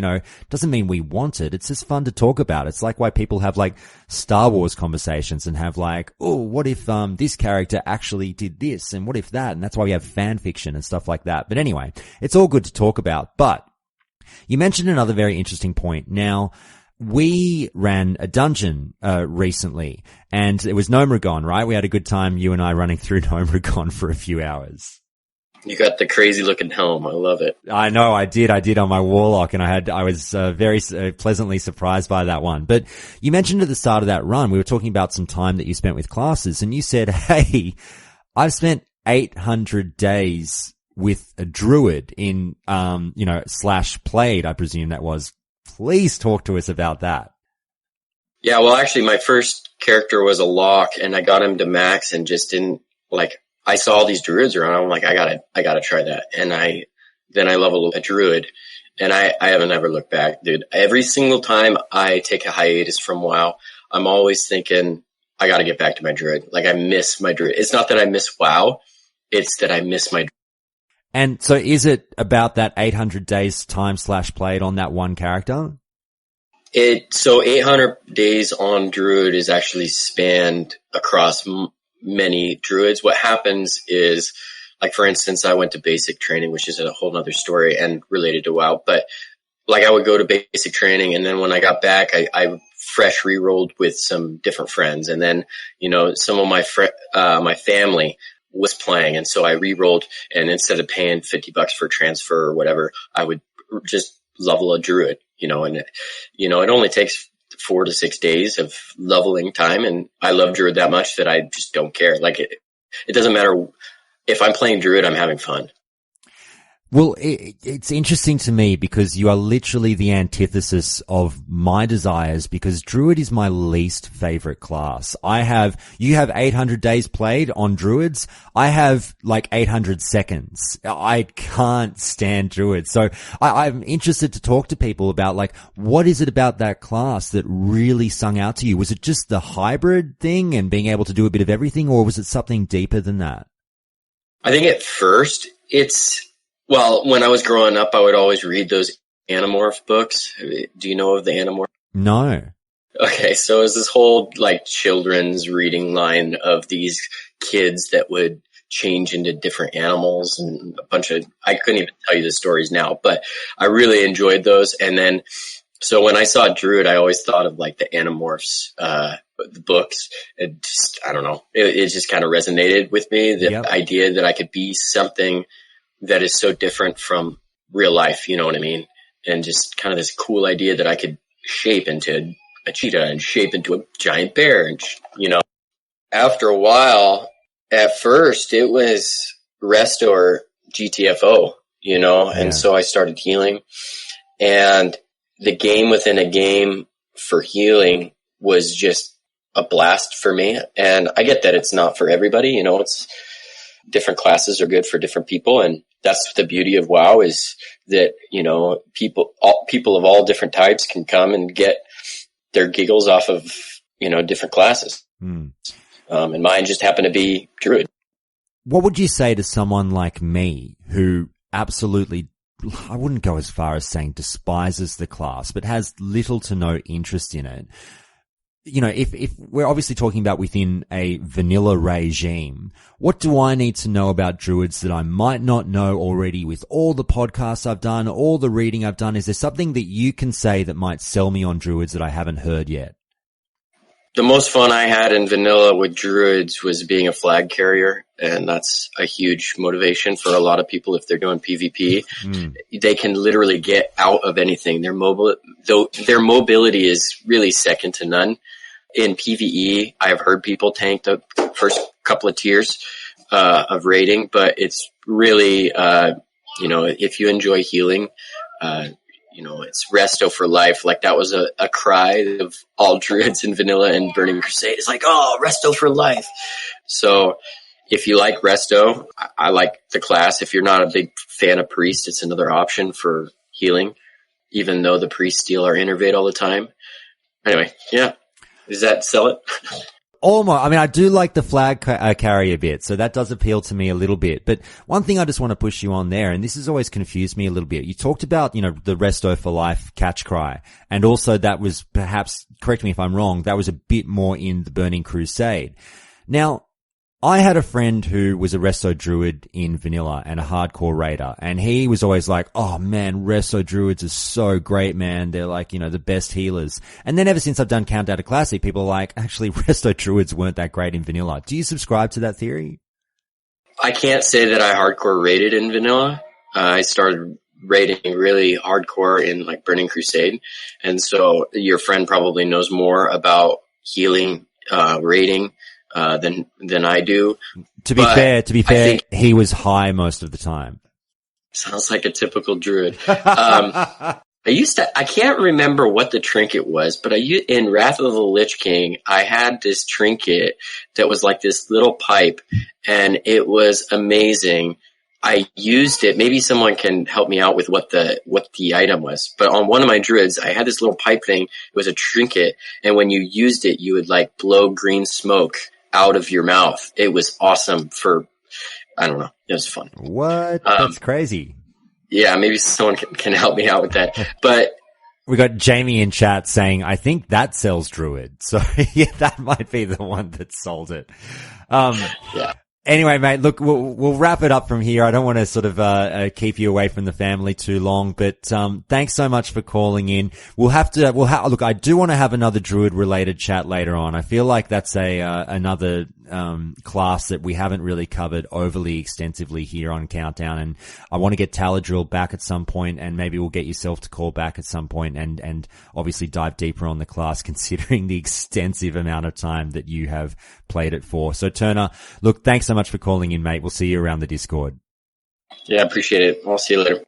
Doesn't mean we want it. It's just fun to talk about. It's like why people have like Star Wars conversations and have like, oh, what if this character actually did this? And what if that? And that's why we have fan fiction and stuff like that. But anyway, it's all good to talk about. But you mentioned another very interesting point. Now, we ran a dungeon recently, and it was Gnomeregon, right? We had a good time, you and I, running through Gnomeregon for a few hours. You got the crazy looking helm. I love it. I know, I did on my Warlock, and I was very pleasantly surprised by that one. But you mentioned at the start of that run, we were talking about some time that you spent with classes, and you said, hey, I've spent 800 days with a druid in, / played, I presume that was. Please talk to us about that. Yeah, well, actually, my first character was a lock, and I got him to max and just didn't, I saw all these druids around. I'm like, I gotta try that. And then I leveled a druid, and I haven't ever looked back, dude. Every single time I take a hiatus from WoW, I'm always thinking, I gotta get back to my druid. Like, I miss my druid. It's not that I miss WoW, it's that I miss my druid. And so is it about that 800 days time / played on that one character? So 800 days on druid is actually spanned across many druids. What happens is, like, for instance, I went to basic training, which is a whole nother story and related to WoW, but like, I would go to basic training, and then when I got back, I fresh re-rolled with some different friends. And then, you know, some of my my family was playing, and so I re-rolled, and instead of paying $50 for transfer or whatever, I would just level a druid, you know, and, you know, it only takes 4 to 6 days of leveling time. And I love druid that much that I just don't care. Like, it doesn't matter if I'm playing druid, I'm having fun. Well, it's interesting to me because you are literally the antithesis of my desires, because Druid is my least favorite class. You have 800 days played on Druids. I have like 800 seconds. I can't stand Druids. So I'm interested to talk to people about, like, what is it about that class that really sung out to you? Was it just the hybrid thing and being able to do a bit of everything, or was it something deeper than that? I think at first well, when I was growing up, I would always read those Animorph books. Do you know of the Animorph? No. Okay, so it was this whole, like, children's reading line of these kids that would change into different animals and a bunch of, I couldn't even tell you the stories now, but I really enjoyed those. And then, so when I saw Druid, I always thought of, like, the Animorphs, the books. It just, I don't know, it just kind of resonated with me, the idea that I could be something that is so different from real life, you know what I mean? And just kind of this cool idea that I could shape into a cheetah and shape into a giant bear. And, you know, after a while, at first it was resto or GTFO, you know, and so I started healing, and the game within a game for healing was just a blast for me. And I get that it's not for everybody, you know, it's different classes are good for different people. And that's the beauty of WoW, is that, you know, people of all different types can come and get their giggles off of, you know, different classes. And mine just happened to be Druid. What would you say to someone like me who absolutely, I wouldn't go as far as saying despises the class, but has little to no interest in it? You know, if we're obviously talking about within a vanilla regime, what do I need to know about Druids that I might not know already with all the podcasts I've done, all the reading I've done? Is there something that you can say that might sell me on Druids that I haven't heard yet? The most fun I had in vanilla with Druids was being a flag carrier, and that's a huge motivation for a lot of people if they're doing PvP. They can literally get out of anything. Their mobility is really second to none. In PvE, I've heard people tank the first couple of tiers of raiding, but it's really, you know, if you enjoy healing, you know, it's resto for life. Like, that was a cry of all Druids in vanilla and Burning Crusade. It's like, oh, resto for life. So if you like resto, I like the class. If you're not a big fan of priest, it's another option for healing, even though the priests steal our innervate all the time. Anyway, yeah. Does that sell it? Almost. I mean, I do like the flag carrier bit, so that does appeal to me a little bit. But one thing I just want to push you on there, and this has always confused me a little bit. You talked about, you know, the resto for life catch cry, and also that was perhaps, correct me if I'm wrong, that was a bit more in the Burning Crusade. Now, I had a friend who was a resto druid in vanilla and a hardcore raider, and he was always like, oh man, resto druids are so great, man. They're like, you know, the best healers. And then ever since I've done Countdown to Classic, people are like, actually, resto druids weren't that great in vanilla. Do you subscribe to that theory? I can't say that I hardcore raided in vanilla. I started raiding really hardcore in, like, Burning Crusade. And so your friend probably knows more about healing, raiding, than I do. To be fair, he was high most of the time. Sounds like a typical druid. I can't remember what the trinket was, but in Wrath of the Lich King, I had this trinket that was like this little pipe, and it was amazing. I used it. Maybe someone can help me out with what the item was. But on one of my druids, I had this little pipe thing. It was a trinket, and when you used it, you would like blow green smoke out of your mouth. It was awesome I don't know. It was fun. What? That's crazy. Yeah, maybe someone can help me out with that. But we got Jamie in chat saying, I think that sells Druid. So yeah, that might be the one that sold it. Yeah. Anyway, mate, look, we'll wrap it up from here. I don't want to sort of keep you away from the family too long, but thanks so much for calling in. Look, I do want to have another Druid related chat later on. I feel like that's another class that we haven't really covered overly extensively here on Countdown, and I want to get Taladrill back at some point, and maybe we'll get yourself to call back at some point and obviously dive deeper on the class, considering the extensive amount of time that you have played it for. So Turner, look, thanks so much for calling in, mate. We'll see you around the Discord. Yeah, appreciate it. I'll see you later.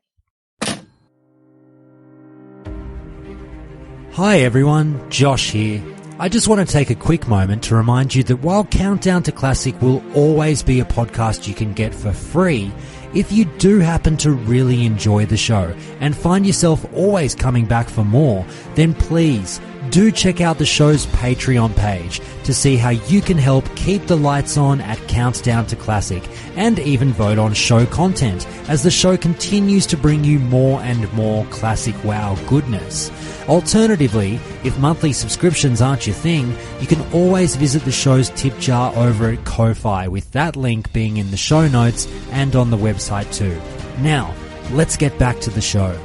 Hi everyone, Josh here. I just want to take a quick moment to remind you that while Countdown to Classic will always be a podcast you can get for free, if you do happen to really enjoy the show and find yourself always coming back for more, then please do check out the show's Patreon page to see how you can help keep the lights on at Countdown to Classic, and even vote on show content as the show continues to bring you more and more classic WoW goodness. Alternatively, if monthly subscriptions aren't your thing, you can always visit the show's tip jar over at Ko-Fi, with that link being in the show notes and on the website too. Now, let's get back to the show.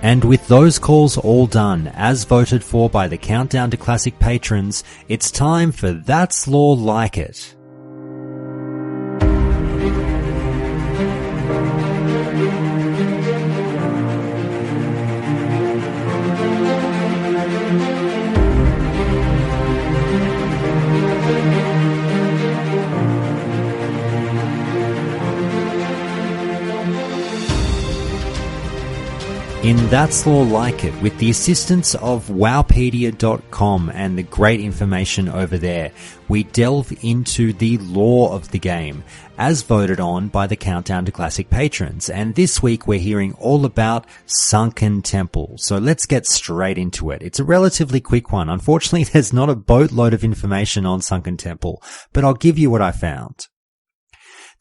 And with those calls all done, as voted for by the Countdown to Classic patrons, it's time for That's Lore Like It. In That's Lore Like It, with the assistance of wowpedia.com and the great information over there, we delve into the lore of the game, as voted on by the Countdown to Classic patrons. And this week we're hearing all about Sunken Temple. So let's get straight into it. It's a relatively quick one. Unfortunately, there's not a boatload of information on Sunken Temple, but I'll give you what I found.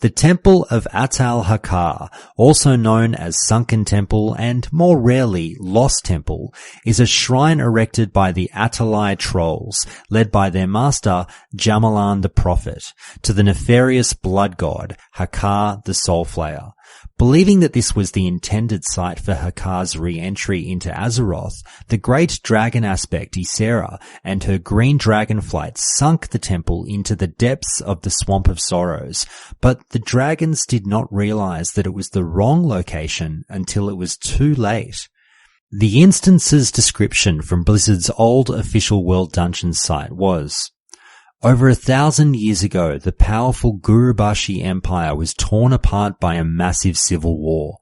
The Temple of Atal Hakar, also known as Sunken Temple and more rarely Lost Temple, is a shrine erected by the Atalai trolls, led by their master Jamalan the Prophet, to the nefarious blood god Hakar the Soulflayer. Believing that this was the intended site for Hakar's re-entry into Azeroth, the great dragon aspect Ysera and her green dragon flight sunk the temple into the depths of the Swamp of Sorrows, but the dragons did not realize that it was the wrong location until it was too late. The instance's description from Blizzard's old official World Dungeons site was: over 1,000 years ago, the powerful Gurubashi Empire was torn apart by a massive civil war.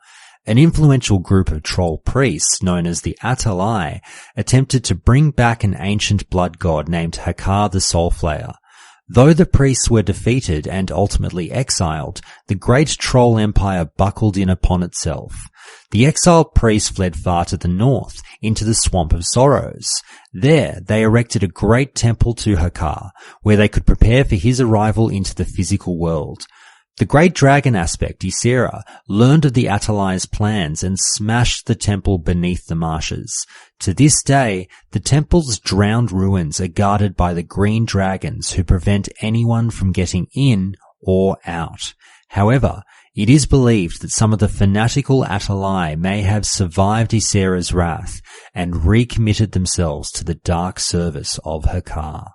An influential group of troll priests, known as the Atalai, attempted to bring back an ancient blood god named Hakar the Soulflayer. Though the priests were defeated and ultimately exiled, the great troll empire buckled in upon itself. The exiled priests fled far to the north, into the Swamp of Sorrows. There, they erected a great temple to Hakar, where they could prepare for his arrival into the physical world. The great dragon aspect, Ysera, learned of the Atalai's plans and smashed the temple beneath the marshes. To this day, the temple's drowned ruins are guarded by the green dragons who prevent anyone from getting in or out. However, it is believed that some of the fanatical Atalai may have survived Ysera's wrath and recommitted themselves to the dark service of Hakar.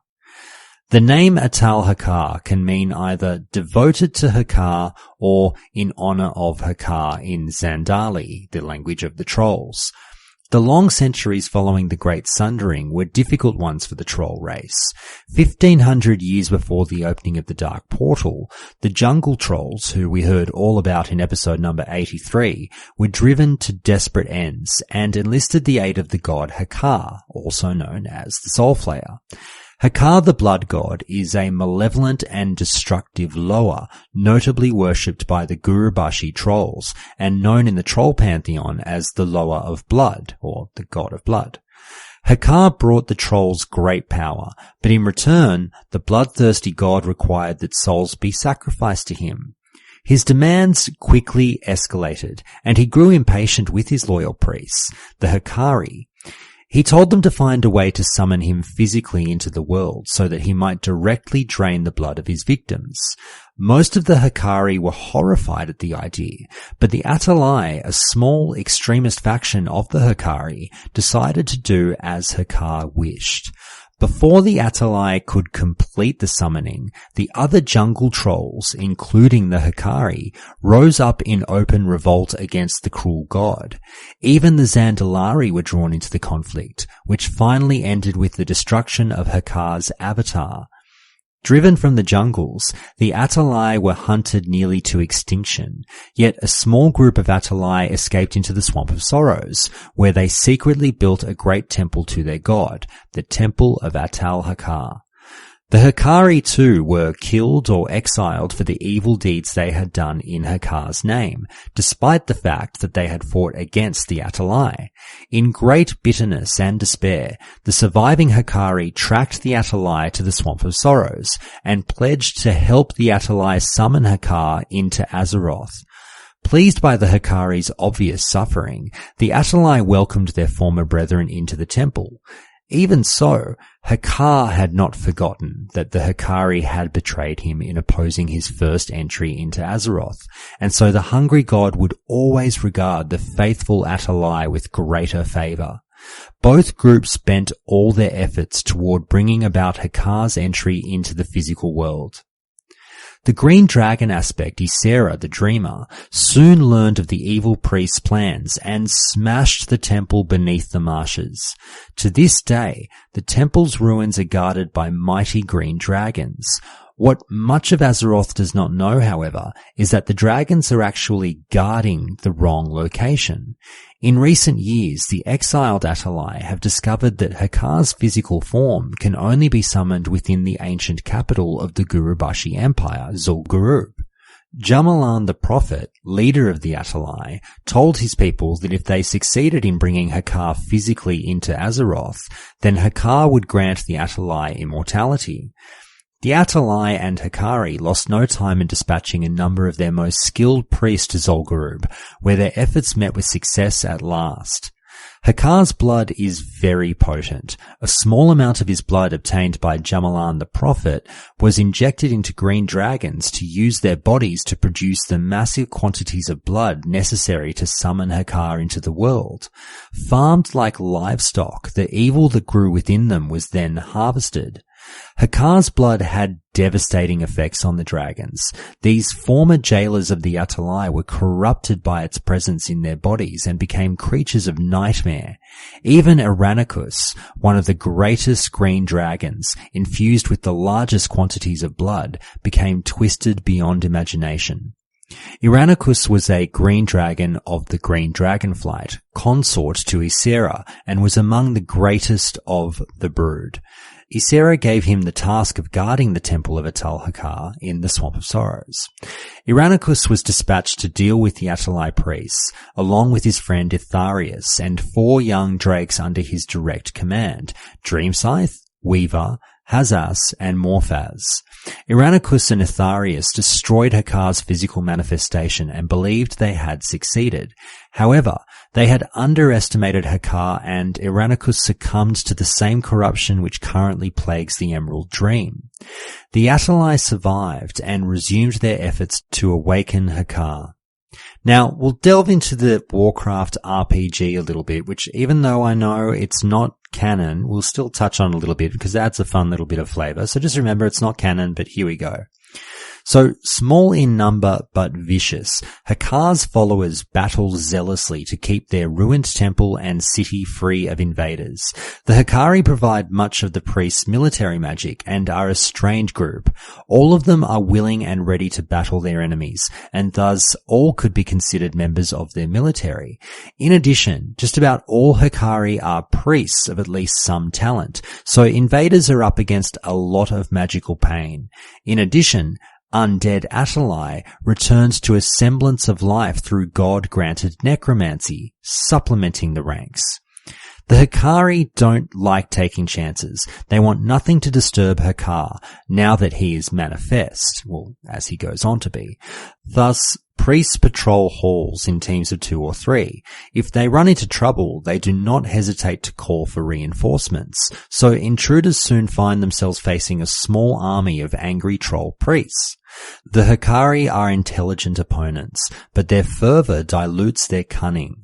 The name Atal Hakar can mean either devoted to Hakar or in honor of Hakar in Zandali, the language of the trolls. The long centuries following the Great Sundering were difficult ones for the troll race. 1500 years before the opening of the Dark Portal, the jungle trolls, who we heard all about in episode number 83, were driven to desperate ends and enlisted the aid of the god Hakar, also known as the Soulflayer. Hakar the Blood God is a malevolent and destructive Loa, notably worshipped by the Gurubashi trolls, and known in the troll pantheon as the Loa of Blood, or the God of Blood. Hakar brought the trolls great power, but in return, the bloodthirsty god required that souls be sacrificed to him. His demands quickly escalated, and he grew impatient with his loyal priests, the Hakari. He told them to find a way to summon him physically into the world so that he might directly drain the blood of his victims. Most of the Hakari were horrified at the idea, but the Atalai, a small extremist faction of the Hakari, decided to do as Hakar wished. Before the Atalai could complete the summoning, the other jungle trolls, including the Hakari, rose up in open revolt against the cruel god. Even the Zandalari were drawn into the conflict, which finally ended with the destruction of Hakar's avatar. Driven from the jungles, the Atalai were hunted nearly to extinction, yet a small group of Atalai escaped into the Swamp of Sorrows, where they secretly built a great temple to their god, the Temple of Atal Hakar. The Hakari too were killed or exiled for the evil deeds they had done in Hakar's name, despite the fact that they had fought against the Atalai. In great bitterness and despair, the surviving Hakari tracked the Atalai to the Swamp of Sorrows and pledged to help the Atalai summon Hakar into Azeroth. Pleased by the Hakari's obvious suffering, the Atalai welcomed their former brethren into the temple. Even so, Hakar had not forgotten that the Hakari had betrayed him in opposing his first entry into Azeroth, and so the hungry god would always regard the faithful Atalai with greater favor. Both groups bent all their efforts toward bringing about Hakar's entry into the physical world. The green dragon aspect, Ysera the Dreamer, soon learned of the evil priest's plans and smashed the temple beneath the marshes. To this day, the temple's ruins are guarded by mighty green dragons. What much of Azeroth does not know, however, is that the dragons are actually guarding the wrong location. In recent years, the exiled Atalai have discovered that Hakar's physical form can only be summoned within the ancient capital of the Gurubashi Empire, Zul'Gurub. Jamalan the Prophet, leader of the Atalai, told his people that if they succeeded in bringing Hakar physically into Azeroth, then Hakar would grant the Atalai immortality. The Atalai and Hakari lost no time in dispatching a number of their most skilled priests to Zul'Gurub, where their efforts met with success at last. Hakar's blood is very potent. A small amount of his blood obtained by Jamalan the Prophet was injected into green dragons to use their bodies to produce the massive quantities of blood necessary to summon Hakar into the world. Farmed like livestock, the evil that grew within them was then harvested. Hakar's blood had devastating effects on the dragons. These former jailers of the Atalai were corrupted by its presence in their bodies and became creatures of nightmare. Even Iranicus, one of the greatest green dragons, infused with the largest quantities of blood, became twisted beyond imagination. Iranicus was a green dragon of the Green Dragonflight, consort to Ysera, and was among the greatest of the brood. Ysera gave him the task of guarding the temple of Atal Hakar in the Swamp of Sorrows. Iranicus was dispatched to deal with the Atalai priests, along with his friend Itharius and 4 young drakes under his direct command, Dreamscythe, Weaver, Hazas, and Morphaz. Iranicus and Itharius destroyed Hakar's physical manifestation and believed they had succeeded. However, they had underestimated Hakar, and Iranicus succumbed to the same corruption which currently plagues the Emerald Dream. The Atalai survived and resumed their efforts to awaken Hakar. Now, we'll delve into the Warcraft RPG a little bit, which even though I know it's not canon, we'll still touch on a little bit because it adds a fun little bit of flavor. So just remember it's not canon, but here we go. So, small in number but vicious, Hakar's followers battle zealously to keep their ruined temple and city free of invaders. The Hakari provide much of the priest's military magic and are a strange group. All of them are willing and ready to battle their enemies, and thus all could be considered members of their military. In addition, just about all Hakari are priests of at least some talent, so invaders are up against a lot of magical pain. In addition, undead Atalai returns to a semblance of life through God-granted necromancy, supplementing the ranks. The Hakari don't like taking chances. They want nothing to disturb Hakar, now that he is manifest, well, as he goes on to be. Thus, priests patrol halls in teams of 2 or 3. If they run into trouble, they do not hesitate to call for reinforcements, so intruders soon find themselves facing a small army of angry troll priests. The Hakari are intelligent opponents, but their fervor dilutes their cunning.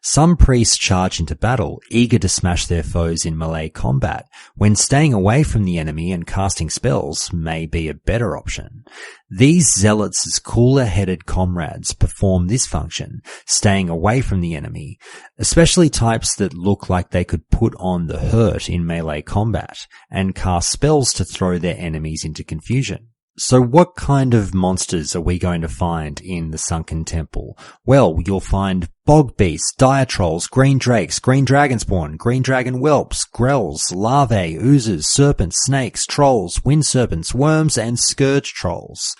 Some priests charge into battle, eager to smash their foes in melee combat, when staying away from the enemy and casting spells may be a better option. These zealots' cooler-headed comrades perform this function, staying away from the enemy, especially types that look like they could put on the hurt in melee combat, and cast spells to throw their enemies into confusion. So what kind of monsters are we going to find in the Sunken Temple? Well, you'll find bog beasts, dire trolls, green drakes, green dragonspawn, green dragon whelps, grells, larvae, oozes, serpents, snakes, trolls, wind serpents, worms, and scourge trolls.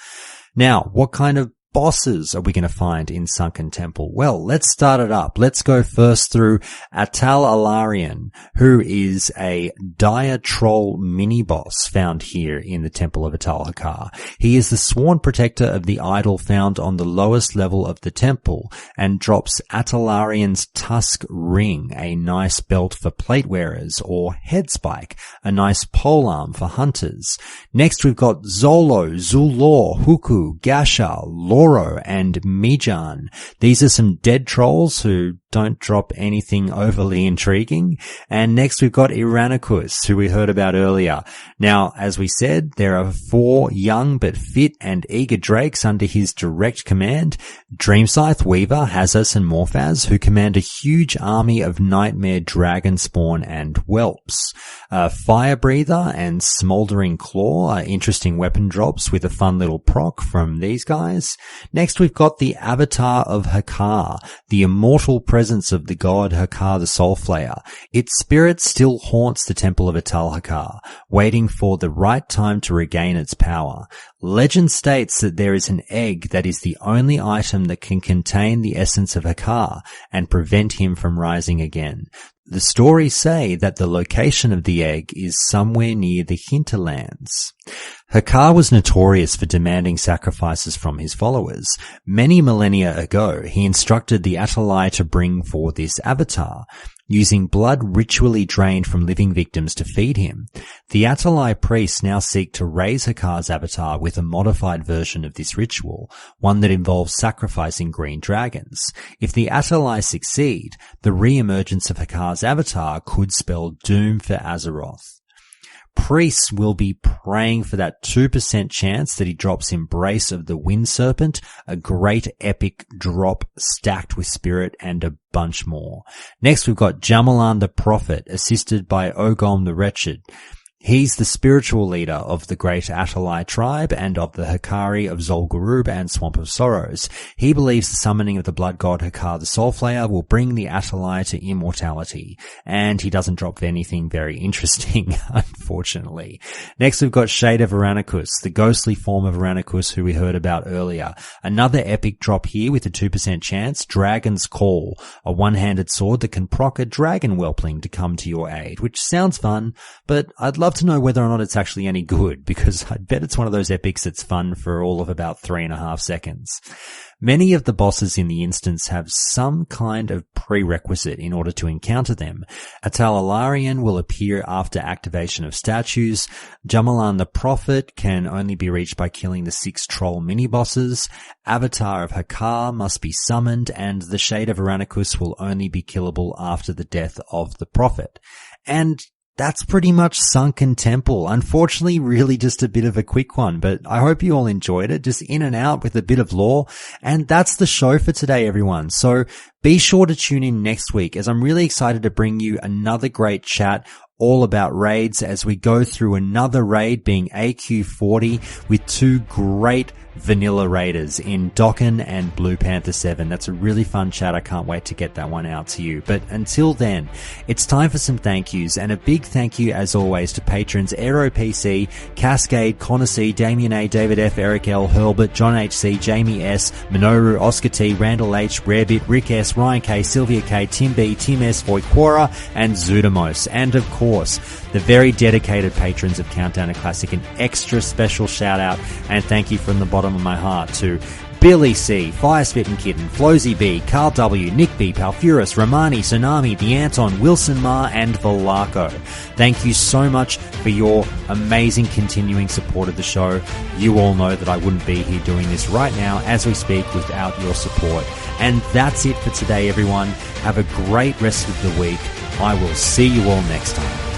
Now, what kind of bosses are we going to find in Sunken Temple? Well, let's start it up. Let's go first through Atal Alarian, who is a dire troll mini-boss found here in the Temple of Atal Hakar. He is the sworn protector of the idol found on the lowest level of the temple and drops Atalarian's tusk ring, a nice belt for plate wearers, or head spike, a nice polearm for hunters. Next we've got Zolo, Zulor, Huku, Gasha, Loro, and Mijan. These are some dead trolls who don't drop anything overly intriguing. And next we've got Iranicus, who we heard about earlier. Now, as we said, there are 4 young but fit and eager drakes under his direct command. Dreamscythe, Weaver, Hazas, and Morphaz, who command a huge army of nightmare dragon spawn and whelps. Fire Breather and Smoldering Claw are interesting weapon drops with a fun little proc from these guys. Next we've got the Avatar of Hakar, the immortal presence of the god Hakar the Soulflayer. Its spirit still haunts the Temple of Atal Hakar, waiting for the right time to regain its power. Legend states that there is an egg that is the only item that can contain the essence of Hakar and prevent him from rising again. The stories say that the location of the egg is somewhere near the hinterlands. Hakar was notorious for demanding sacrifices from his followers. Many millennia ago, he instructed the Atalai to bring forth this avatar, using blood ritually drained from living victims to feed him. The Atalai priests now seek to raise Hakar's avatar with a modified version of this ritual, one that involves sacrificing green dragons. If the Atalai succeed, the re-emergence of Hakar's avatar could spell doom for Azeroth. Priests will be praying for that 2% chance that he drops Embrace of the Wind Serpent, a great epic drop stacked with spirit, and a bunch more. Next we've got Jamalan the Prophet, assisted by Ogom the Wretched. He's the spiritual leader of the great Atalai tribe and of the Hakari of Zol'Gurub and Swamp of Sorrows. He believes the summoning of the blood god Hakar the Soulflayer will bring the Atalai to immortality, and he doesn't drop anything very interesting, unfortunately. Next we've got Shade of Iranicus, the ghostly form of Iranicus who we heard about earlier. Another epic drop here with a 2% chance, Dragon's Call, a one-handed sword that can proc a dragon whelpling to come to your aid, which sounds fun, but I'd love to know whether or not it's actually any good, because I bet it's one of those epics that's fun for all of about 3.5 seconds. Many of the bosses in the instance have some kind of prerequisite in order to encounter them. Atal Alarian will appear after activation of statues. Jamalan the Prophet can only be reached by killing the 6 troll mini-bosses. Avatar of Hakar must be summoned, and the Shade of Iranicus will only be killable after the death of the Prophet. And that's pretty much Sunken Temple. Unfortunately, really just a bit of a quick one, but I hope you all enjoyed it. Just in and out with a bit of lore. And that's the show for today, everyone. So be sure to tune in next week, as I'm really excited to bring you another great chat all about raids as we go through another raid, being AQ40, with two great vanilla raiders in Dokkan and Blue Panther 7. That's a really fun chat. I can't wait to get that one out to you. But until then, it's time for some thank yous, and a big thank you as always to patrons Aero PC, Cascade, Connor C, Damien A, David F, Eric L, Hurlbert, John HC, Jamie S, Minoru, Oscar T, Randall H, Rarebit, Rick S, Ryan K, Sylvia K, Tim B, Tim S, Voiquora, and Zudamos. And of course, the very dedicated patrons of Countdown to Classic. An extra special shout out and thank you from the bottom of my heart to Billy C, Firespitting Kitten, Flozy B, Carl W, Nick B, Palfurus, Romani, Tsunami, The Anton, Wilson Ma, and Valaco. Thank you so much for your amazing continuing support of the show. You all know that I wouldn't be here doing this right now as we speak without your support. And that's it for today, everyone. Have a great rest of the week. I will see you all next time.